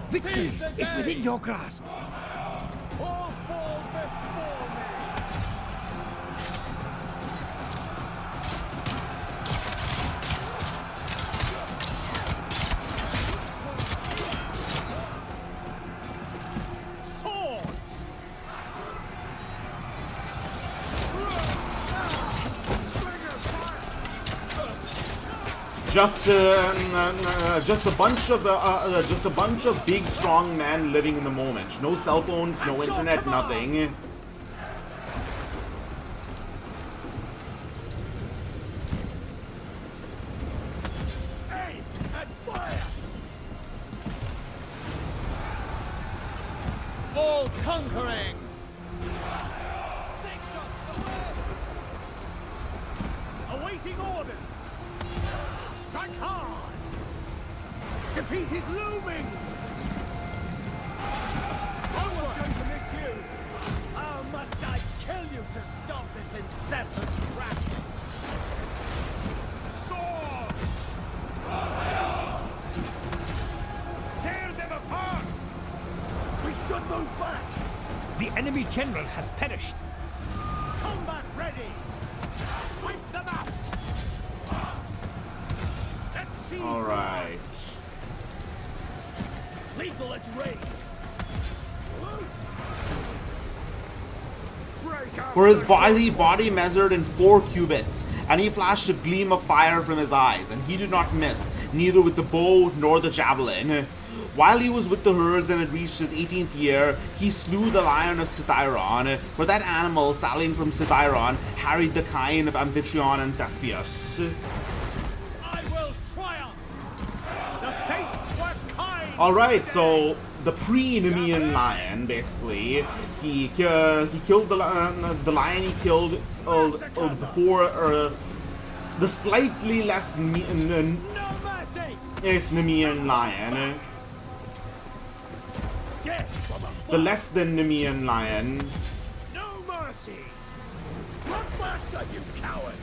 Victory is within your grasp. All fall before me! Swords! Just a bunch of big, strong men living in the moment. No cell phones, no internet, nothing. Aim and fire! All conquering! Six shots away! Awaiting orders! Strike hard! Defeat is looming! I was going to miss you! How must I kill you to stop this incessant practice? Swords! Tear them apart! We should move back! The enemy general has perished. Combat ready! Wipe them out! Let's see! Alright. Lethal at range! For his body measured in 4 cubits, and he flashed a gleam of fire from his eyes, and he did not miss, neither with the bow nor the javelin. While he was with the herds and had reached his 18th year, he slew the lion of Cithaeron, for that animal, sallying from Cithaeron, harried the kine of Amphitryon and Thespius. I will triumph! The fates were kind! Alright, so the pre-Nemean lion, basically, he killed the lion he killed before, the slightly less No mercy! Nemean lion. Death from The afar! less than Nemean lion. No mercy! Run faster, you cowards!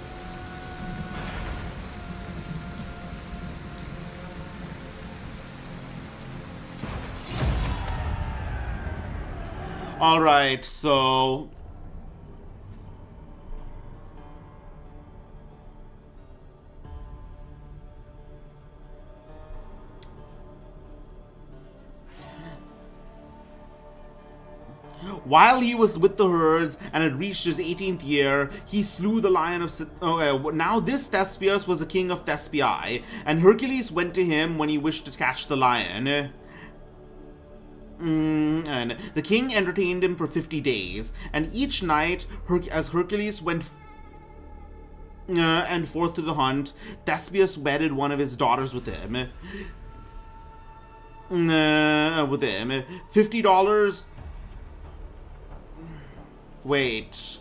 Alright, so... While he was with the herds and had reached his 18th year, he slew the lion of... now this Thespius was a king of Thespiae, and Hercules went to him when he wished to catch the lion. And the king entertained him for 50 days, and each night, as Hercules went and forth to the hunt, Thespius wedded one of his daughters with him. $50. Wait.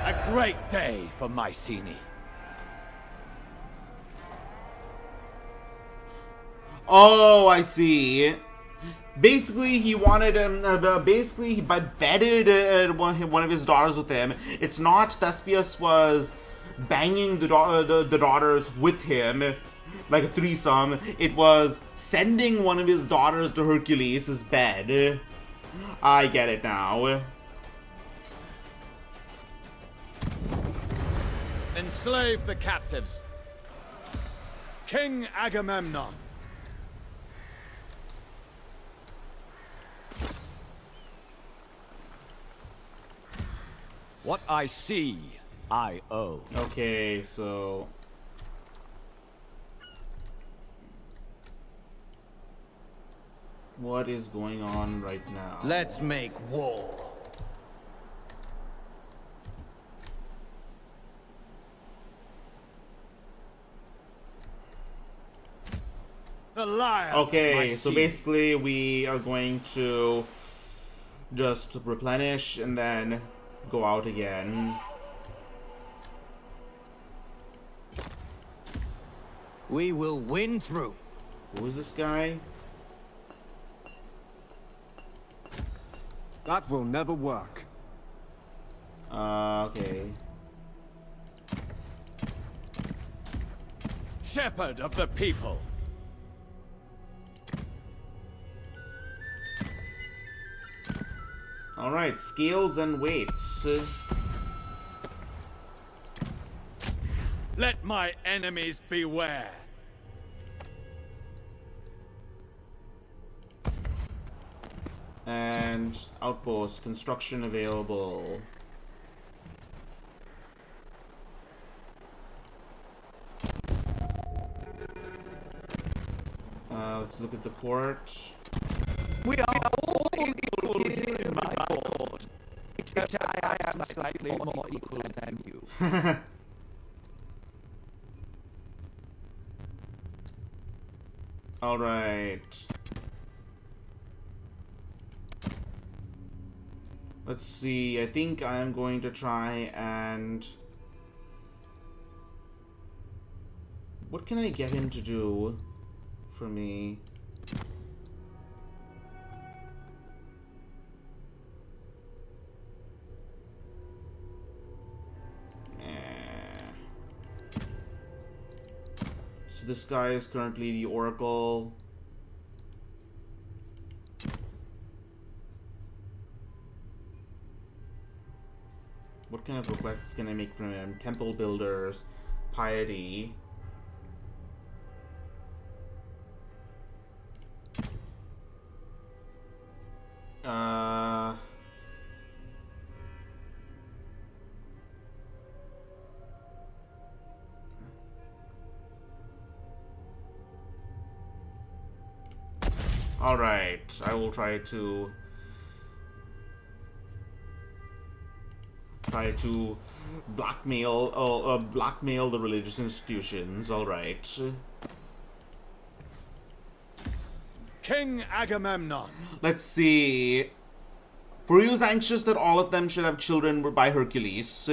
A great day for Mycenae. Oh, I see. Basically, he wanted him. Basically, he bedded one of his daughters with him. It's not Thespius was banging the daughters with him like a threesome. It was sending one of his daughters to Hercules' bed. I get it now. Enslave the captives. King Agamemnon. What I see, I owe. Okay, so... what is going on right now? Let's make war. The lion. Okay, so basically we are going to just replenish and then go out again. We will win through. Who is this guy? That will never work. Okay. Shepherd of the people. Alright, scales and weights. Let my enemies beware. And outpost, construction available. Let's look at the court. We are all equal here in my court. Except I am slightly more equal than you. Alright. Let's see, I think I am going to try and... what can I get him to do for me? So this guy is currently the Oracle. What kind of requests can I make from him? Temple builders, piety. Alright, I will try to blackmail the religious institutions. Alright. King Agamemnon. Let's see. For he was anxious that all of them should have children by Hercules.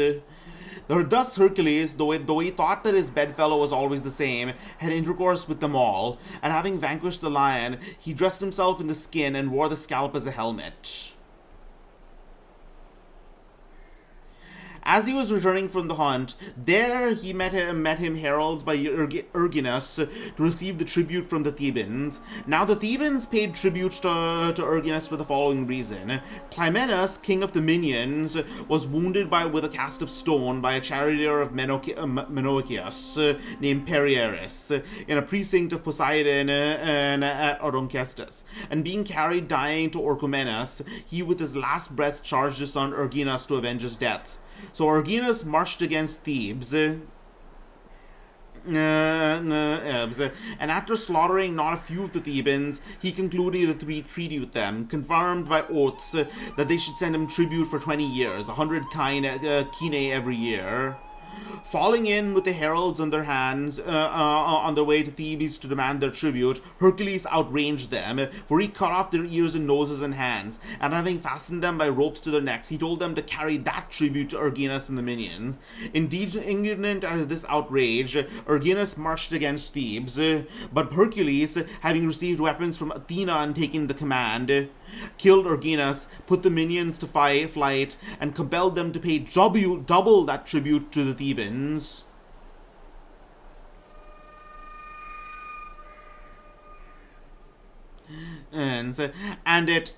Thus Hercules, though he thought that his bedfellow was always the same, had intercourse with them all, and having vanquished the lion, he dressed himself in the skin and wore the scalp as a helmet. As he was returning from the hunt, there he met him heralds by Erginus to receive the tribute from the Thebans. Now the Thebans paid tribute to Erginus for the following reason. Clymenus, king of the Minions, was wounded with a cast of stone by a charioteer of Menoetius named Perieris in a precinct of Poseidon at Oronchestus, and being carried dying to Orchomenus, he with his last breath charged his son Erginus to avenge his death. So Erginus marched against Thebes, and after slaughtering not a few of the Thebans, he concluded a treaty with them, confirmed by oaths that they should send him tribute for 20 years, 100 kine every year. Falling in with the heralds on their hands on their way to Thebes to demand their tribute, Hercules outraged them, for he cut off their ears and noses and hands, and having fastened them by ropes to their necks, he told them to carry that tribute to Erginus and the minions. Indeed, indignant at this outrage, Erginus marched against Thebes, but Hercules, having received weapons from Athena and taking the command, killed Erginus, put the minions to flight, and compelled them to pay double that tribute to the Thebans. And it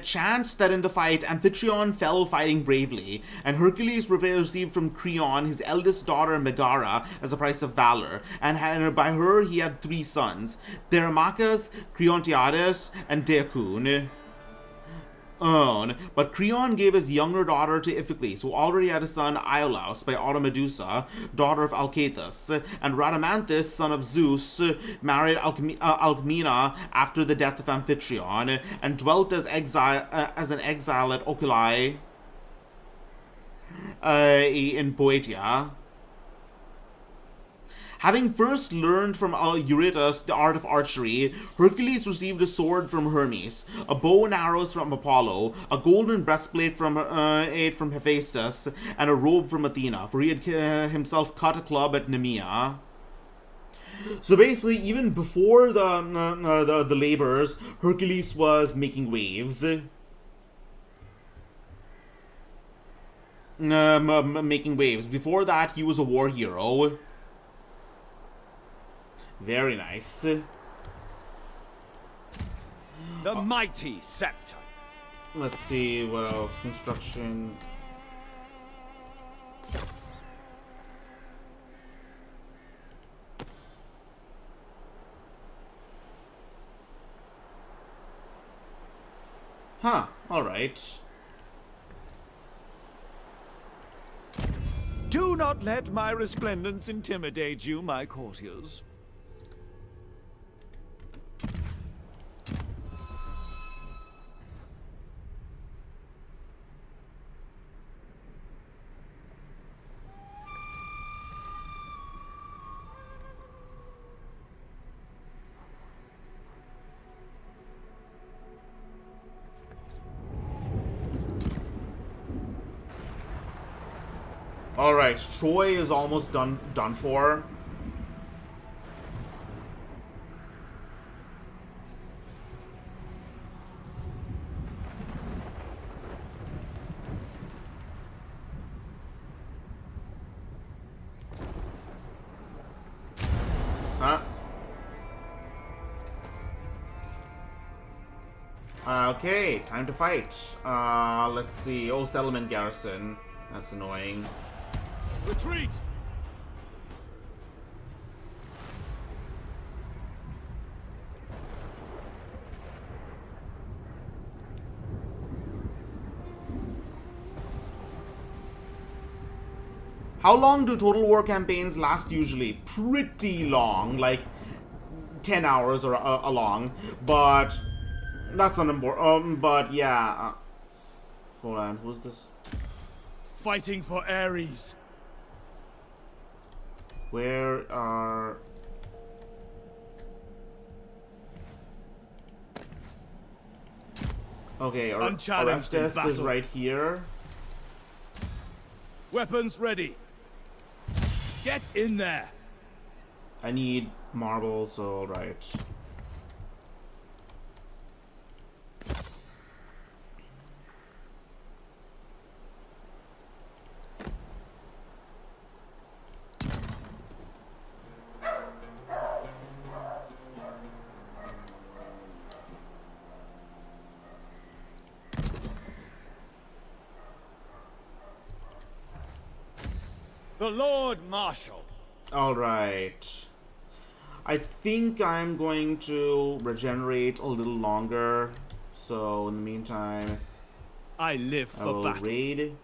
chanced that in the fight Amphitryon fell fighting bravely, and Hercules received from Creon his eldest daughter Megara as a price of valor, and by her he had 3 sons, Thermachus, Creontiades, and Deacune. But Creon gave his younger daughter to Iphicles, who already had a son Iolaus by Automedusa, daughter of Alcathus, and Rhadamanthus, son of Zeus, married Alcmena after the death of Amphitryon, and dwelt as an exile at Oculi in Boeotia. Having first learned from Eurytus the art of archery, Hercules received a sword from Hermes, a bow and arrows from Apollo, a golden breastplate from Hephaestus, and a robe from Athena, for he had himself cut a club at Nemea. So basically, even before the labors, Hercules was making waves. Making waves. Before that, he was a war hero. Very nice. The mighty scepter. Let's see what else. Construction. Huh, alright. Do not let my resplendence intimidate you, my courtiers. Alright, Troy is almost done for. Huh? Okay, time to fight. Let's see. Oh, settlement garrison. That's annoying. Retreat! How long do Total War campaigns last usually? Pretty long, like 10 hours or along, but that's not important. But yeah. Hold on, who's this? Fighting for Ares. Where are... Okay, Orestes is right here. Weapons ready. Get in there. I need marbles, so alright. The Lord Marshal. All right. I think I'm going to regenerate a little longer. So in the meantime, I live I for will battle. raid.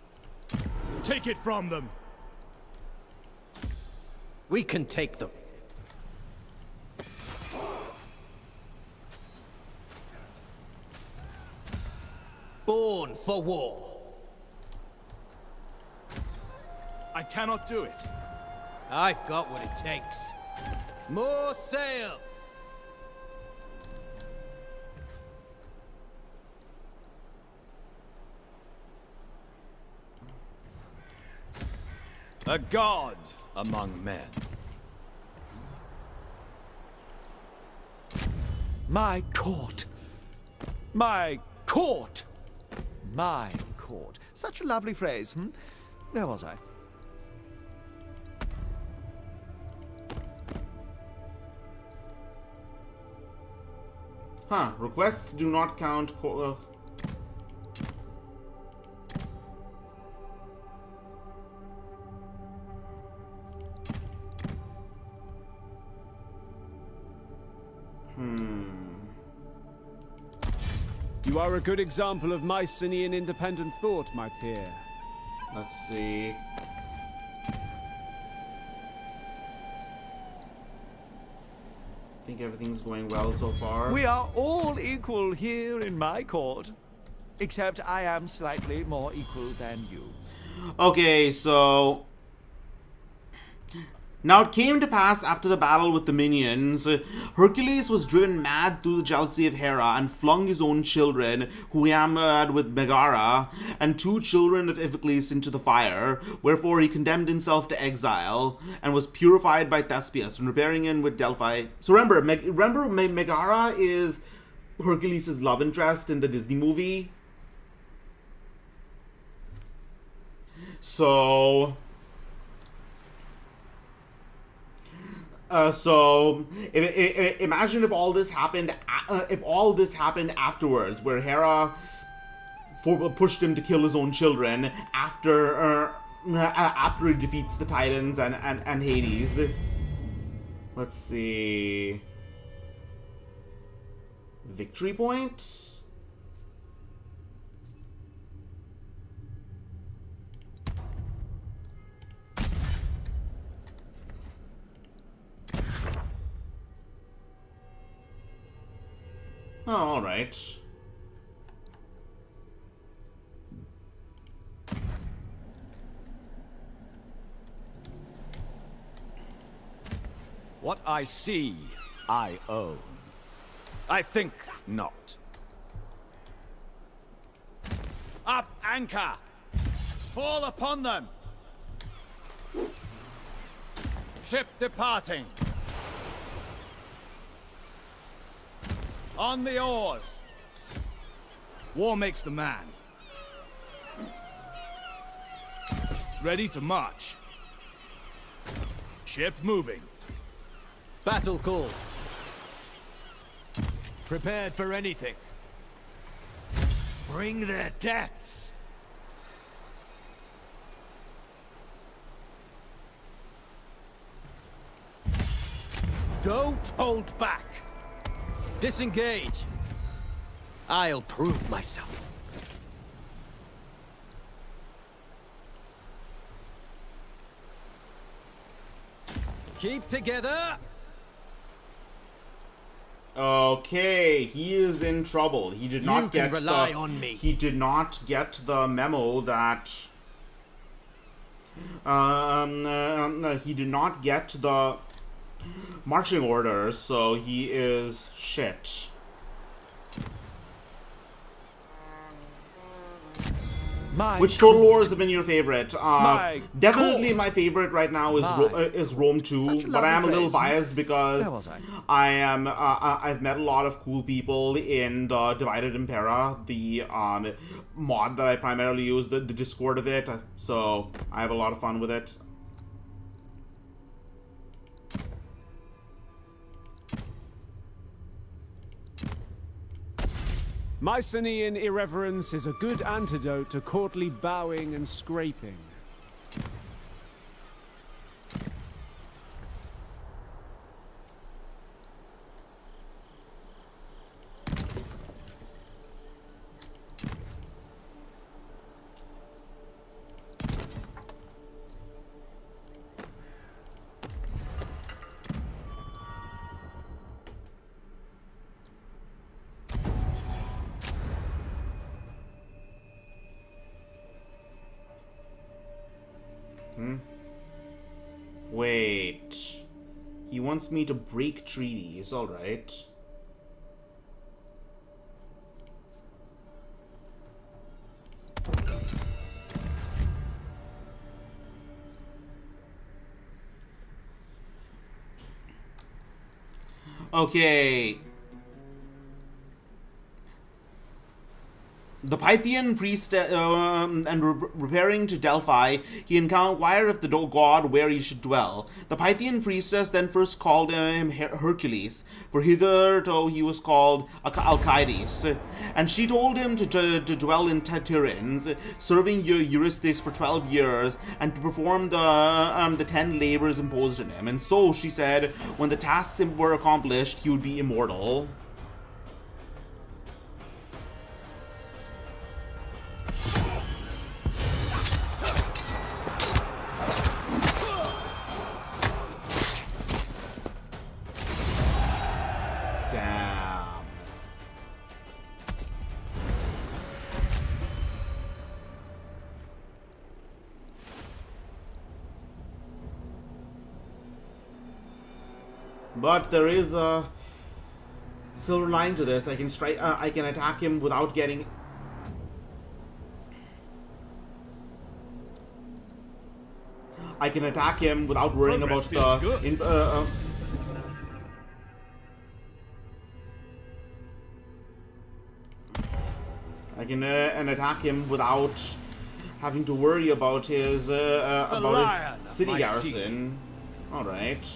Take it from them. We can take them. Born for war. I cannot do it. I've got what it takes. More sail! A god among men. My court. My court. My court. Such a lovely phrase, hmm? Where was I? Huh. Requests do not count. You are a good example of Mycenaean independent thought, my peer. Let's see. I think everything's going well so far. We are all equal here in my court. Except I am slightly more equal than you. Okay, so now it came to pass after the battle with the minions, Hercules was driven mad through the jealousy of Hera and flung his own children, who he hammered with Megara, and 2 children of Iphicles into the fire, wherefore he condemned himself to exile, and was purified by Thespius, and repairing in with Delphi. So remember, Megara is Hercules' love interest in the Disney movie. So imagine if all this happened. If all this happened afterwards, where Hera pushed him to kill his own children after he defeats the Titans and Hades. Let's see. Victory points. Oh, all right. What I see, I own. I think not. Up anchor. Fall upon them. Ship departing. On the oars. War makes the man. Ready to march. Ship moving. Battle call. Prepared for anything. Bring their deaths. Don't hold back. Disengage. I'll prove myself. Keep together. Okay, he is in trouble. He did not You can get rely on me. He did not get the memo that. He did not get the marching orders, so he is shit. Which Total Wars have been your favorite? Definitely my favorite right now is Rome 2, but I am a little biased because I've met a lot of cool people in the Divided Impera, the mod that I primarily use, the Discord of it, so I have a lot of fun with it. Mycenaean irreverence is a good antidote to courtly bowing and scraping. Wait. He wants me to break treaties, alright. Okay. The Pythian priest, repairing to Delphi, he inquired of the god where he should dwell. The Pythian priestess then first called him Hercules, for hitherto he was called Alcides, and she told him to dwell in Tiryns, serving Eurystheus for 12 years, and to perform the 10 labors imposed on him. And so, she said, when the tasks were accomplished, he would be immortal. But there is a silver line to this. I can strike. I can attack him without getting. I can attack him without worrying about the. I can and attack him without having to worry about his city garrison. All right.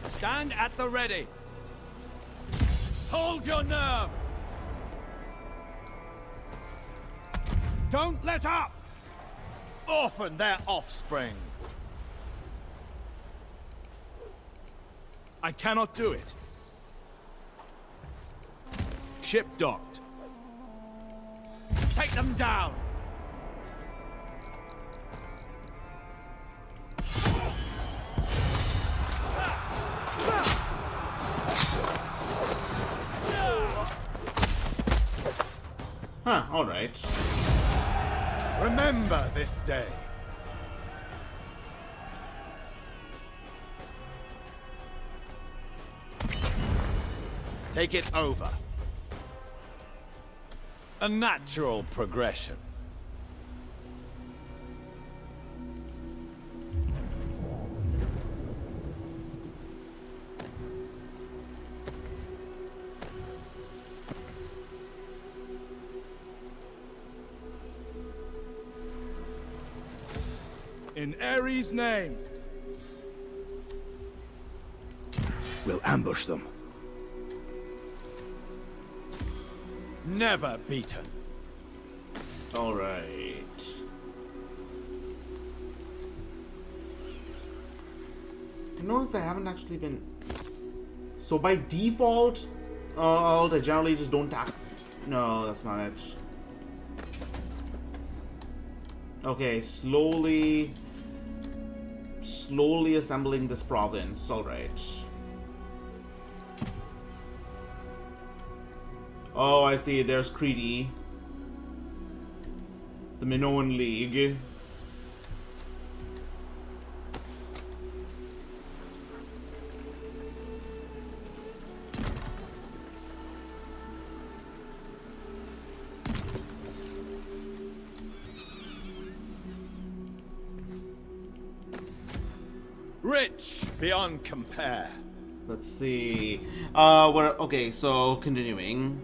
Stand at the ready. Hold your nerve. Don't let up. Orphan their offspring. I cannot do it. Ship docked. Take them down. Huh, alright. Remember this day. Take it over. A natural progression. In Ares' name. We'll ambush them. Never beaten. All right. I noticed I haven't actually been. So by default, I generally just don't tap. No, that's not it. Okay, slowly assembling this province. All right. Oh, I see. There's Crete. The Minoan League. Rich beyond compare. Let's see. Okay, so continuing.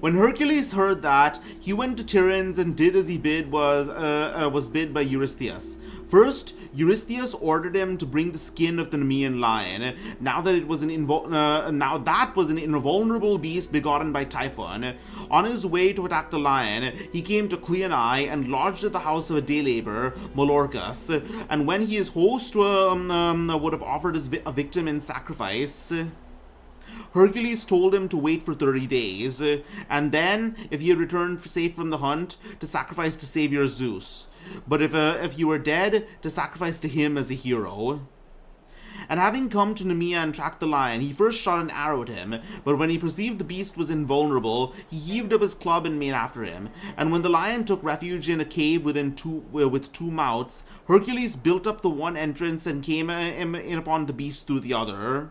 When Hercules heard that, he went to Tiryns and did as he was bid by Eurystheus. First, Eurystheus ordered him to bring the skin of the Nemean lion. Now that was an invulnerable beast begotten by Typhon. On his way to attack the lion, he came to Cleonae and lodged at the house of a day laborer, Molorcus. And when his host would have offered a victim in sacrifice, Hercules told him to wait for 30 days, and then, if he had returned safe from the hunt, to sacrifice to Savior Zeus. But if you were dead, to sacrifice to him as a hero. And having come to Nemea and tracked the lion, he first shot an arrow at him, but when he perceived the beast was invulnerable, he heaved up his club and made after him. And when the lion took refuge in a cave with two mouths, Hercules built up the one entrance and came in upon the beast through the other.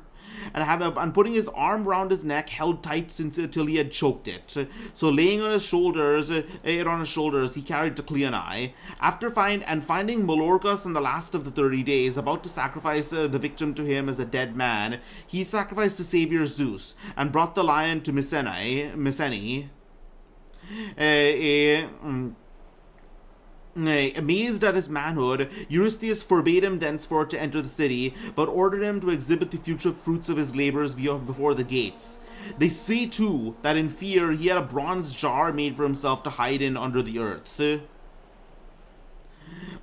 And putting his arm round his neck, held tight till he had choked it. So laying on his shoulders, he carried to Cleonae. After finding Molorcus in the last of the 30 days, about to sacrifice the victim to him as a dead man, he sacrificed the savior Zeus, and brought the lion to Mycenae. Amazed at his manhood, Eurystheus forbade him thenceforth to enter the city, but ordered him to exhibit the future fruits of his labors before the gates. They say, too, that in fear he had a bronze jar made for himself to hide in under the earth.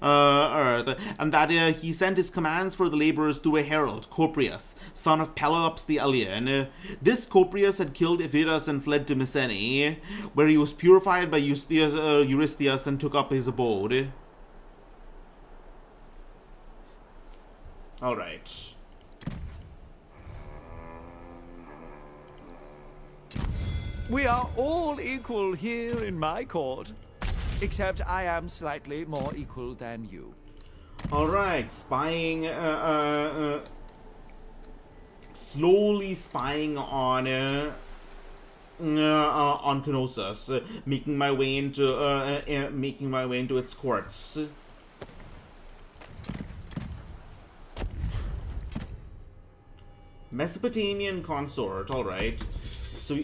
And that he sent his commands for the laborers through a herald, Coprius, son of Pelops the Elean. This Coprius had killed Ephitus and fled to Mycenae, where he was purified by Eurystheus and took up his abode. Alright. We are all equal here in my court. Except I am slightly more equal than you. Alright, spying, slowly spying on Knossos, making my way into its courts. Mesopotamian consort, alright. So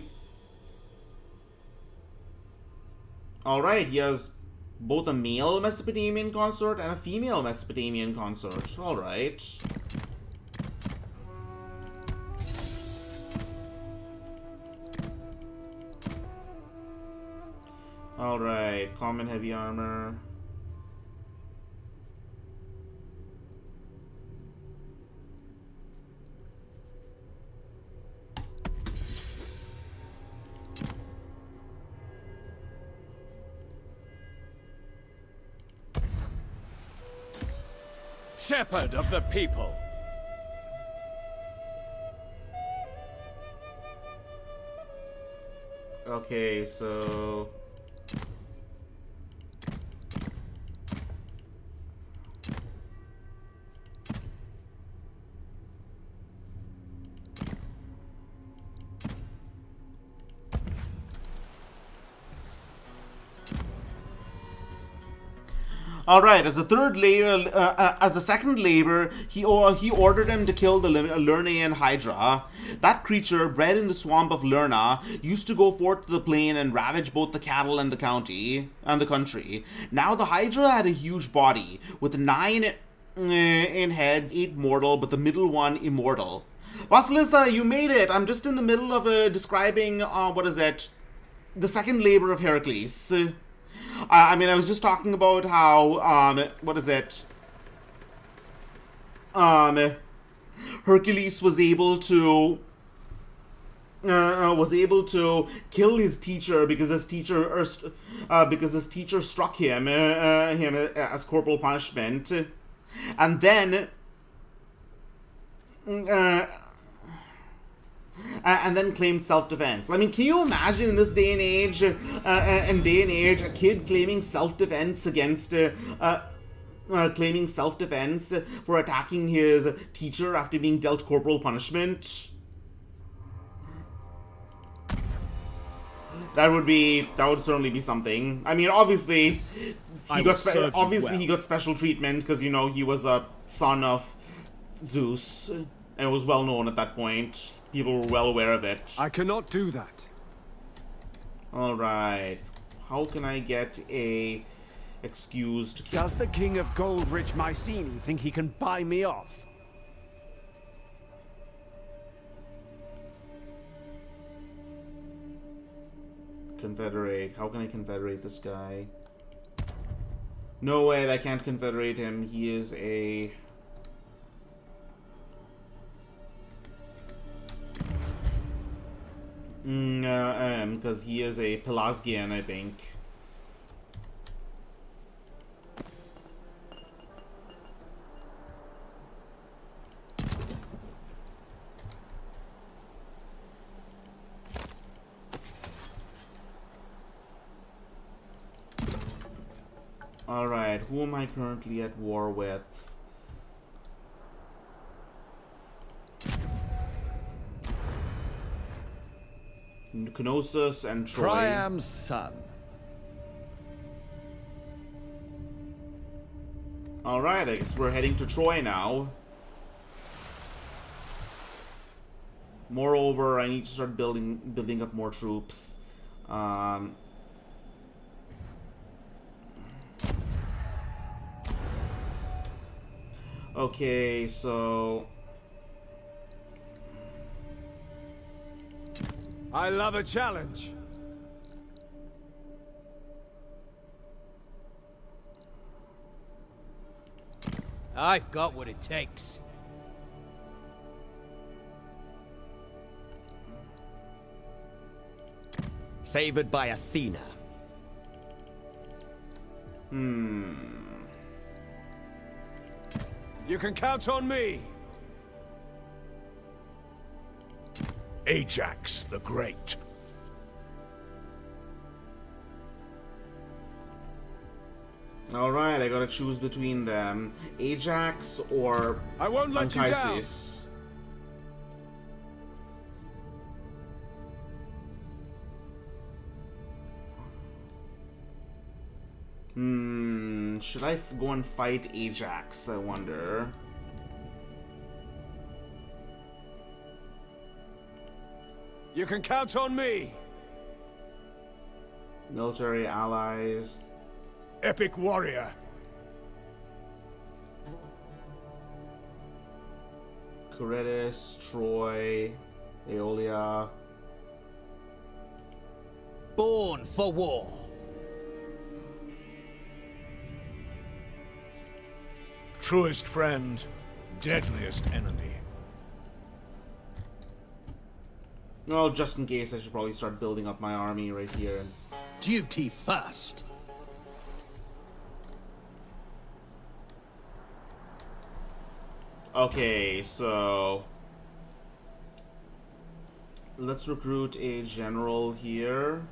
alright, he has both a male Mesopotamian consort and a female Mesopotamian consort. Alright. Alright, common heavy armor. Shepherd of the people. Okay, so alright, as a second labor, he ordered him to kill the Lernaean Hydra. That creature, bred in the swamp of Lerna, used to go forth to the plain and ravage both the cattle and the country. Now the Hydra had a huge body, with 9 in heads, 8 mortal, but the middle one immortal. Vasilisa, you made it! I'm just in the middle of describing, the second labor of Hercules. I was just talking about how, Hercules was able to kill his teacher because his teacher struck him as corporal punishment, and then claimed self-defense. I mean, can you imagine in this day and age, a kid claiming self-defense against, for attacking his teacher after being dealt corporal punishment? That would certainly be something. I mean, obviously, he got special treatment because, he was a son of Zeus, and it was well known at that point. People were well aware of it. I cannot do that. Alright. How can I get a excused... Does the king of gold-rich Mycenae think he can buy me off? Confederate. How can I confederate this guy? No way, I can't confederate him. He is a... because he is a Pelasgian, I think. Alright, who am I currently at war with? Knossos and Troy. Priam's son. Alright, I guess we're heading to Troy now. Moreover, I need to start building up more troops. Okay, so I love a challenge. I've got what it takes. Favored by Athena. You can count on me. Ajax the Great. alright, I gotta choose between them. Ajax or I won't let you down. Anchises. Should I go and fight Ajax, I wonder? You can count on me. Military allies. Epic warrior. Coritis, Troy, Aeolia. Born for war. Truest friend, deadliest enemy. Well, just in case, I should probably start building up my army right here. Duty first. Okay, so let's recruit a general here.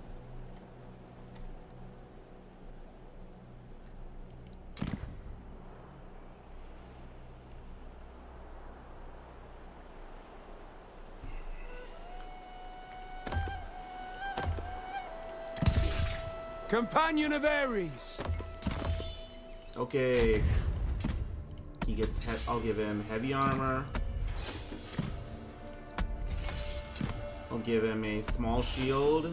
Companion of Ares. Okay. He gets I'll give him heavy armor. I'll give him a small shield.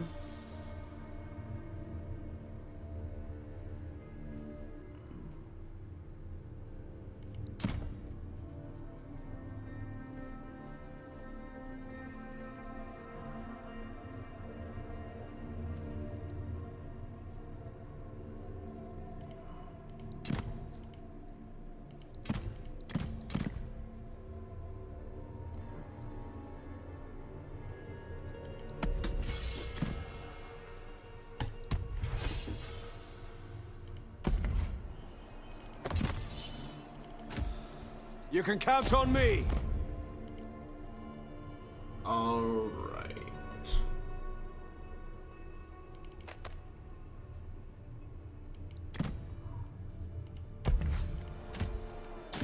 You can count on me. All right.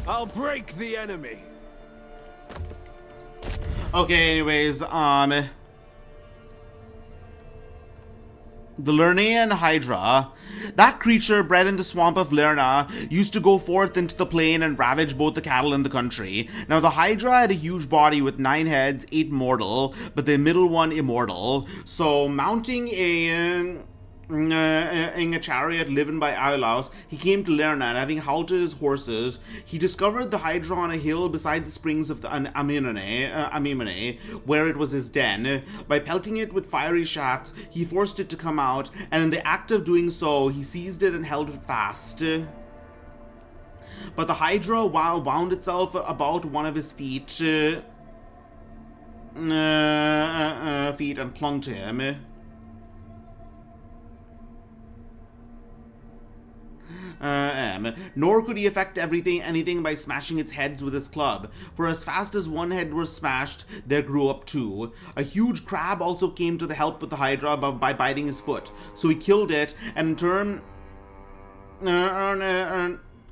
I'll break the enemy. Okay, anyways, the Lernaean Hydra, that creature bred in the swamp of Lerna, used to go forth into the plain and ravage both the cattle and the country. Now the Hydra had a huge body with 9 heads, 8 mortal, but the middle one immortal. So mounting in a chariot driven by Iolaus, he came to Lerna, and having halted his horses, he discovered the Hydra on a hill beside the springs of the Amimone, where it was his den. By pelting it with fiery shafts, he forced it to come out, and in the act of doing so, he seized it and held it fast. But the Hydra wound itself about one of his feet and clung to him. Nor could he affect anything by smashing its heads with his club, for as fast as one head was smashed, there grew up 2. A huge crab also came to the help with the Hydra by biting his foot, so he killed it, and in turn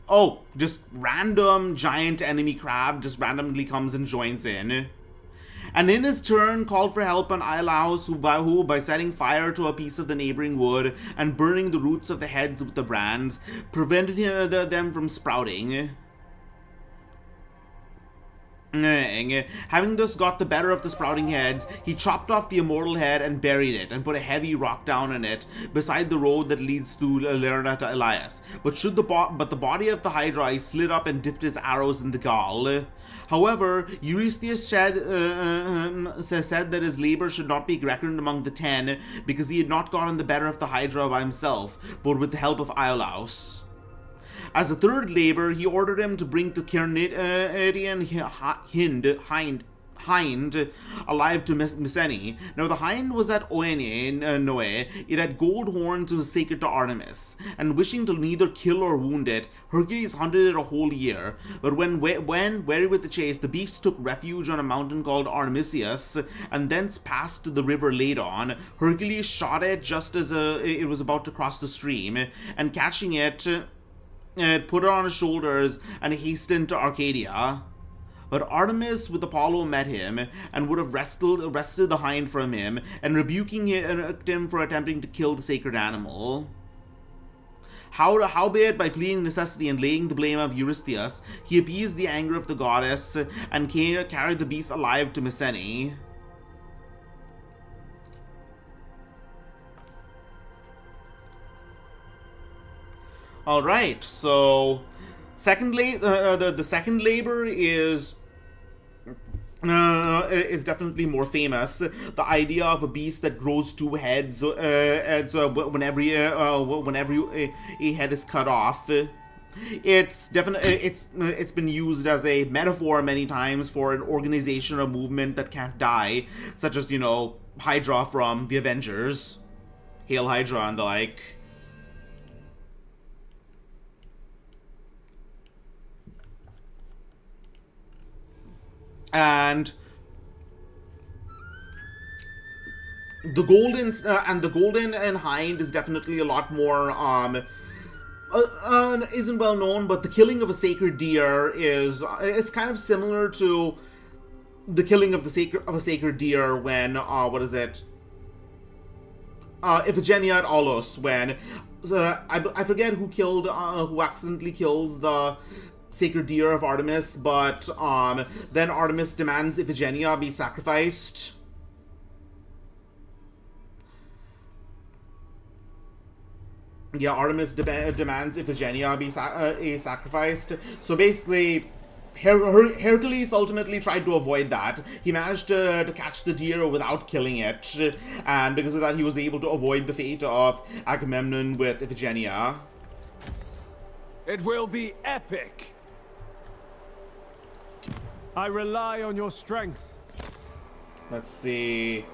Oh, just random giant enemy crab just randomly comes and joins in. And in his turn called for help on Iolaus, who by setting fire to a piece of the neighboring wood and burning the roots of the heads with the brands, prevented them from sprouting. Having thus got the better of the sprouting heads, he chopped off the immortal head and buried it, and put a heavy rock down on it beside the road that leads to Lerna to Elias. But the body of the Hydra he slid up and dipped his arrows in the gall. However, Eurystheus said that his labor should not be reckoned among the 10, because he had not gotten the better of the Hydra by himself, but with the help of Iolaus. As a third labor, he ordered him to bring the Kyrnian hind alive to Mycenae. Now the hind was at Oene, Noe. It had gold horns and was sacred to Artemis. And wishing to neither kill or wound it, Hercules hunted it a whole year. But when weary with the chase, the beast took refuge on a mountain called Artemisius, and thence passed to the river Ladon. Hercules shot it just as it was about to cross the stream, and catching it, put it on his shoulders and hastened to Arcadia. But Artemis with Apollo met him, and would have wrested the hind from him, and rebuking him for attempting to kill the sacred animal. Howbeit, by pleading necessity and laying the blame of Eurystheus, he appeased the anger of the goddess, and carried the beast alive to Mycenae. Alright, so the second labor is definitely more famous. The idea of a beast that grows two heads whenever a head is cut off. It's been used as a metaphor many times for an organization or movement that can't die, such as, Hydra from the Avengers, Hail Hydra and the like. And the golden and hind is definitely a lot more isn't well known, but the killing of a sacred deer it's kind of similar to the killing of a sacred deer when Iphigenia at Aulos, when I forget who accidentally kills the sacred deer of Artemis, but then Artemis demands Iphigenia be sacrificed. Yeah, Artemis demands Iphigenia be sacrificed. So basically, Hercules ultimately tried to avoid that. He managed to catch the deer without killing it, and because of that, he was able to avoid the fate of Agamemnon with Iphigenia. It will be epic. I rely on your strength. Let's see.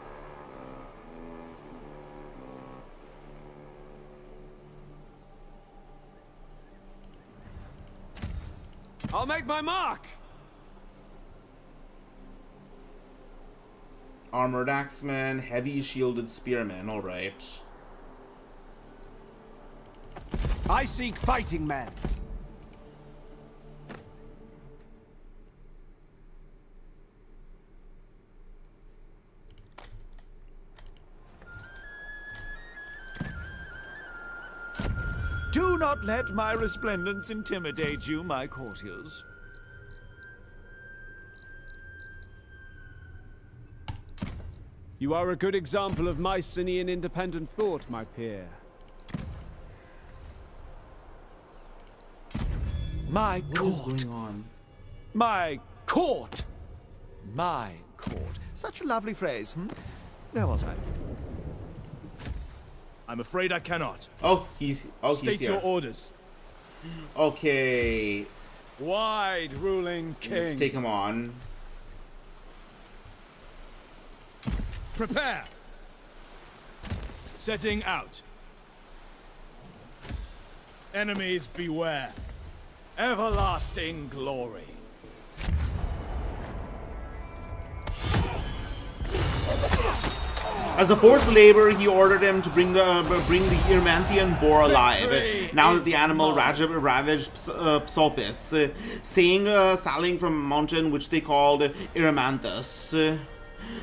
I'll make my mark. Armored axeman, heavy shielded spearman, alright. I seek fighting men. Do not let my resplendence intimidate you, my courtiers. You are a good example of Mycenaean independent thought, my peer. My What is court. going on? My court. My court. Such a lovely phrase, Where was I? I'm afraid I cannot. He's State here. your orders. Okay, Wide ruling king. let's take him on. Prepare. Setting out. Enemies beware. Everlasting glory. As a forced labor, he ordered him to bring the Irmanthian boar alive, now that the animal ravaged Psophis, sailing from a mountain which they called Erymanthus.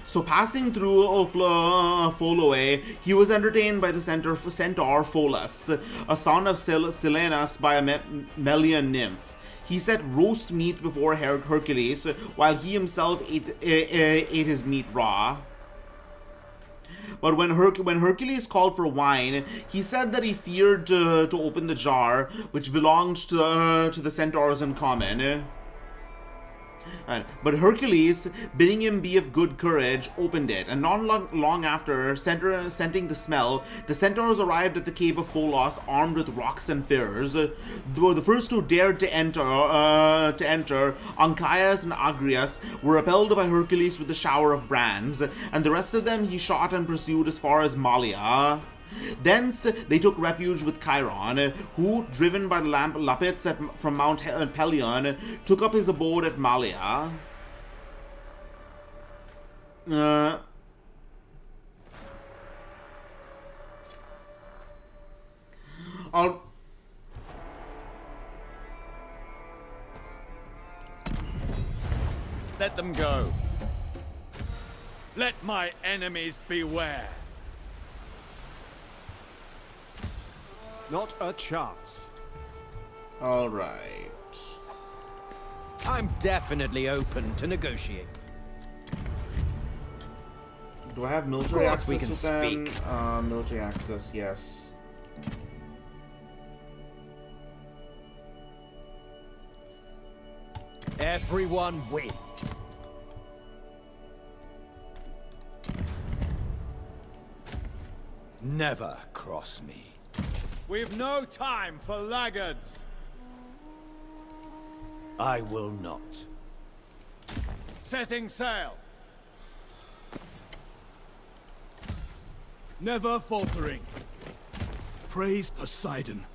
So passing through Pholoe, he was entertained by the centaur Pholus, a son of Silenus by a Melian nymph. He set roast meat before Hercules, while he himself ate his meat raw. But when Hercules called for wine, he said that he feared to open the jar, which belonged to the centaurs in common. But Hercules, bidding him be of good courage, opened it, and not long after, scenting the smell, the centaurs arrived at the cave of Pholos, armed with rocks and fears. The first who dared to enter, Anchias and Agrias, were repelled by Hercules with a shower of brands, and the rest of them he shot and pursued as far as Malia. Thence they took refuge with Chiron, who, driven by the Lapids from Mount Pelion, took up his abode at Malia. Let them go. Let my enemies beware. Not a chance. All right. I'm definitely open to negotiate. Do I have military Of access course we can with them? speak. Military access, yes. Everyone wins. Never cross me. We've no time for laggards. I will not. Setting sail. Never faltering. Praise Poseidon.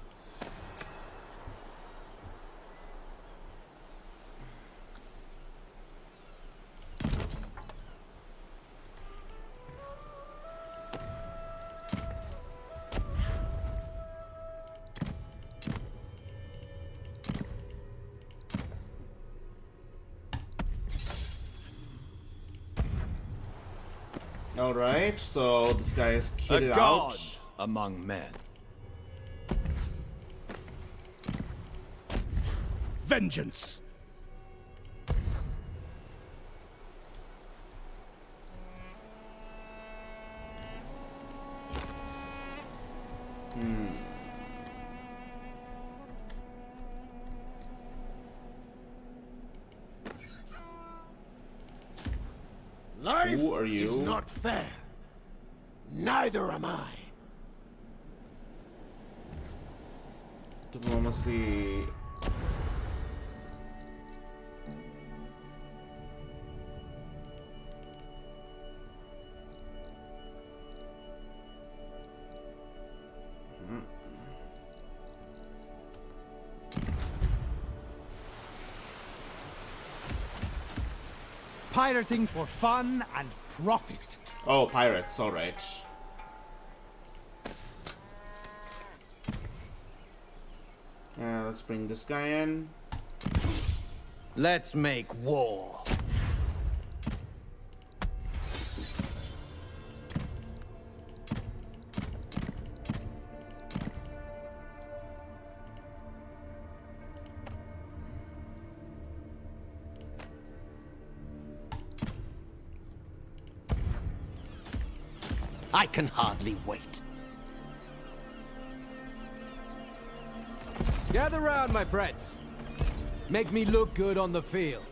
Alright, so this guy is kitted A god out. among men. Vengeance. Life Who are you? is not fair. Neither am I. Diplomacy. Pirating for fun and profit. Oh, pirates, alright. Let's bring this guy in. Let's make war. I can hardly wait. Gather round, my friends. Make me look good on the field.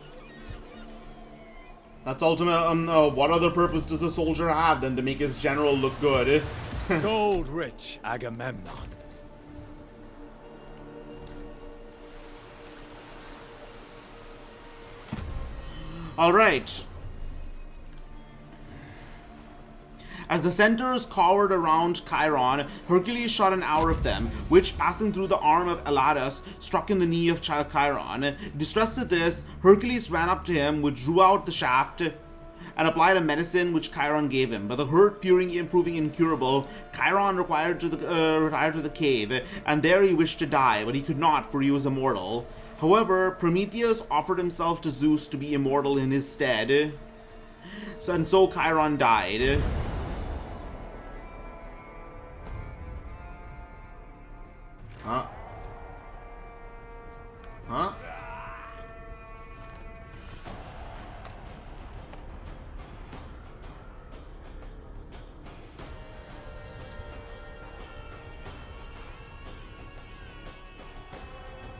That's ultimate. What other purpose does a soldier have than to make his general look good? Gold-rich Agamemnon. Alright. As the centaurs cowered around Chiron, Hercules shot an arrow of them, which, passing through the arm of Elatus, struck in the knee of Chiron. Distressed at this, Hercules ran up to him, which drew out the shaft and applied a medicine which Chiron gave him. But the hurt proving incurable, Chiron retired to the cave, and there he wished to die, but he could not, for he was immortal. However, Prometheus offered himself to Zeus to be immortal in his stead, and so Chiron died. Huh? Huh?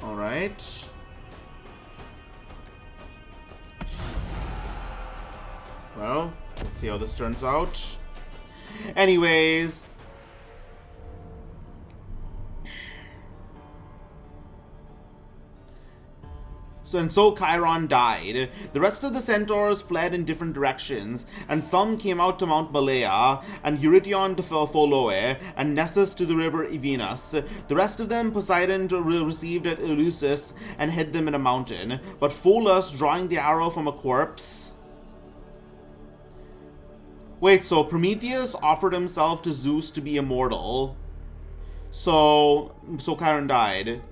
All right. Well, let's see how this turns out. Anyways. So Chiron died. The rest of the centaurs fled in different directions, and some came out to Mount Malea, and Eurytion to Pholoe, and Nessus to the river Evenus. The rest of them Poseidon received at Eleusis and hid them in a mountain. But Pholus, drawing the arrow from a corpse... Wait, so Prometheus offered himself to Zeus to be immortal. So Chiron died.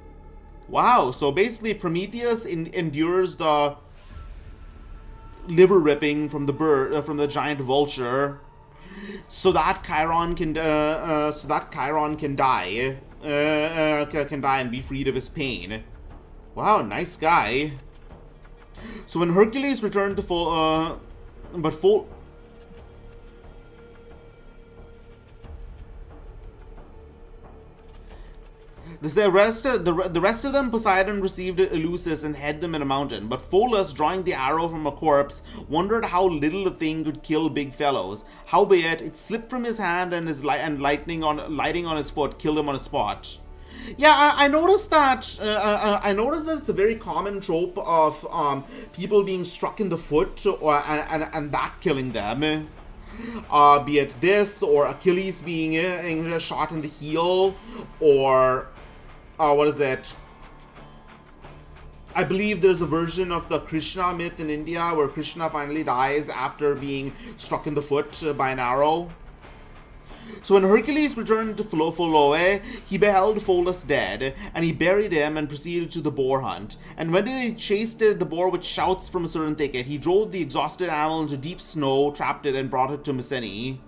Wow, so basically Prometheus endures the liver ripping from the bird, from the giant vulture, so that Chiron can die, and be freed of his pain. Wow, nice guy. So when Hercules returned to The rest of them Poseidon received at Eleusis and hid them in a mountain, but Pholus, drawing the arrow from a corpse, wondered how little a thing could kill big fellows. Howbeit, it slipped from his hand, and lighting on his foot killed him on the spot. Yeah, I noticed that. I noticed that it's a very common trope of people being struck in the foot, and that killing them. Be it this, or Achilles being shot in the heel, or what is it? I believe there's a version of the Krishna myth in India where Krishna finally dies after being struck in the foot by an arrow. So when Hercules returned to Pholoe, he beheld Pholus dead, and he buried him and proceeded to the boar hunt. And when he chased the boar with shouts from a certain thicket, he drove the exhausted animal into deep snow, trapped it, and brought it to Mycenae.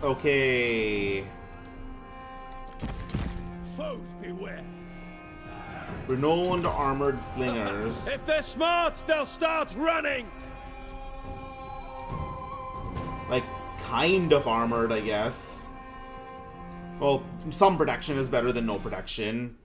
Okay. Foes beware. Renowned armored slingers. If they're smart, they'll start running. Like, kind of armored, I guess. Well, some protection is better than no protection.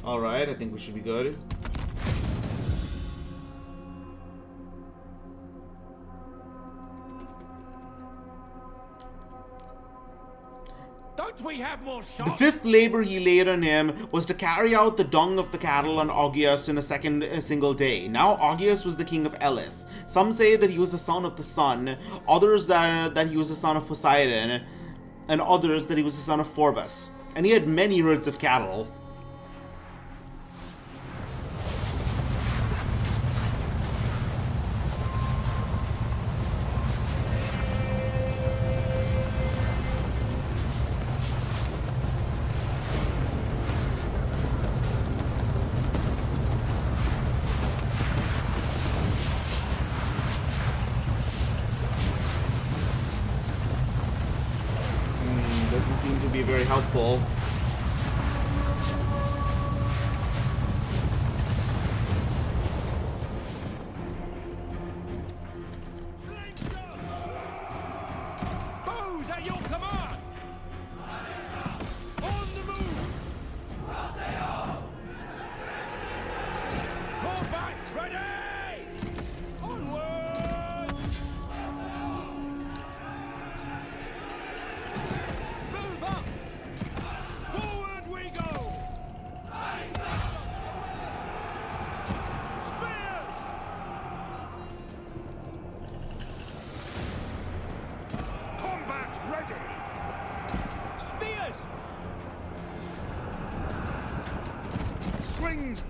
Alright, I think we should be good. Don't we have more shots? The fifth labor he laid on him was to carry out the dung of the cattle on Augeas in a single day. Now Augeas was the king of Elis. Some say that he was the son of the sun, others that he was the son of Poseidon, and others that he was the son of Phorbas. And he had many herds of cattle. Doesn't seem to be very helpful.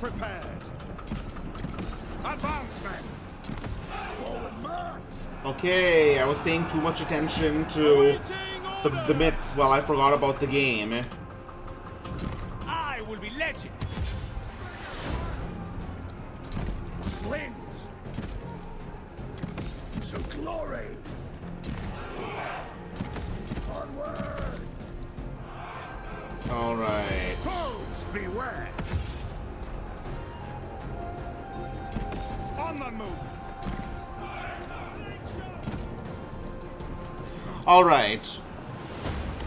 prepared. Advance, men. Forward march. Okay, I was paying too much attention to the myths while I forgot about the game. I will be legend. Wings. To glory. Onward. Alright. Foes beware. On the move. Alright.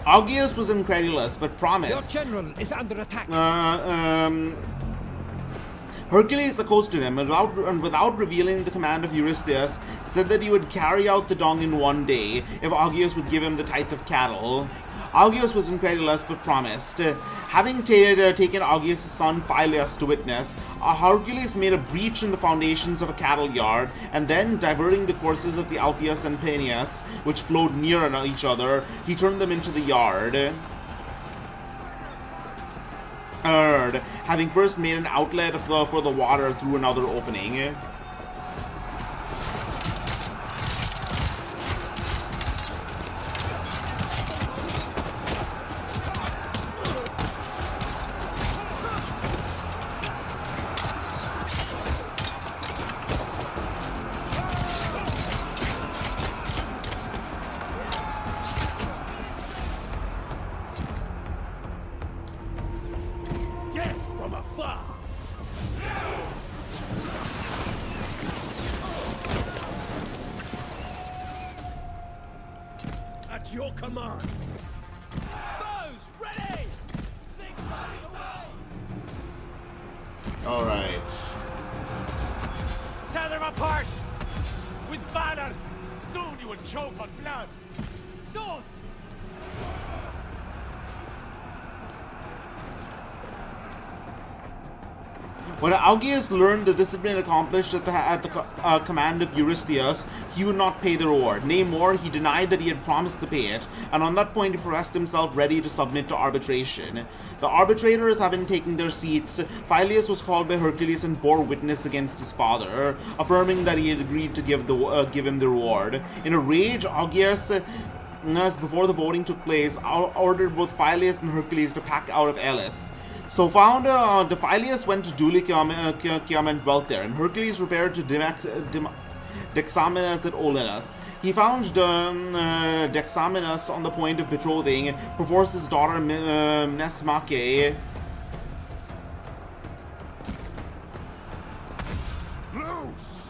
Augeas was incredulous, but Your promised. general is under attack. Hercules accosted him and without revealing the command of Eurystheus, said that he would carry out the dung in one day if Augeas would give him the tithe of cattle. Augeas was incredulous but promised. Having taken Augeas' son Phyleus to witness, Hercules made a breach in the foundations of a cattle yard, and then, diverting the courses of the Alpheus and Peneus, which flowed near each other, he turned them into the yard. Having first made an outlet for the water through another opening. Death from afar. At your command. Bows ready. Alright. Tear them apart. With valor. Soon you will choke on blood. Soon. When Augeas learned that this had been accomplished at the command of Eurystheus, he would not pay the reward. Nay, more, he denied that he had promised to pay it, and on that point he professed himself ready to submit to arbitration. The arbitrators having taken their seats, Phyleus was called by Hercules and bore witness against his father, affirming that he had agreed to give him the reward. In a rage, Augeas, before the voting took place, ordered both Phyleus and Hercules to pack out of Elis. So found, Phyleus went to Dulichium and dwelt there, and Hercules repaired to Dexamenus at Olenus. He found Dexamenus on the point of betrothing, perforce his daughter Mnesmake. Loose.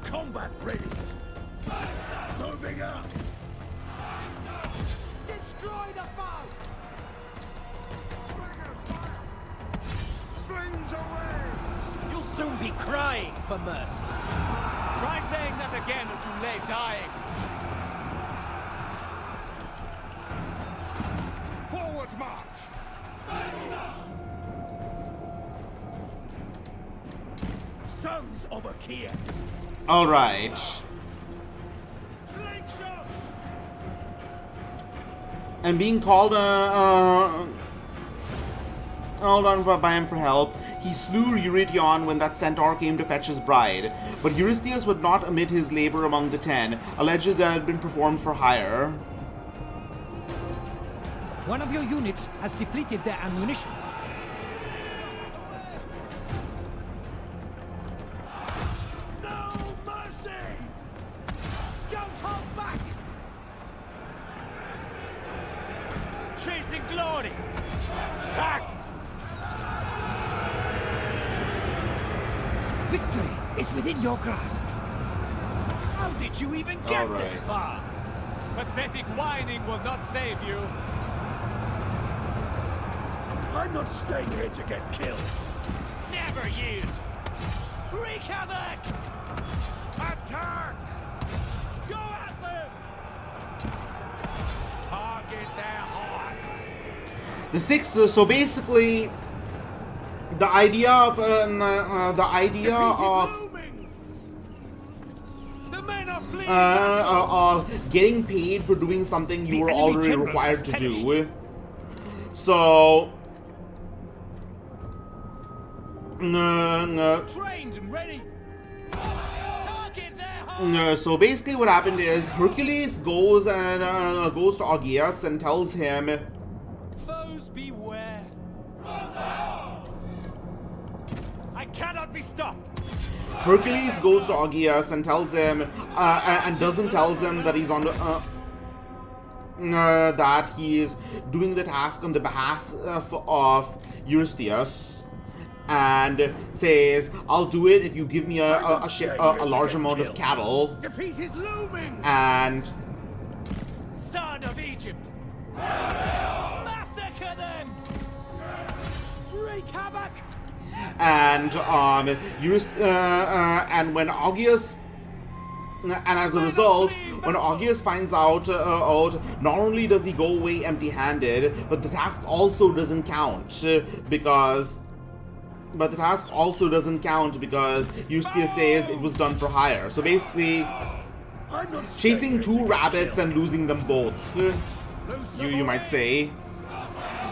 Combat ready. Moving up. Destroy the foe! Slings away. You'll soon be crying for mercy. Try saying that again as you lay dying. Forward march. Sons of Achaea. Alright. Slingshots. And being called on by him for help, he slew Eurytion when that centaur came to fetch his bride. But Eurystheus would not omit his labor among the 10, alleged that it had been performed for hire. One of your units has depleted their ammunition. No mercy. Don't hold back. Chasing glory. Attack. Victory is within your grasp. How did you even get All this right. far? Pathetic whining will not save you. I'm not staying here to get killed. Never yield. Wreak havoc. Attack! Go at them! Target their hearts! The six. So basically, the idea of Defeat is looming! The men are fleeing battle! getting paid for doing something you The were enemy already general required has to perished. do. So. Trained and ready! Target their hearts! So basically, what happened is Hercules goes to Augeas and tells him, Foes beware! I cannot be stopped! Hercules goes to Augeas and tells him, and doesn't tell him that he's on the, that he is doing the task on the behalf of Eurystheus, and says, "I'll do it if you give me a large amount of cattle." Defeat is looming! And Son of Egypt! Massacre them! Wreak havoc! and when Augeas, and as a result, when Augeas finds out, not only does he go away empty-handed, but the task also doesn't count because Eurystheus says it was done for hire. So basically, I'm not chasing staying two to rabbits kill. and losing them both, you might say.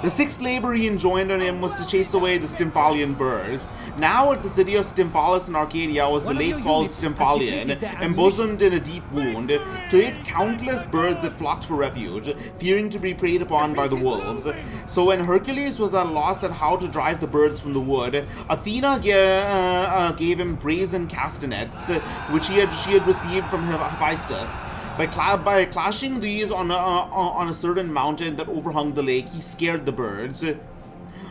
The sixth labor he enjoined on him was to chase away the Stymphalian birds. Now at the city of Stymphalis in Arcadia was the One of lake your called units has Stymphalian, depleted their embosomed in a deep wound. To it countless birds had flocked for refuge, fearing to be preyed upon by the wolves. So when Hercules was at a loss at how to drive the birds from the wood, Athena gave him brazen castanets, which she had received from Hephaestus. By clashing these on a certain mountain that overhung the lake, he scared the birds.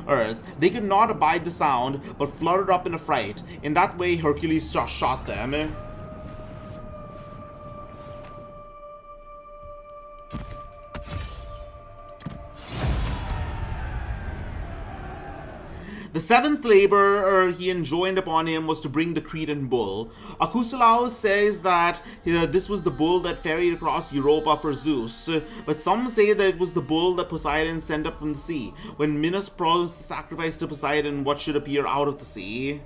Earth. They could not abide the sound, but fluttered up in a fright. In that way, Hercules shot them. The seventh labor he enjoined upon him was to bring the Cretan bull. Acusilaus says that this was the bull that ferried across Europa for Zeus, but some say that it was the bull that Poseidon sent up from the sea, when Minos promised to sacrifice to Poseidon what should appear out of the sea.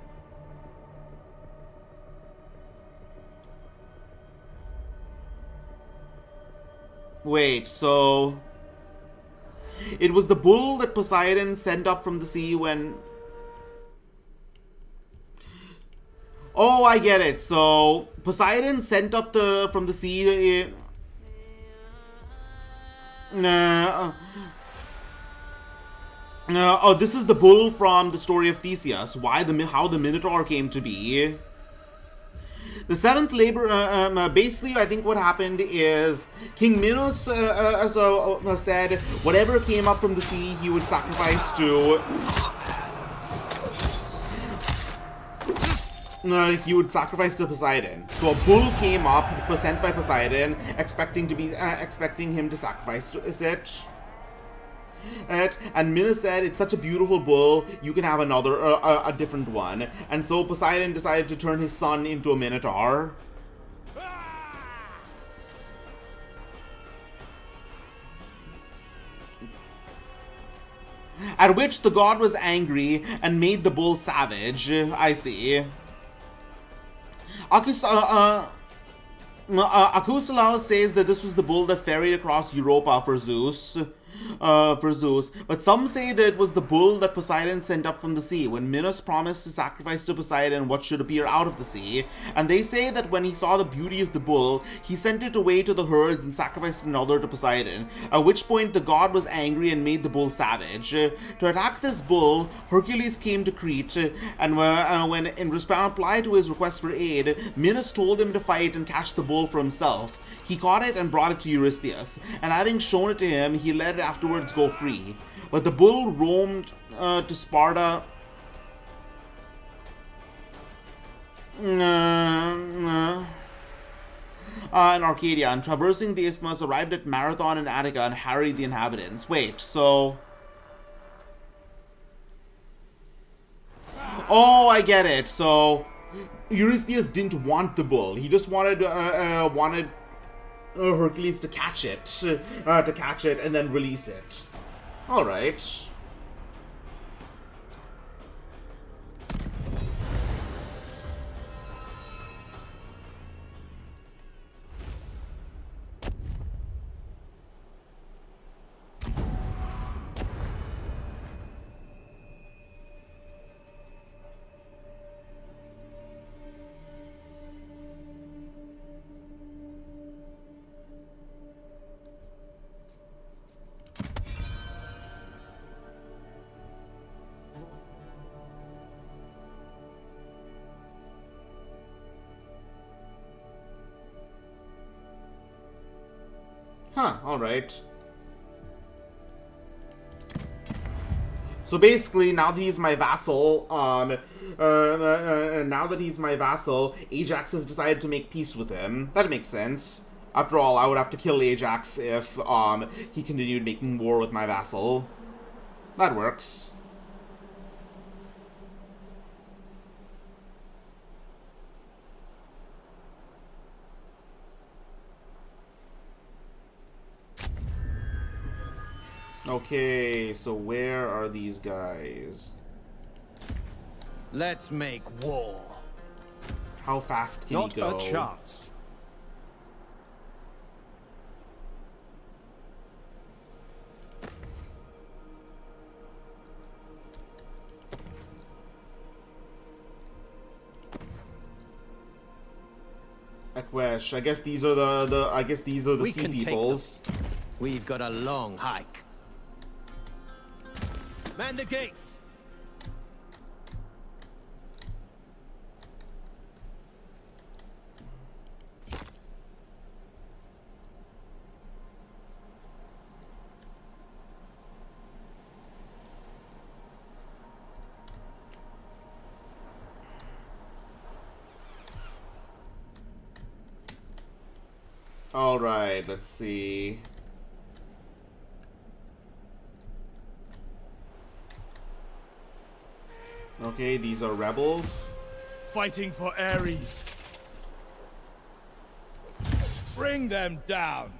Wait, so it was the bull that Poseidon sent up from the sea when... Oh, I get it. So Poseidon sent up from the sea. Oh, this is the bull from the story of Theseus. How the Minotaur came to be. The seventh labor, basically, I think what happened is King Minos said whatever came up from the sea, he would sacrifice to. He would sacrifice to Poseidon. So a bull came up, sent by Poseidon, expecting him to sacrifice it. And Minos said, "It's such a beautiful bull, you can have another, a different one." And so Poseidon decided to turn his son into a minotaur. At which the god was angry and made the bull savage. I see. Acusilaus says that this was the bull that ferried across Europa for Zeus. But some say that it was the bull that Poseidon sent up from the sea when Minos promised to sacrifice to Poseidon what should appear out of the sea. And they say that when he saw the beauty of the bull, he sent it away to the herds and sacrificed another to Poseidon, at which point the god was angry and made the bull savage. To attack this bull, Hercules came to Crete, and when in reply to his request for aid, Minos told him to fight and catch the bull for himself. He caught it and brought it to Eurystheus, and having shown it to him, he let it afterwards go free. But the bull roamed to Sparta in Arcadia, and traversing the isthmus, arrived at Marathon in Attica and harried the inhabitants. Wait, so... Oh, I get it. So Eurystheus didn't want the bull. He just wanted Hercules to catch it, and then release it. All right. Huh, alright. So basically, now that he's my vassal, Ajax has decided to make peace with him. That makes sense. After all, I would have to kill Ajax if, he continued making war with my vassal. That works. Okay, so where are these guys? Let's make war. How fast can Not he go? a chance. Ekwesh, I guess these are the We sea can take peoples. We've got a long hike. Man the gates! All right, let's see. Okay, these are rebels. Fighting for Ares. Bring them down.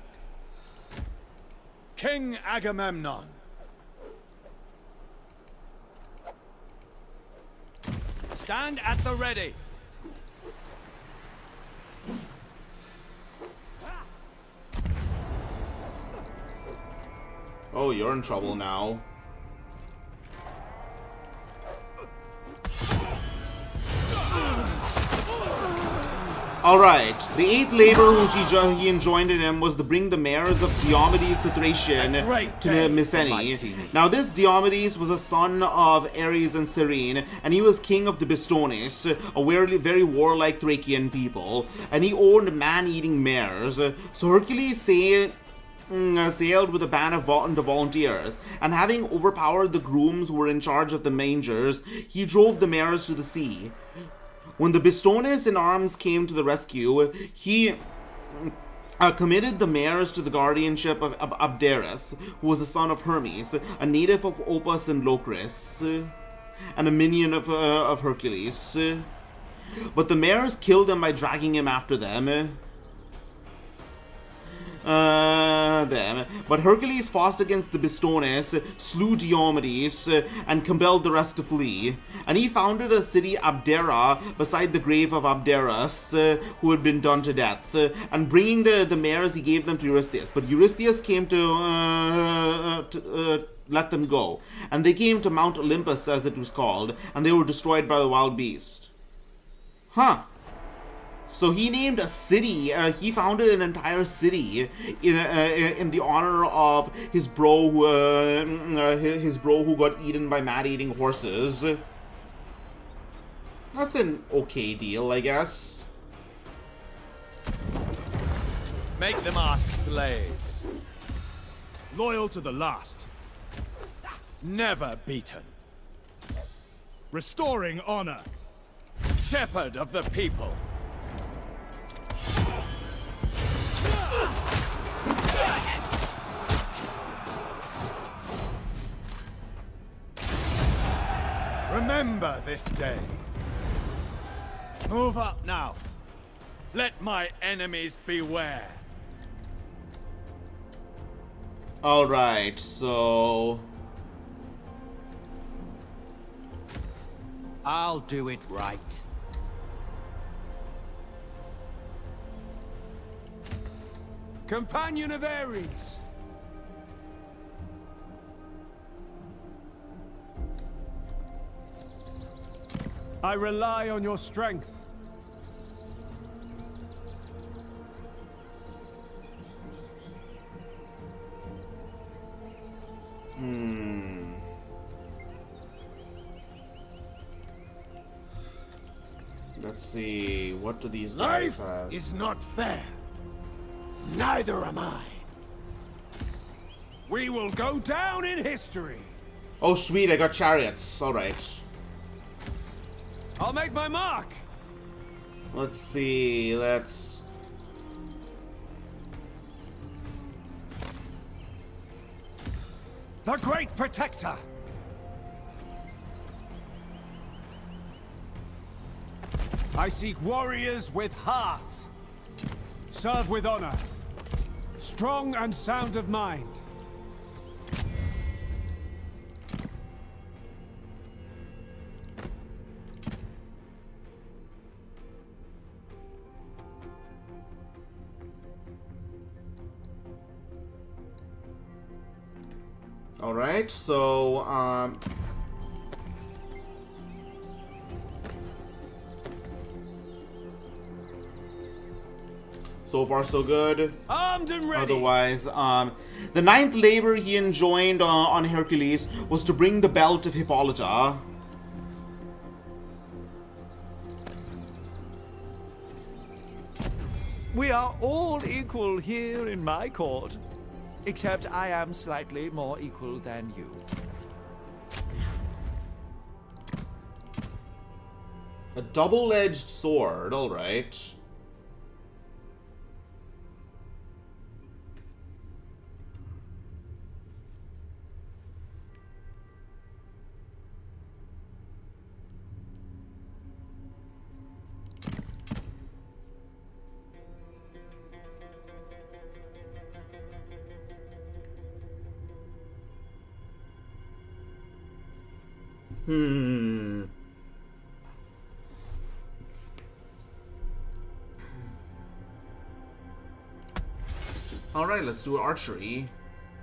King Agamemnon. Stand at the ready. Oh, you're in trouble now. Alright, the 8th labor which he enjoined in him was to bring the mares of Diomedes the Thracian to Mycenae. Now this Diomedes was a son of Ares and Cyrene, and he was king of the Bistones, a very warlike Thracian people, and he owned man-eating mares. So Hercules sailed with a band of volunteers, and having overpowered the grooms who were in charge of the mangers, he drove the mares to the sea. When the Bistones in arms came to the rescue, he committed the mares to the guardianship of Abderus, who was the son of Hermes, a native of Opus and Locris, and a minion of Hercules. But the mares killed him by dragging him after them. But Hercules fought against the Bistones, slew Diomedes, and compelled the rest to flee. And he founded a city Abdera beside the grave of Abderus, who had been done to death. And bringing the mares, he gave them to Eurystheus. But Eurystheus came to let them go. And they came to Mount Olympus, as it was called, and they were destroyed by the wild beast. Huh. So he named a city, he founded an entire city in the honor of his bro who got eaten by mad-eating horses. That's an okay deal, I guess. Make them our slaves. Loyal to the last. Never beaten. Restoring honor. Shepherd of the people. Remember this day. Move up now. Let my enemies beware. Alright, so... I'll do it right. Companion of Ares. I rely on your strength. Let's see, what do these guys Life have? is not fair. Neither am I. We will go down in history. Oh sweet, I got chariots. Alright. I'll make my mark. Let's see, let's... The Great Protector. I seek warriors with heart. Serve with honor. Strong and sound of mind. Alright, so, so far so good. Armed and ready. Otherwise, the ninth labor he enjoined on Hercules was to bring the belt of Hippolyta. We are all equal here in my court, except I am slightly more equal than you. A double-edged sword, alright. Alright, let's do archery.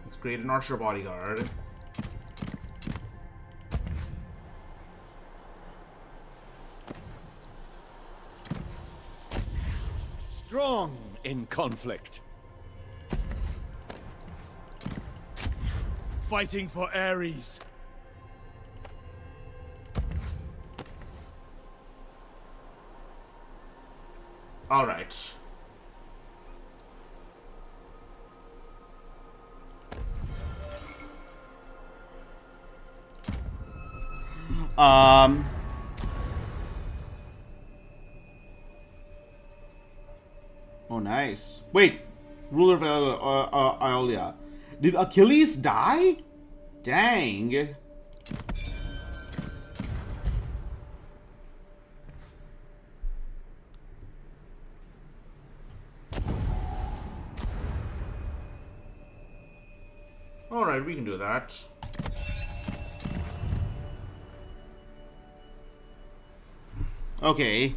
Let's create an archer bodyguard. Strong in conflict. Fighting for Ares. Alright. Oh, nice. Wait. Ruler of Iolia. Did Achilles die? Dang. Alright, we can do that. Okay.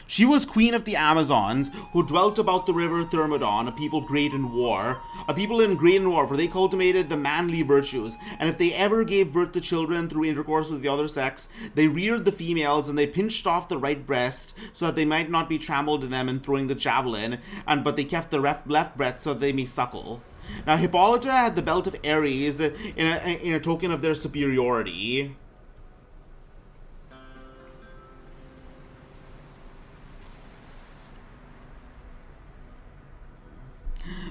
She was queen of the Amazons, who dwelt about the river Thermodon, a people great in war. A people in great in war, for they cultivated the manly virtues, and if they ever gave birth to children through intercourse with the other sex, they reared the females, and they pinched off the right breast, so that they might not be trampled in them in throwing the javelin, but they kept the left breast so that they may suckle. Now Hippolyta had the belt of Ares in a token of their superiority.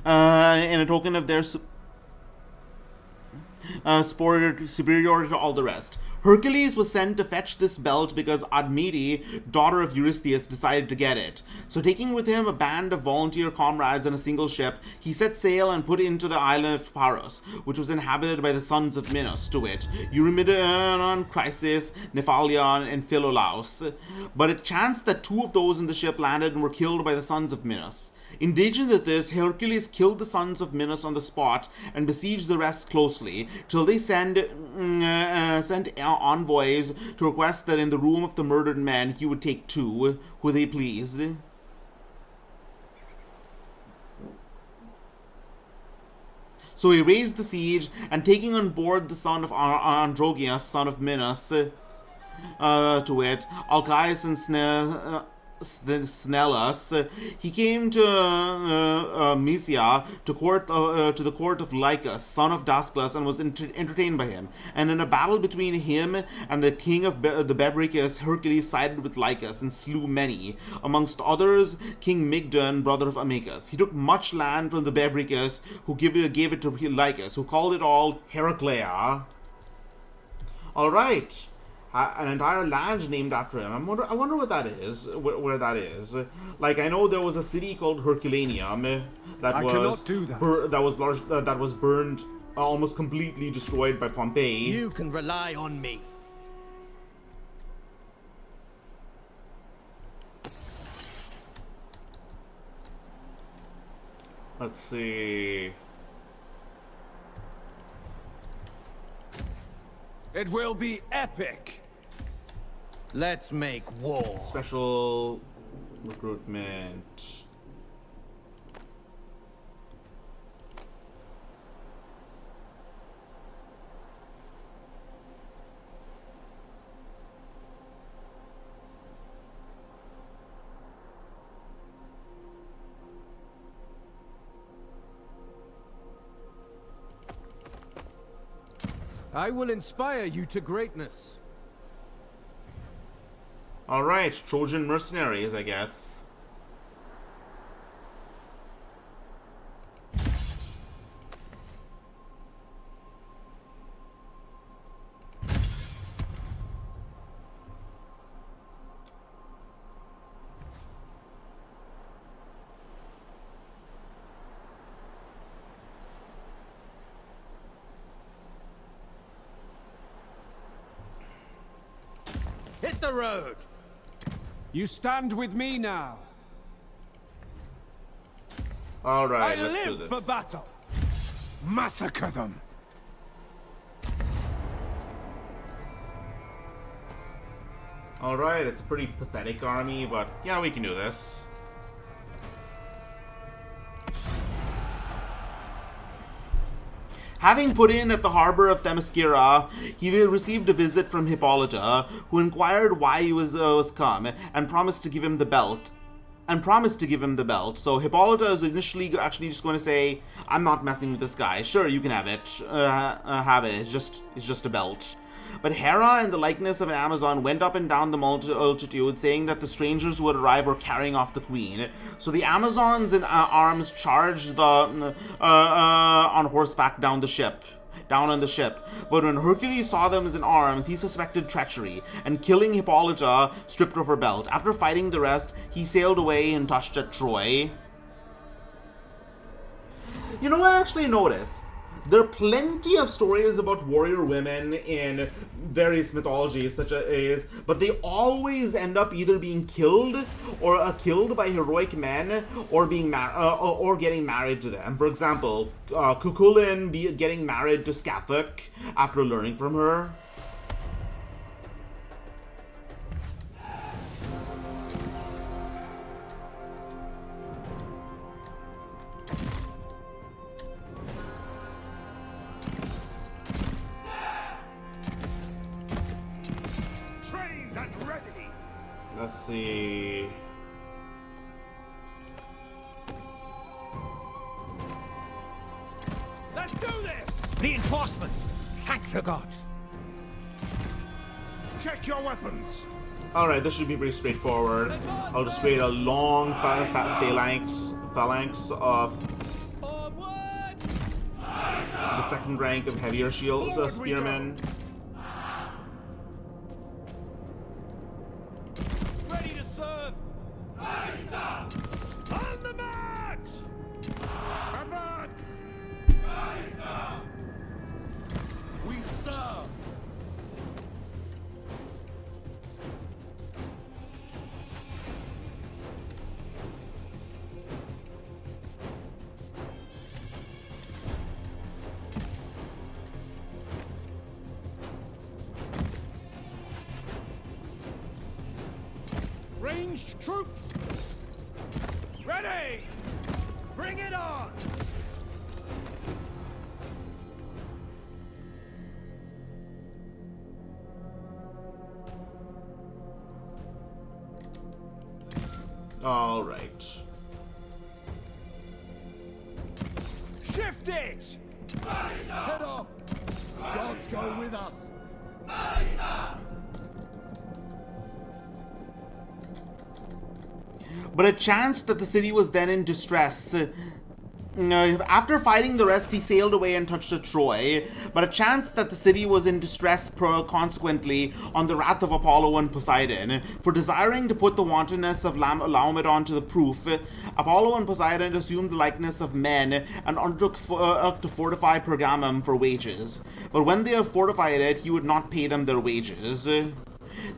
In a token of their superiority to all the rest. Hercules was sent to fetch this belt because Admete, daughter of Eurystheus, decided to get it. So taking with him a band of volunteer comrades and a single ship, he set sail and put into the island of Paros, which was inhabited by the sons of Minos, to wit, Eurymedon, Chrysis, Nephalion, and Philolaus. But it chanced that 2 of those in the ship landed and were killed by the sons of Minos. Indignant at this, Hercules killed the sons of Minos on the spot and besieged the rest closely, till they sent envoys to request that in the room of the murdered men he would take 2, who they pleased. So he raised the siege, and taking on board the son of Androgeus, son of Minos, to wit, Alcaeus and Snellus, he came to Mysia to the court of Lycus, son of Dasclus, and was entertained by him. And in a battle between him and the king of the Bebricus, Hercules sided with Lycus and slew many, amongst others King Mygdon, brother of Amycus. He took much land from the Bebricus, who gave it to Lycus, who called it all Heraclea. All right. An entire land named after him. I wonder what that is. Where that is. Like, I know there was a city called Herculaneum that was burned, almost completely destroyed by Pompeii. You can rely on me. Let's see. It will be epic. Let's make war. Special recruitment. I will inspire you to greatness. Alright, Trojan mercenaries, I guess. Hit the road! You stand with me now. Alright, I let's do live this. for battle. Massacre them. Alright, it's a pretty pathetic army, but yeah, we can do this. Having put in at the harbor of Themyscira, he received a visit from Hippolyta, who inquired why he was come, and promised to give him the belt. So Hippolyta is initially actually just going to say, "I'm not messing with this guy. Sure, you can have it. It's just a belt." But Hera, in the likeness of an Amazon, went up and down the multitude, saying that the strangers who had arrived were carrying off the queen. So the Amazons in arms charged on horseback down on the ship. But when Hercules saw them in arms, he suspected treachery, and killing Hippolyta, stripped of her belt. After fighting the rest, he sailed away and touched at Troy. You know, I actually noticed there are plenty of stories about warrior women in various mythologies, such as, but they always end up either being killed or killed by heroic men, or being or getting married to them. For example, Cuchulainn getting married to Scathach after learning from her. Let's see. Let's do this! Reinforcements! Thank the gods! Check your weapons. Alright, this should be pretty straightforward. I'll just create a long phalanx of the second rank of heavier spearmen. Ranged troops! Ready! Bring it on! All right. Shift it! Head off! Gods go with us! But it chanced that the city was then in distress. After fighting the rest, he sailed away and touched at Troy. But it chanced that the city was in distress consequently on the wrath of Apollo and Poseidon. For desiring to put the wantonness of Laomedon to the proof, Apollo and Poseidon assumed the likeness of men and undertook to fortify Pergamum for wages. But when they had fortified it, he would not pay them their wages.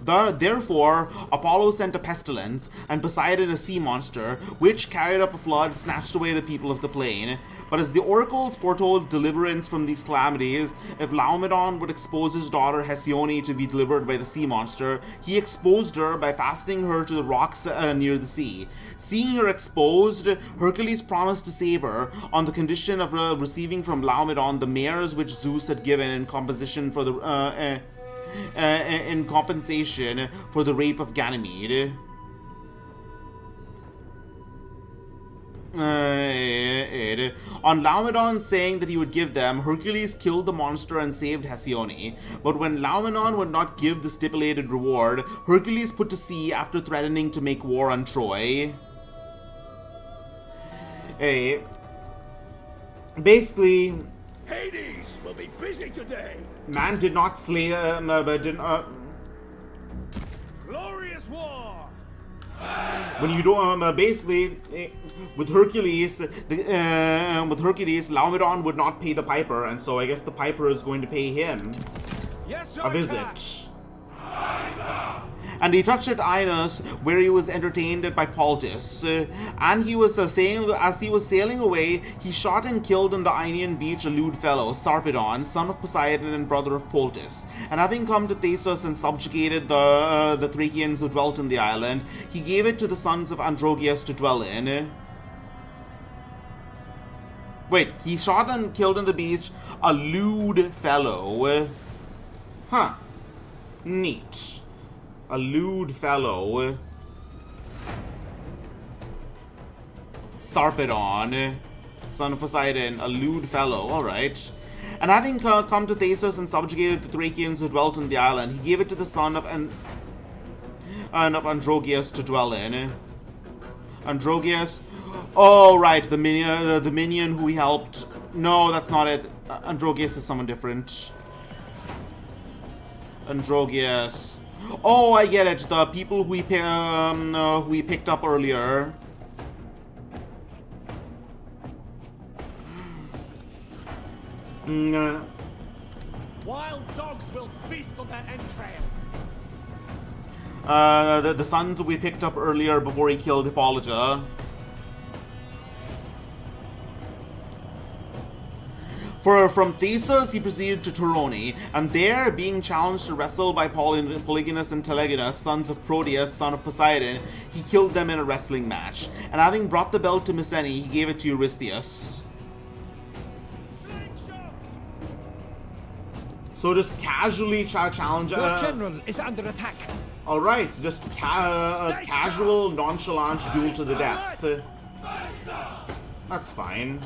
Therefore, Apollo sent a pestilence, and Poseidon a sea monster, which carried up a flood, snatched away the people of the plain. But as the oracles foretold deliverance from these calamities, if Laomedon would expose his daughter Hesione to be delivered by the sea monster, he exposed her by fastening her to the rocks near the sea. Seeing her exposed, Hercules promised to save her, on the condition of receiving from Laomedon the mares which Zeus had given in compensation for the rape of Ganymede. On Laomedon saying that he would give them, Hercules killed the monster and saved Hesione. But when Laomedon would not give the stipulated reward, Hercules put to sea after threatening to make war on Troy. Basically, Hades will be busy today! man did not slay, Glorious war! when you don't, basically, with Hercules, Laomedon would not pay the piper, and so I guess the piper is going to pay him Yes, a visit. And he touched at Aenos, where he was entertained by Paltus. And he was saying, as he was sailing away, he shot and killed on the Aenean beach a lewd fellow, Sarpedon, son of Poseidon and brother of Paltus. And having come to Thasos and subjugated the Thracians who dwelt in the island, he gave it to the sons of Androgeus to dwell in. Wait, he shot and killed on the beach a lewd fellow. Huh. Neat. A lewd fellow. Sarpedon, son of Poseidon, a lewd fellow, alright. And having come to Thasos and subjugated the Thracians who dwelt in the island, he gave it to the son of Androgeus to dwell in. Androgeus? Oh, right, the minion who he helped. No, that's not it. Androgeus is someone different. Androgeus. Oh, I get it. The people who we picked up earlier. Wild dogs will feast on their entrails. The sons who we picked up earlier before he killed Hippolyta. From Thasos he proceeded to Torone, and there, being challenged to wrestle by Polygonus and Telegonus, sons of Proteus, son of Poseidon, he killed them in a wrestling match. And having brought the belt to Mycenae, he gave it to Eurystheus. So just casually challenge... Your general is under attack. Alright, so just casual, nonchalant duel to the death. That's fine.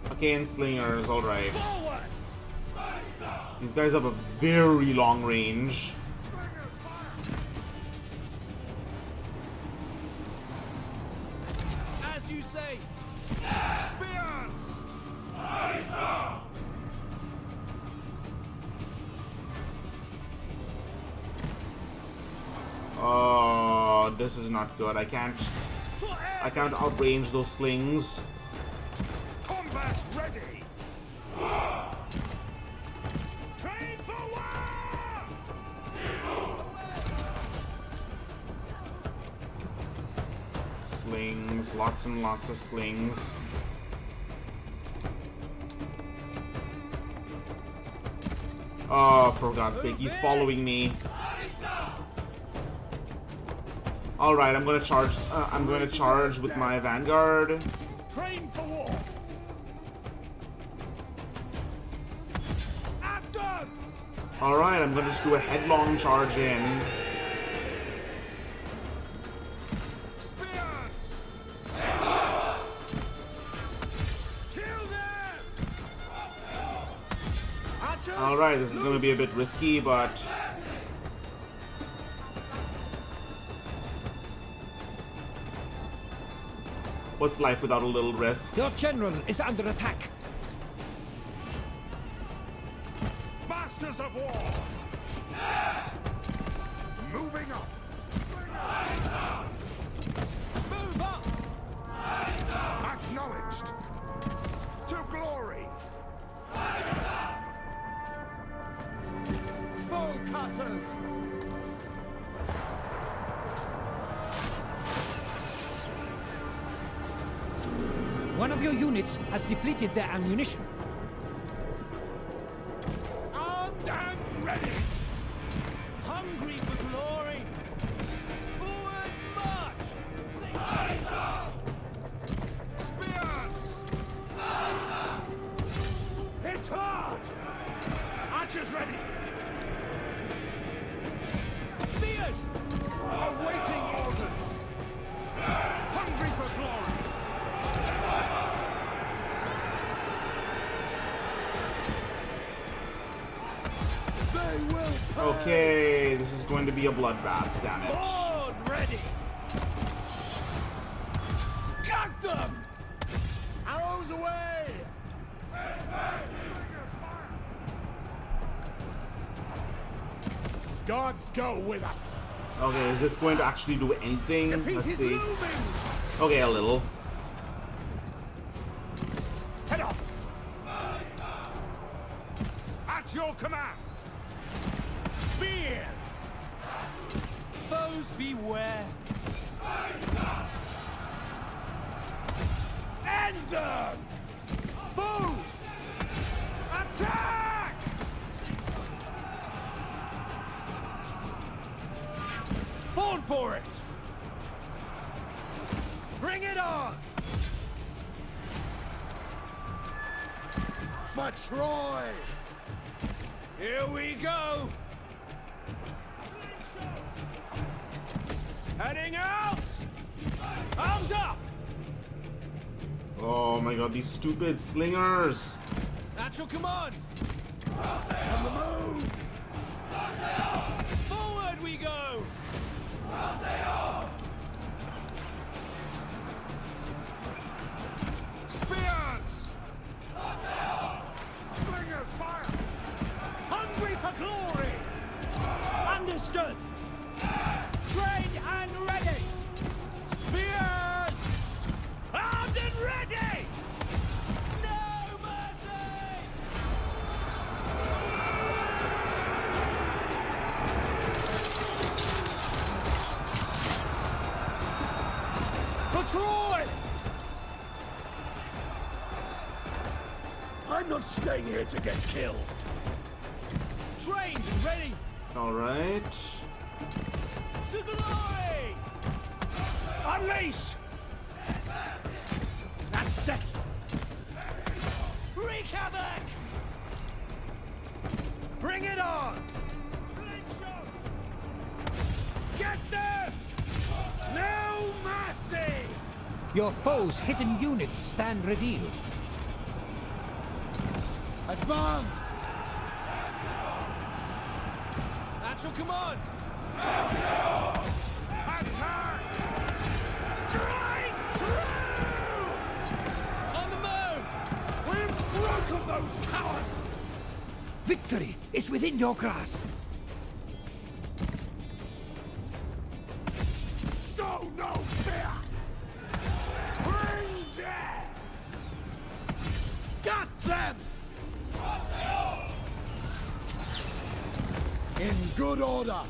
Arcane Slingers, alright. These guys have a very long range. As you say. Spears! Oh, this is not good. I can't outrange those slings. Combat ready! Train for war! Slings. lots and lots of slings. Oh, for God's sake, he's following me. All right, I'm gonna charge. I'm gonna charge with my vanguard. Train for war. At them. All right, I'm gonna just do a headlong charge in. Spears. Kill them. Archers. All right, this is gonna be a bit risky, but what's life without a little risk? Your general is under attack. Masters of war. Moving up. Move up. Acknowledged. To glory. Foe cutters. One of your units has depleted their ammunition. Armed and ready. Hungry for glory. Forward march. Spears. Hit hard. Archers ready. Spears. Awaiting orders. Hungry for glory. They will pay. Okay, this is going to be a bloodbath. Damn it. Board ready. Got them. Arrows away. Gods go with us. Okay, is this going to actually do anything? Defeat Let's is see. looming. Okay, a little. Head off. At your command. Spears. Foes beware. End them. Bows. Attack. Born for it. Bring it on. For Troy. Here we go. Heading out. Armed up. Oh my God, these stupid slingers. At your command. On the move. Forward we go. Spears. Slingers fire. Hungry for glory. Understood. Trained and ready. Spears. Armed and ready. No mercy. For Troy. I'm not staying here to get killed. Trained and ready. All right. To glory! Unleash! That's set! Wreak havoc! Bring it on! Get them! No mercy! Your foe's hidden units stand revealed. Advance! At your command! Attack! Strike true! On the move! We've broken those cowards! Victory is within your grasp. Show no fear! Bring death! Got them! In good order!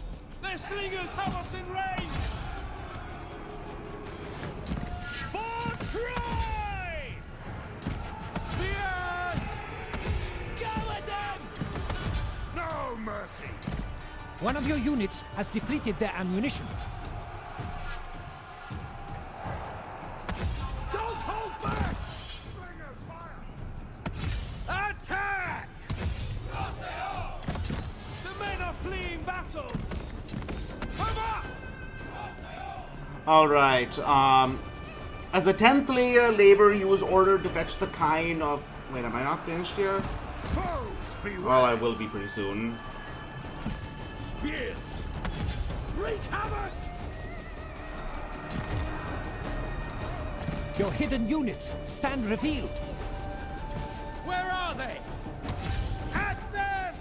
Their slingers have us in range! For mercy. One of your units has depleted their ammunition. Don't hold back! Bringers, fire! Attack! The men are fleeing battle. Come on! Alright, as a 10th layer, labor, he was ordered to fetch the kind of... Wait, am I not finished here? Foes, beware! Well, I will be pretty soon. Spears! Wreak havoc! Your hidden units stand revealed. Where are they? At them!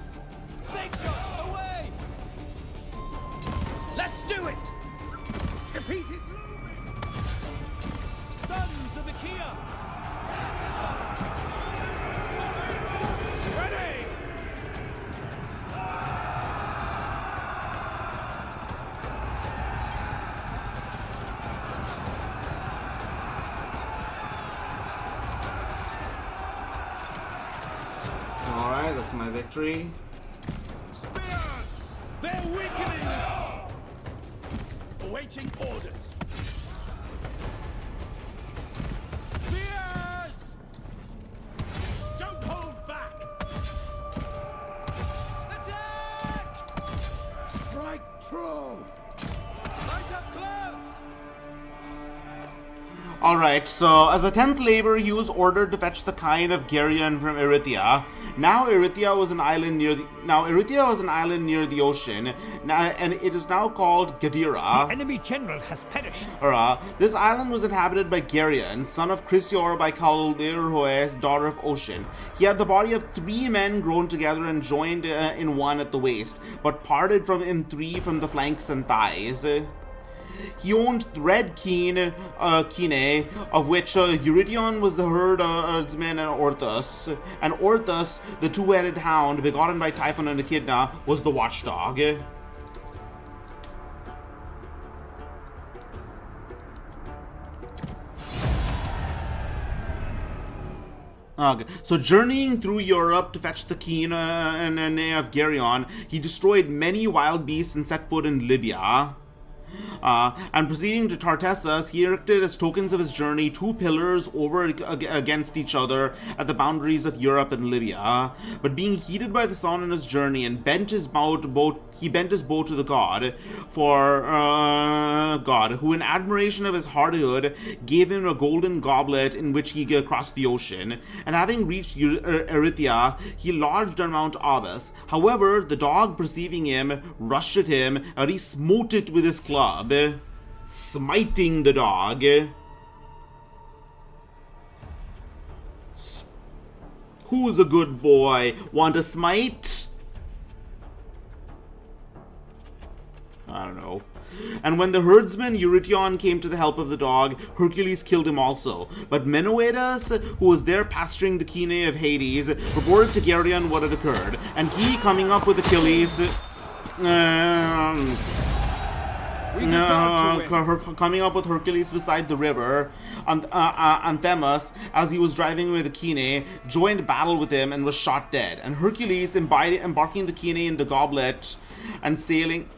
Slingshot, away! Let's do it! Defeat is looming! Sons of Achaea! Ready! Alright, that's my victory. Spears! They're weakening! Awaiting orders. Spears! Don't hold back! Attack! Strike true! Right up close! Alright, so as a 10th labor, he was ordered to fetch the kind of Geryon from Erythea. Now Erythea was an island near the ocean, and it is now called Gadira. Enemy general has perished. This island was inhabited by Geryon, son of Chrysior by Calderhoes, daughter of Ocean. He had the body of 3 men grown together and joined in one at the waist, but parted in 3 from the flanks and thighs. He owned red kine, of which Eurydion was the herdsman, and Orthus. And Orthus, the 2-headed hound, begotten by Typhon and Echidna, was the watchdog. Okay, so journeying through Europe to fetch the kine of Geryon, he destroyed many wild beasts and set foot in Libya. And proceeding to Tartessus, he erected as tokens of his journey 2 pillars over against each other at the boundaries of Europe and Libya. But being heated by the sun on his journey, and bent his bow to the god, who in admiration of his hardihood gave him a golden goblet in which he crossed the ocean. And having reached Erythea, he lodged on Mount Abas. However, the dog, perceiving him, rushed at him, and he smote it with his club, smiting the dog. Who's a good boy? Want a smite? I don't know. And when the herdsman Eurytion came to the help of the dog, Hercules killed him also. But Meneuedas, who was there pasturing the kine of Hades, reported to Geryon what had occurred. And he, coming up with Achilles, coming up with Hercules beside the river, Anthemus, as he was driving with the kine, joined battle with him and was shot dead. And Hercules, embarking the kine in the goblet and sailing...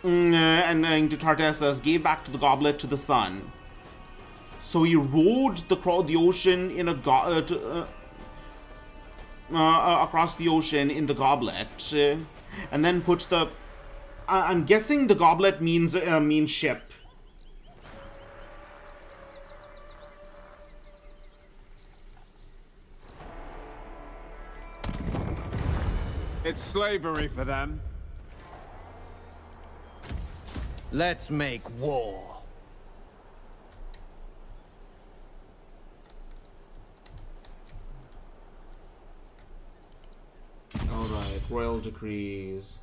and to Tartessus, gave back to the goblet to the sun. So he rowed the ocean in a across the ocean in the goblet, and then puts the... I'm guessing the goblet means ship. It's slavery for them. Let's make war. Alright, royal decrees.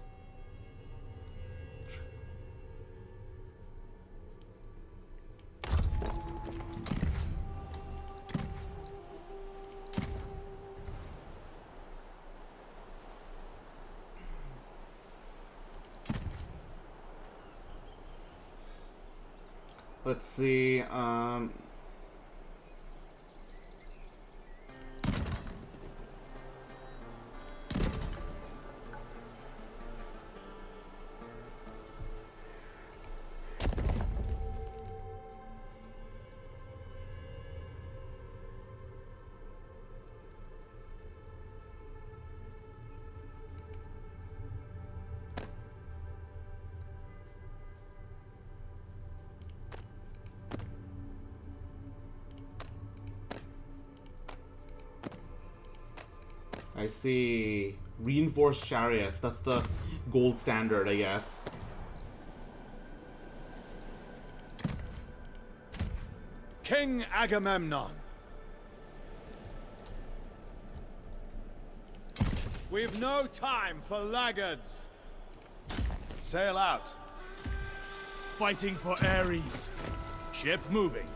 Let's see, I see. Reinforced chariots. That's the gold standard, I guess. King Agamemnon. We've no time for laggards. Sail out. Fighting for Ares. Ship moving.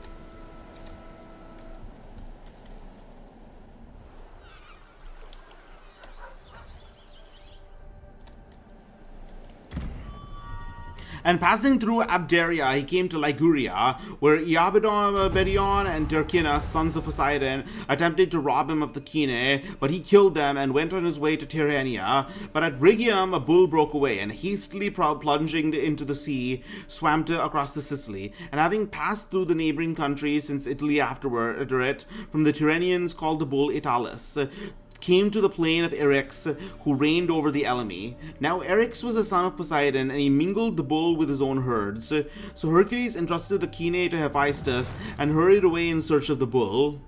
And passing through Abderia, he came to Liguria, where Iabedon and Dircinus, sons of Poseidon, attempted to rob him of the Kine, but he killed them and went on his way to Tyrrhenia. But at Rhegium, a bull broke away, and hastily plunging into the sea, swam across the Sicily. And having passed through the neighboring countries since Italy after it, from the Tyrrhenians called the bull Italus, came to the plain of Eryx, who reigned over the Elymi. Now Eryx was a son of Poseidon, and he mingled the bull with his own herds. So Hercules entrusted the Kine to Hephaestus, and hurried away in search of the bull.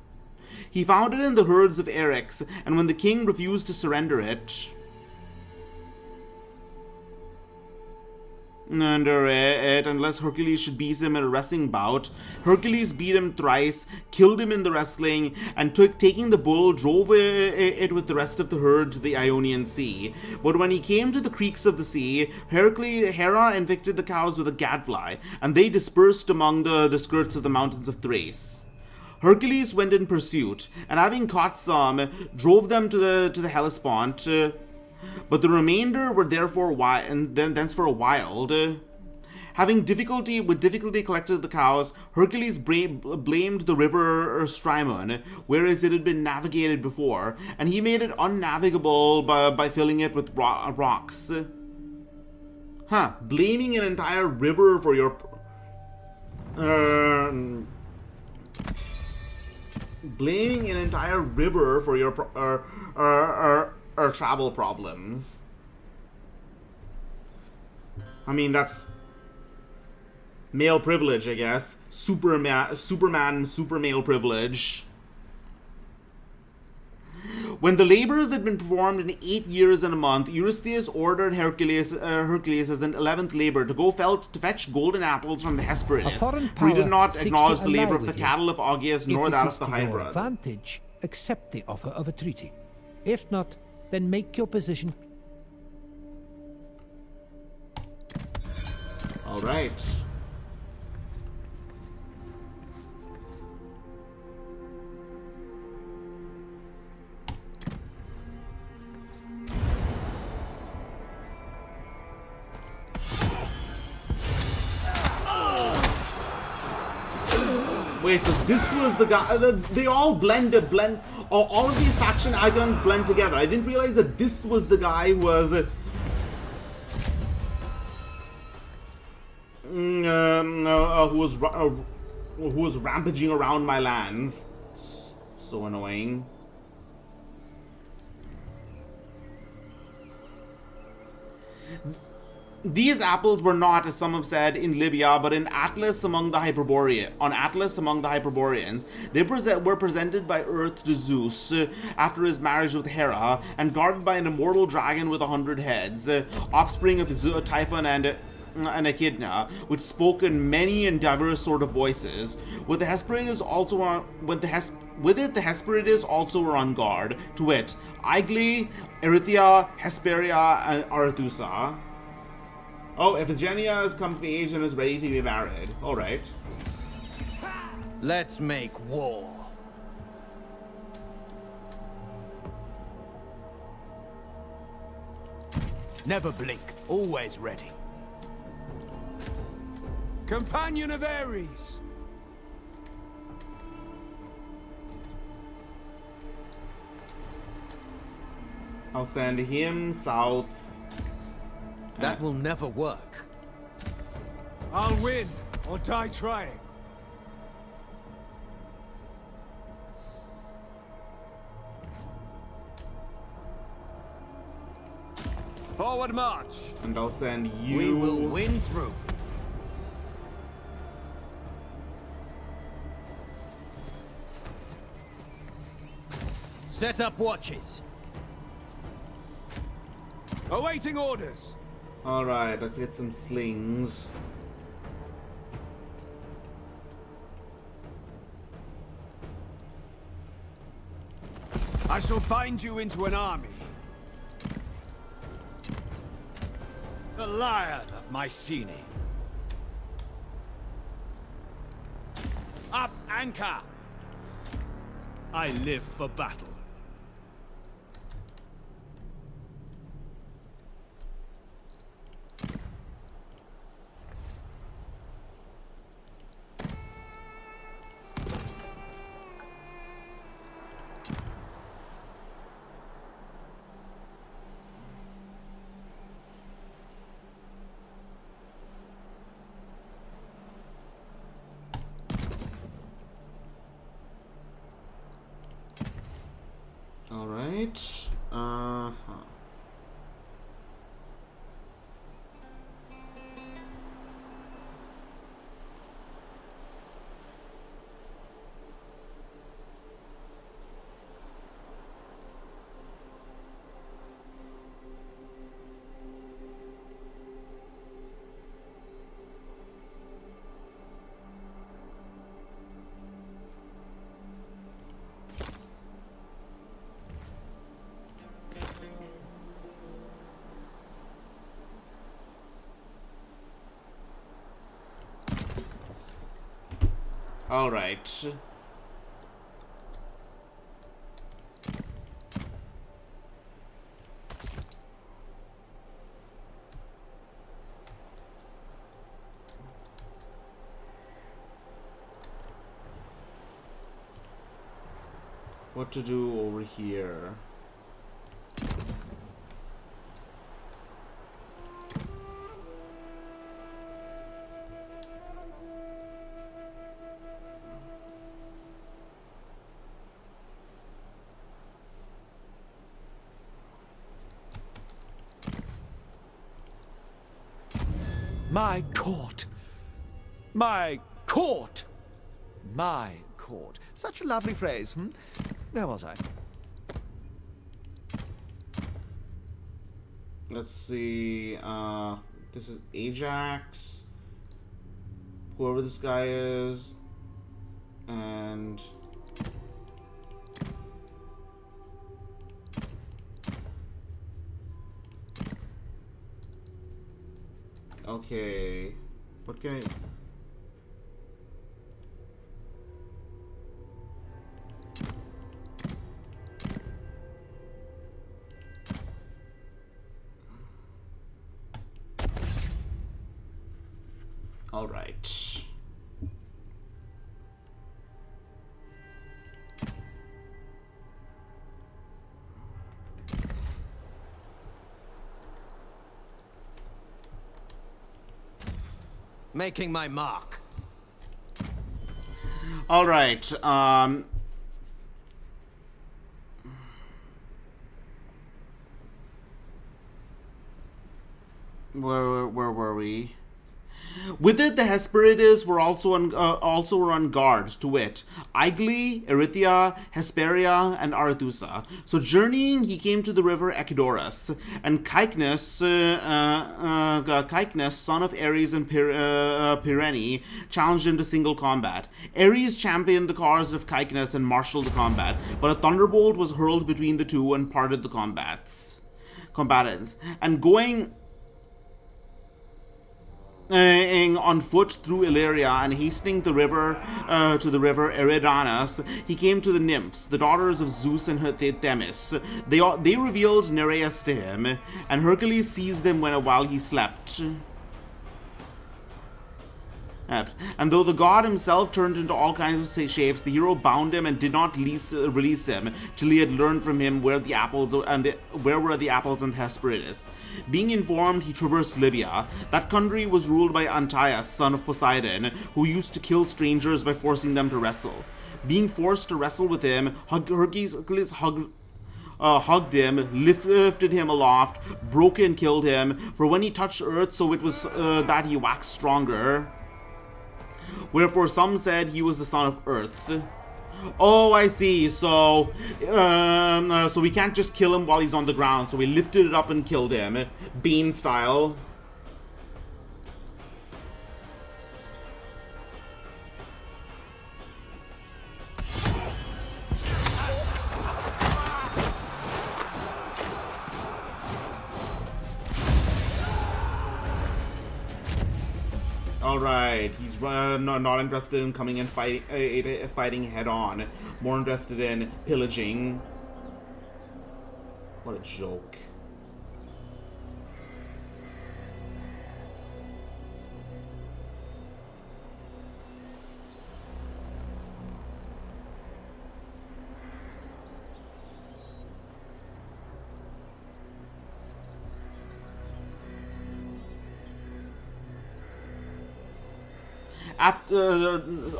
He found it in the herds of Eryx, and when the king refused to surrender it, unless Hercules should beat him in a wrestling bout, Hercules beat him thrice, killed him in the wrestling, and taking the bull, drove it with the rest of the herd to the Ionian Sea. But when he came to the creeks of the sea, Hera infected the cows with a gadfly, and they dispersed among the skirts of the mountains of Thrace. Hercules went in pursuit, and having caught some, drove them to the Hellespont. But the remainder were therefore thenceforth wild. Having difficulty collected the cows, Hercules blamed the river Strymon, whereas it had been navigated before, and he made it unnavigable by filling it with rocks. Blaming an entire river for your blaming an entire river for your or travel problems. I mean, that's male privilege, I guess. Superman, super male privilege. When the labors had been performed in 8 years and a month, Eurystheus ordered Hercules as an 11th labor to go to fetch golden apples from the Hesperides, for he did not acknowledge the labor of the cattle of Augeas nor that of the Hydra. Advantage, accept the offer of a treaty. If not, then make your position. All right. Wait, so this was the guy. They all blend. All of these faction icons blend together. I didn't realize that this was the guy who was who was rampaging around my lands. So annoying. These apples were not, as some have said, in Libya, but in Atlas among the Hyperboreans. They were presented by Earth to Zeus after his marriage with Hera, and guarded by an immortal dragon with 100 heads, offspring of Typhon and Echidna, which spoke in many and diverse sort of voices. With the Hesperides also were on guard, to wit, Aigle, Erythea, Hesperia, and Arethusa. Oh, Iphigenia has come of age and is ready to be married. Alright. Let's make war. Never blink, always ready. Companion of Ares. I'll send him south. That will never work. I'll win, or die trying. Forward march. And I'll send you. We will win through. Set up watches. Awaiting orders. Alright, let's get some slings. I shall bind you into an army. The lion of Mycenae. Up anchor! I live for battle. Alright. Uh-huh. All right. What to do over here? My court. My court. My court. Such a lovely phrase, hmm? Where was I? Let's see. This is Ajax. Whoever this guy is. And... okay. What can I... all right. Making my mark. All right. Where were we? With it, the Hesperides were also on guard, to wit, Aigle, Erythia, Hesperia, and Arethusa. So journeying, he came to the river Echidorus, and Caicnus, son of Ares and Pyrene, challenged him to single combat. Ares championed the cause of Caicnus and marshaled the combat, but a thunderbolt was hurled between the two and parted the combatants. And going on foot through Illyria and hastening to the river Eridanus, he came to the nymphs, the daughters of Zeus and Themis. They revealed Nereus to him, and Hercules seized them while he slept. And though the god himself turned into all kinds of shapes, the hero bound him and did not release him till he had learned from him where were the apples and Hesperides. Being informed, he traversed Libya. That country was ruled by Antaeus, son of Poseidon, who used to kill strangers by forcing them to wrestle. Being forced to wrestle with him, Hercules hugged him, lifted him aloft, broke and killed him. For when he touched earth, so it was that he waxed stronger. Wherefore some said he was the son of Earth. Oh, I see. So, so we can't just kill him while he's on the ground. So we lifted it up and killed him, bean style. Alright, he's not interested in coming and fighting head on. More interested in pillaging. What a joke.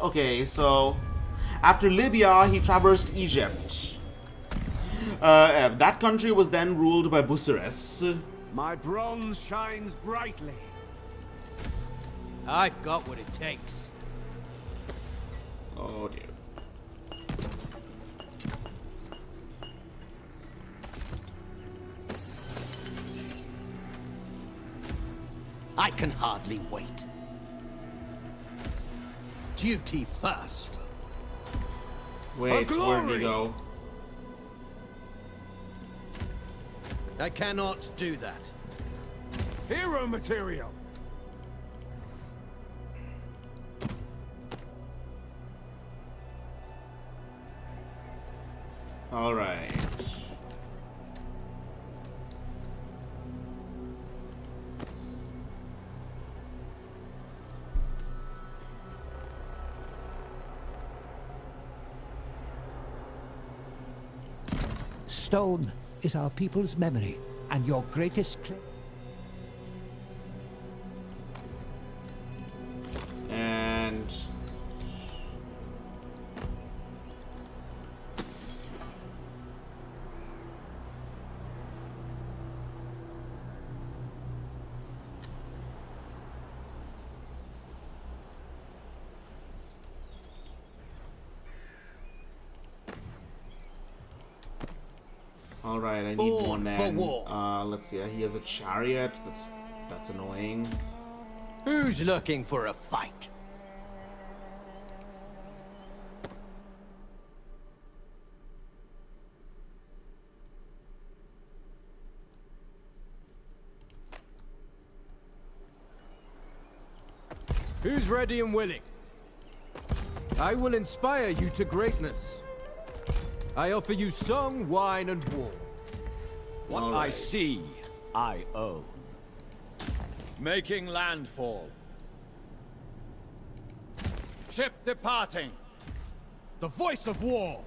Okay, so after Libya, he traversed Egypt. That country was then ruled by Busiris. My bronze shines brightly. I've got what it takes. Oh dear. I can hardly wait. Duty first. Wait, For where'd he glory! go? I cannot do that. Hero material. Alright. Stone is our people's memory and your greatest claim. And alright, I need Born one for man. war. Let's see, he has a chariot. That's annoying. Who's looking for a fight? Who's ready and willing? I will inspire you to greatness. I offer you song, wine, and war. What All I right. see, I own. Making landfall. Ship departing. The voice of war.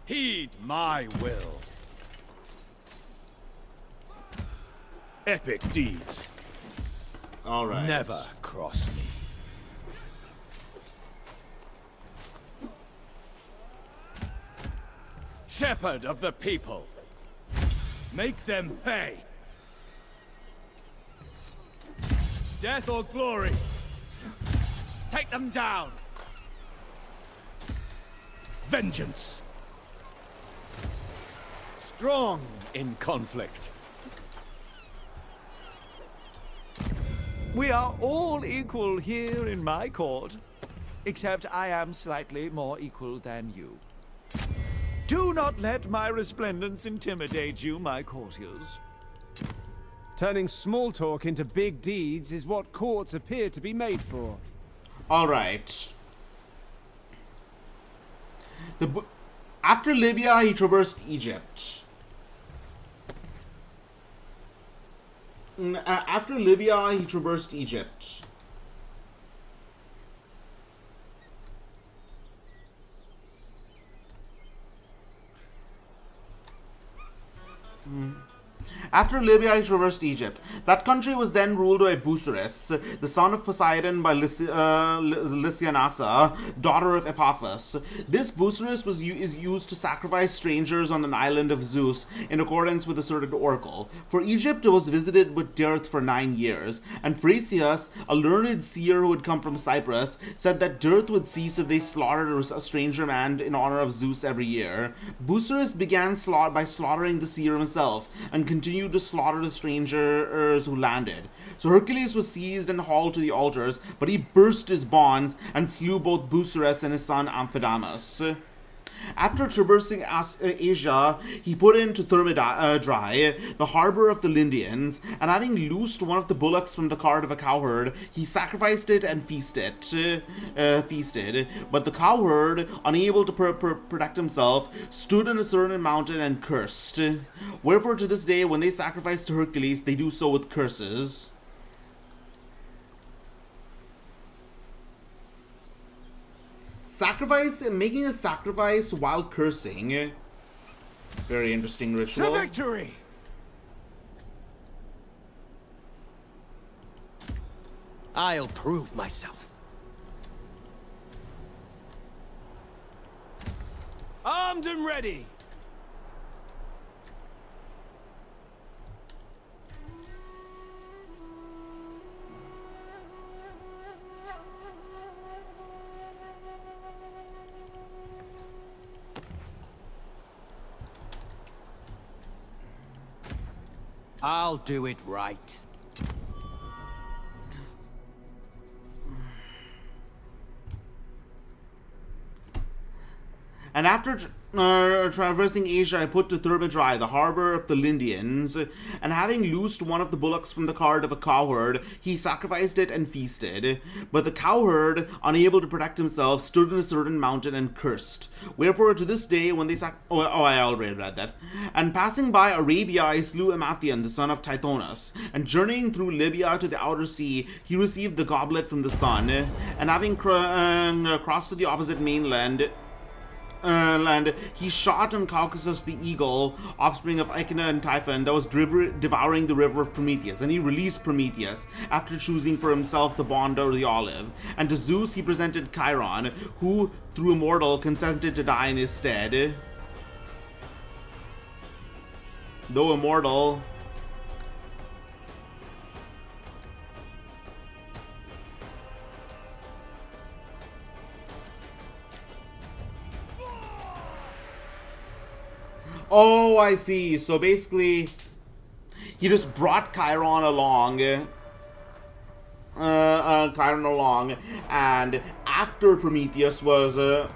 Heed my will. Epic deeds. Alright. Never cross me. Shepherd of the people. Make them pay. Death or glory. Take them down. Vengeance. Strong in conflict. We are all equal here in my court, except I am slightly more equal than you. Do not let my resplendence intimidate you, my courtiers. Turning small talk into big deeds is what courts appear to be made for. Alright. After Libya, he traversed Egypt. After Libya, he traversed Egypt. After Libya traversed Egypt, that country was then ruled by Busiris, the son of Poseidon by Lysianassa, daughter of Epaphus. This Busiris is used to sacrifice strangers on an island of Zeus in accordance with a certain oracle. For Egypt, it was visited with dearth for 9 years, and Phrasius, a learned seer who had come from Cyprus, said that dearth would cease if they slaughtered a stranger man in honor of Zeus every year. Busiris began by slaughtering the seer himself, and continued to slaughter the strangers who landed. So Hercules was seized and hauled to the altars, but he burst his bonds and slew both Busiris and his son Amphidamas. After traversing Asia, he put into Thermodry, the harbor of the Lydians, and having loosed one of the bullocks from the cart of a cowherd, he sacrificed it and feasted. But the cowherd, unable to protect himself, stood on a certain mountain and cursed. Wherefore to this day, when they sacrifice to Hercules, they do so with curses. Making a sacrifice while cursing. Very interesting ritual. To victory! I'll prove myself. Armed and ready! I'll do it right. And after traversing Asia, I put to Thermodry, the harbor of the Lydians, and having loosed one of the bullocks from the cart of a cowherd, he sacrificed it and feasted. But the cowherd, unable to protect himself, stood in a certain mountain and cursed. Wherefore to this day, when they I already read that. And passing by Arabia, I slew Emathion, the son of Tithonus. And journeying through Libya to the outer sea, he received the goblet from the sun. And having crossed to the opposite mainland, he shot on Caucasus the eagle, offspring of Echina and Typhon, that was devouring the river of Prometheus. And he released Prometheus, after choosing for himself the bond or the olive. And to Zeus he presented Chiron, who, through a mortal, consented to die in his stead. Though immortal, oh, I see. So basically, he just brought Chiron along. And after Prometheus was...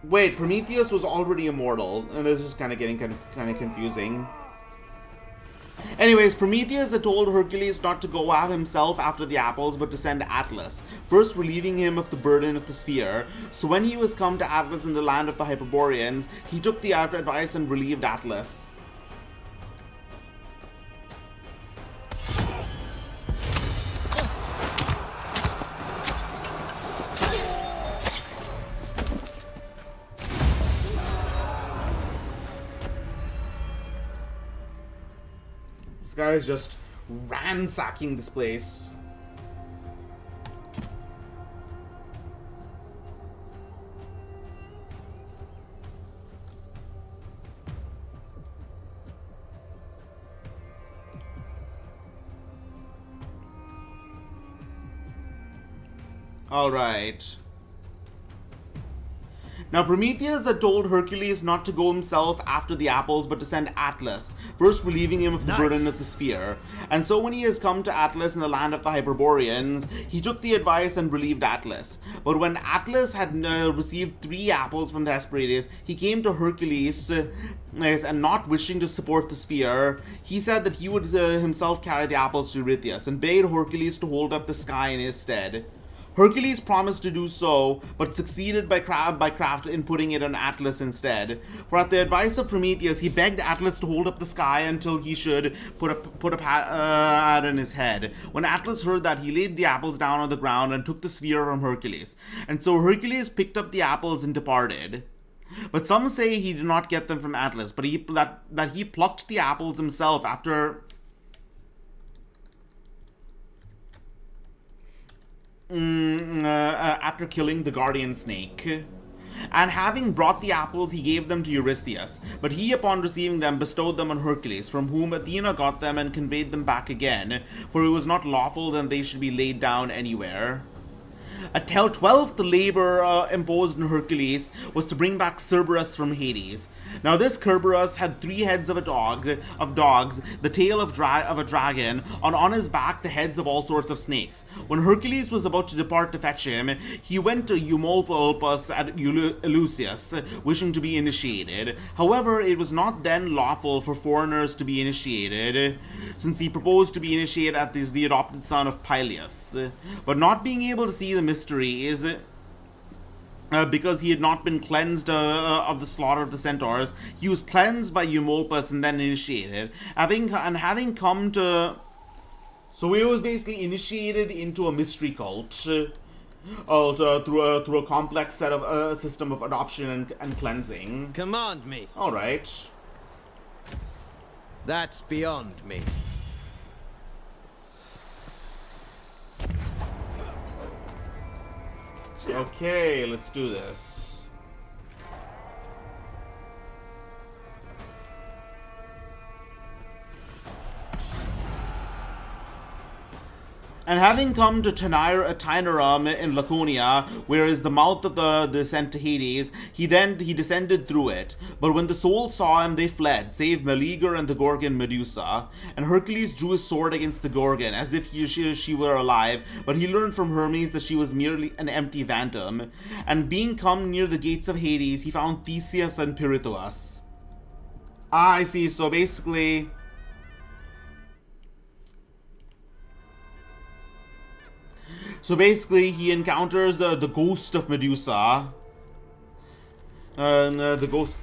wait, Prometheus was already immortal. And this is kind of getting kind of confusing. Anyways, Prometheus had told Hercules not to go out himself after the apples, but to send Atlas, first relieving him of the burden of the sphere. So when he was come to Atlas in the land of the Hyperboreans, he took the advice and relieved Atlas. This guy is just ransacking this place. All right. Now Prometheus had told Hercules not to go himself after the apples, but to send Atlas, first relieving him of the burden of the sphere. And so when he has come to Atlas in the land of the Hyperboreans, he took the advice and relieved Atlas. But when Atlas had received 3 apples from the Hesperides, he came to Hercules, and not wishing to support the sphere, he said that he would himself carry the apples to Eurystheus, and bade Hercules to hold up the sky in his stead. Hercules promised to do so, but succeeded by craft in putting it on Atlas instead. For at the advice of Prometheus, he begged Atlas to hold up the sky until he should put a pad on his head. When Atlas heard that, he laid the apples down on the ground and took the sphere from Hercules. And so Hercules picked up the apples and departed. But some say he did not get them from Atlas, but that he plucked the apples himself after after killing the guardian snake. And having brought the apples, he gave them to Eurystheus. But he, upon receiving them, bestowed them on Hercules, from whom Athena got them and conveyed them back again, for it was not lawful that they should be laid down anywhere. A 12th labor imposed on Hercules was to bring back Cerberus from Hades. Now this Cerberus had 3 heads of dogs, the tail of a dragon, and on his back the heads of all sorts of snakes. When Hercules was about to depart to fetch him, he went to Eumolpus at Eleusis, wishing to be initiated. However, it was not then lawful for foreigners to be initiated, since he proposed to be initiated as the adopted son of Peleus. But not being able to see the mysteries, because he had not been cleansed of the slaughter of the centaurs, he was cleansed by Eumolpus and then initiated. Having come to... So he was basically initiated into a mystery cult through a complex system of adoption and cleansing. Command me. Alright. That's beyond me. Okay, let's do this. And having come to Taenarum in Laconia, where is the mouth of the descent to Hades, he descended through it. But when the souls saw him, they fled, save Meleager and the Gorgon Medusa. And Hercules drew his sword against the Gorgon, as if she were alive, but he learned from Hermes that she was merely an empty phantom. And being come near the gates of Hades, he found Theseus and Pirithous. Ah, I see, so basically... he encounters the ghost of Medusa. The ghost...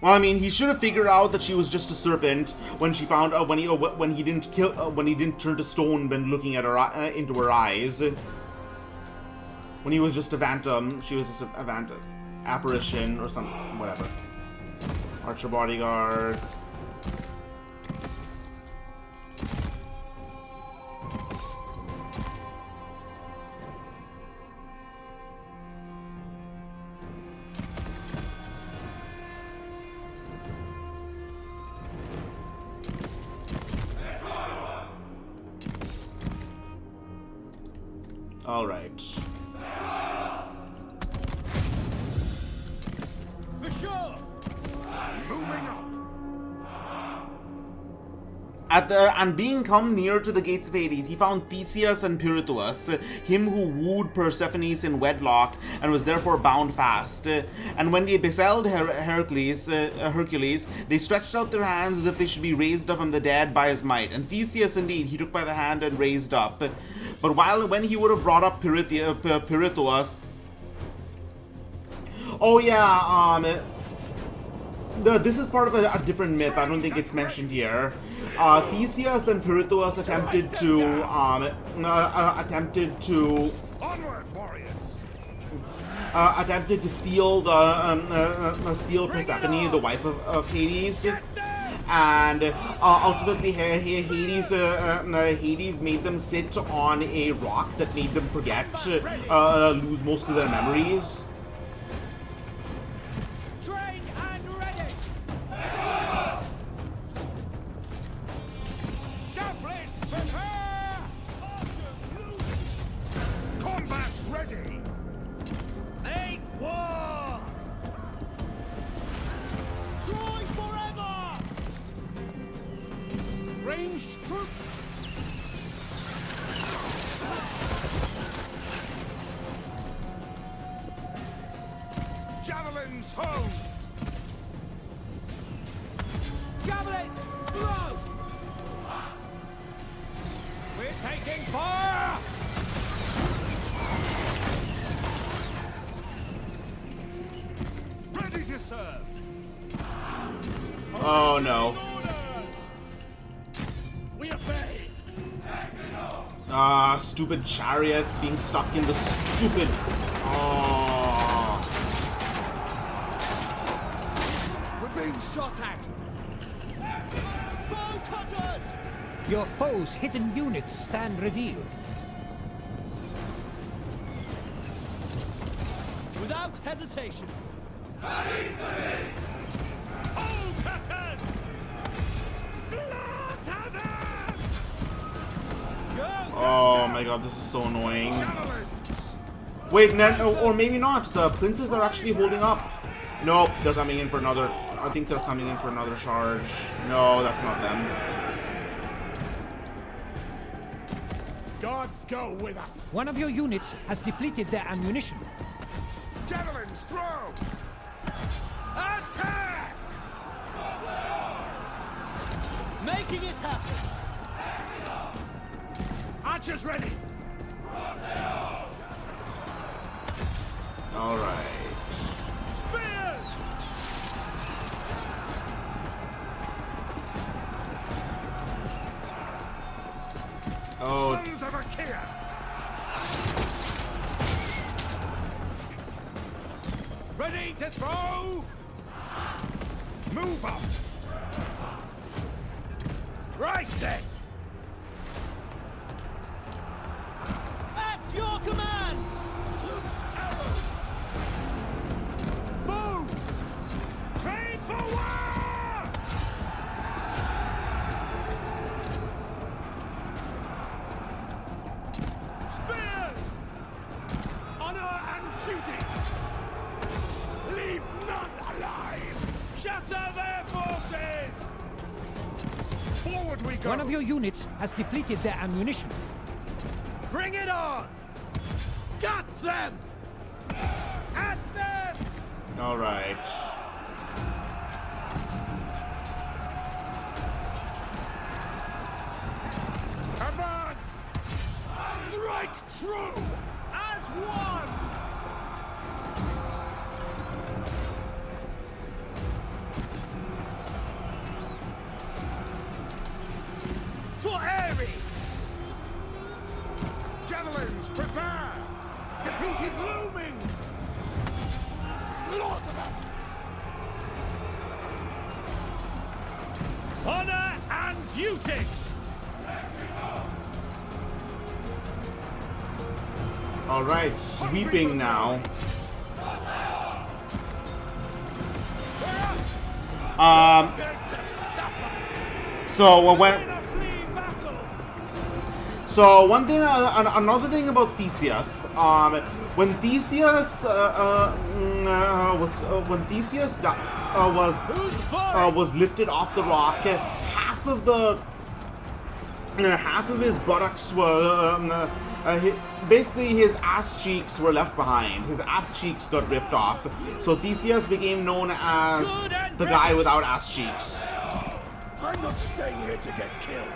Well, I mean, he should have figured out that she was just a serpent when she found out when he didn't turn to stone when looking at her into her eyes. When he was just a phantom, she was just a phantom apparition or something, whatever. Archer bodyguard. All right. For sure. Moving up. And being come near to the gates of Hades, he found Theseus and Pirithous, him who wooed Persephone in wedlock, and was therefore bound fast. And when they beheld Hercules, they stretched out their hands as if they should be raised up from the dead by his might. And Theseus indeed he took by the hand and raised up. But when he would have brought up Pirithous... Oh yeah, this is part of a different myth. I don't think it's mentioned here. Theseus and Pirithous attempted to Onward, warriors. attempted to steal Persephone, the wife of Hades. And ultimately, Hades made them sit on a rock that made them forget, lose most of their memories. Train and ready. Chaplains, prepare. Archers, loose. Combat ready. Make war. Troy forever. Ranged troops! Javelins home! Javelin, throw! We're taking fire! Ready to serve! Oh no. We obey! Stupid chariots being stuck in the stupid Oh. We're being shot at. Foe cutters! Your foe's hidden units stand revealed. Without hesitation. Oh, cutters! Slaughter them! Oh my god, this is so annoying. Wait, or maybe not. The princes are actually holding up. Nope, they're coming in for another. I think they're coming in for another charge. No, that's not them. Gods go with us! One of your units has depleted their ammunition. Javelins, throw! Attack! Making it happen. Archers ready! Alright. Spears! Oh, Sons of Achaia! Ready to throw! Move up! Right then! At your command! Bows! Train for war! Spears! Honor and duty! Leave none alive! Shatter their forces! Forward we go! One of your units has depleted their ammunition. Bring it on! Gut them! At them! alright. Advance! Strike true! As one! For Aerie! Javelins, prepare! Defeat is looming! Slaughter them! Honor and duty! Alright, sweeping now. So one thing, another thing about Theseus, when Theseus was lifted off the rock, half of his buttocks were basically his ass cheeks were left behind. His ass cheeks got ripped off, so Theseus became known as the guy without ass cheeks. I'm not staying here to get killed.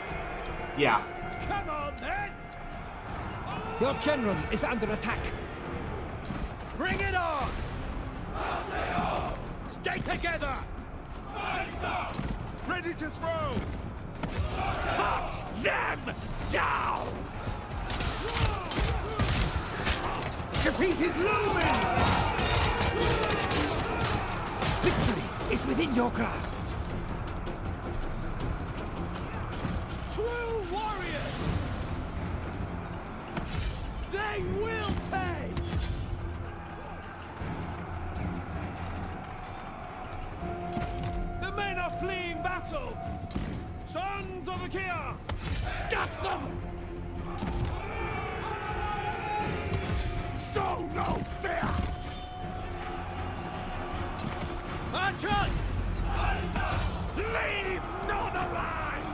Yeah. Come on then! Your general is under attack. Bring it on! Stay together! Ready to throw! Cut them down! Defeat is looming! Victory is within your grasp. True warriors! They will pay! The men are fleeing battle! Sons of Achaia! Gut them! Show no fear! Archon! Leave none alive!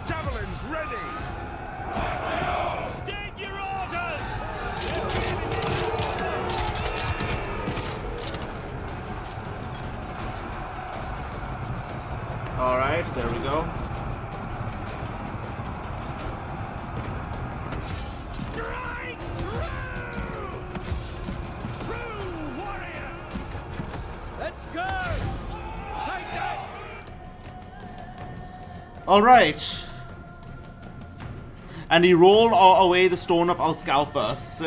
Javelins ready! State your orders! Alright, there we go. Strike true! True warrior! Let's go! Take that! Alright. And he rolled away the stone of Alscalphus.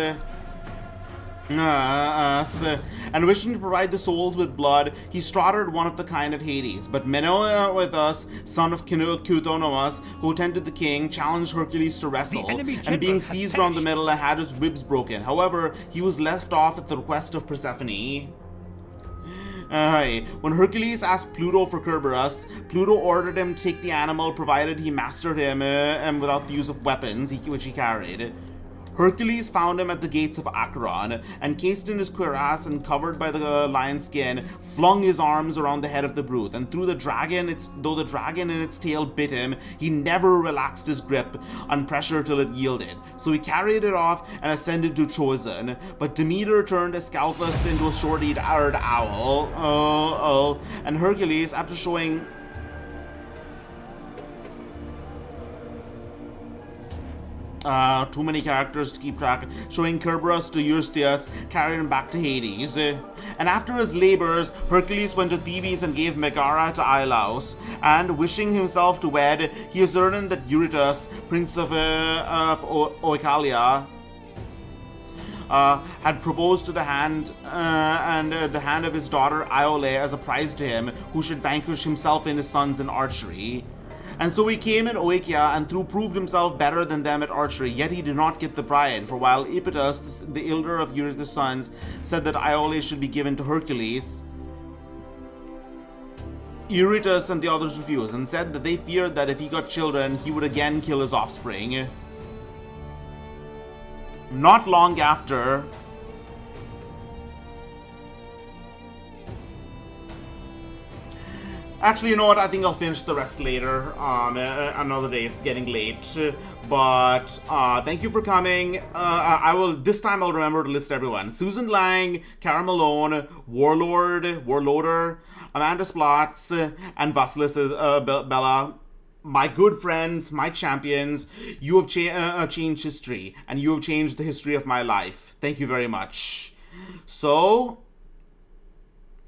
And wishing to provide the souls with blood, he slaughtered one of the kind of Hades. But Menelaus, son of Kutonomas, who attended the king, challenged Hercules to wrestle, and being seized around the middle and had his ribs broken. However, he was left off at the request of Persephone. When Hercules asked Pluto for Kerberos, Pluto ordered him to take the animal provided he mastered him without the use of weapons, which he carried. Hercules found him at the gates of Acheron, and cased in his cuirass and covered by the lion's skin, flung his arms around the head of the brute, and though the dragon in its tail bit him, he never relaxed his grip on pressure till it yielded. So he carried it off and ascended to Troezen. But Demeter turned Ascalaphus into a short-eared owl. And Hercules, after showing too many characters to keep track, showing Kerberos to Eurystheus, carried him back to Hades. And after his labors, Hercules went to Thebes and gave Megara to Iolaus, and wishing himself to wed, he ascertained that Eurytus, prince of Oechalia, had proposed to the hand of his daughter Iole as a prize to him, who should vanquish himself and his sons in archery. And so he came in Oechalia and proved himself better than them at archery, yet he did not get the bride. For while Iphitus, the elder of Eurytus' sons, said that Iole should be given to Hercules, Eurytus and the others refused, and said that they feared that if he got children, he would again kill his offspring. Not long after, actually, you know what? I think I'll finish the rest later. Another day. It's getting late. But thank you for coming. This time I'll remember to list everyone: Susan Lang, Cara Malone, Warlorder, Amanda Splotz, and Vasilis Bella. My good friends, my champions, you have changed history, and you have changed the history of my life. Thank you very much. So,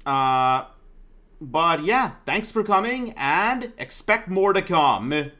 but yeah, thanks for coming, and expect more to come.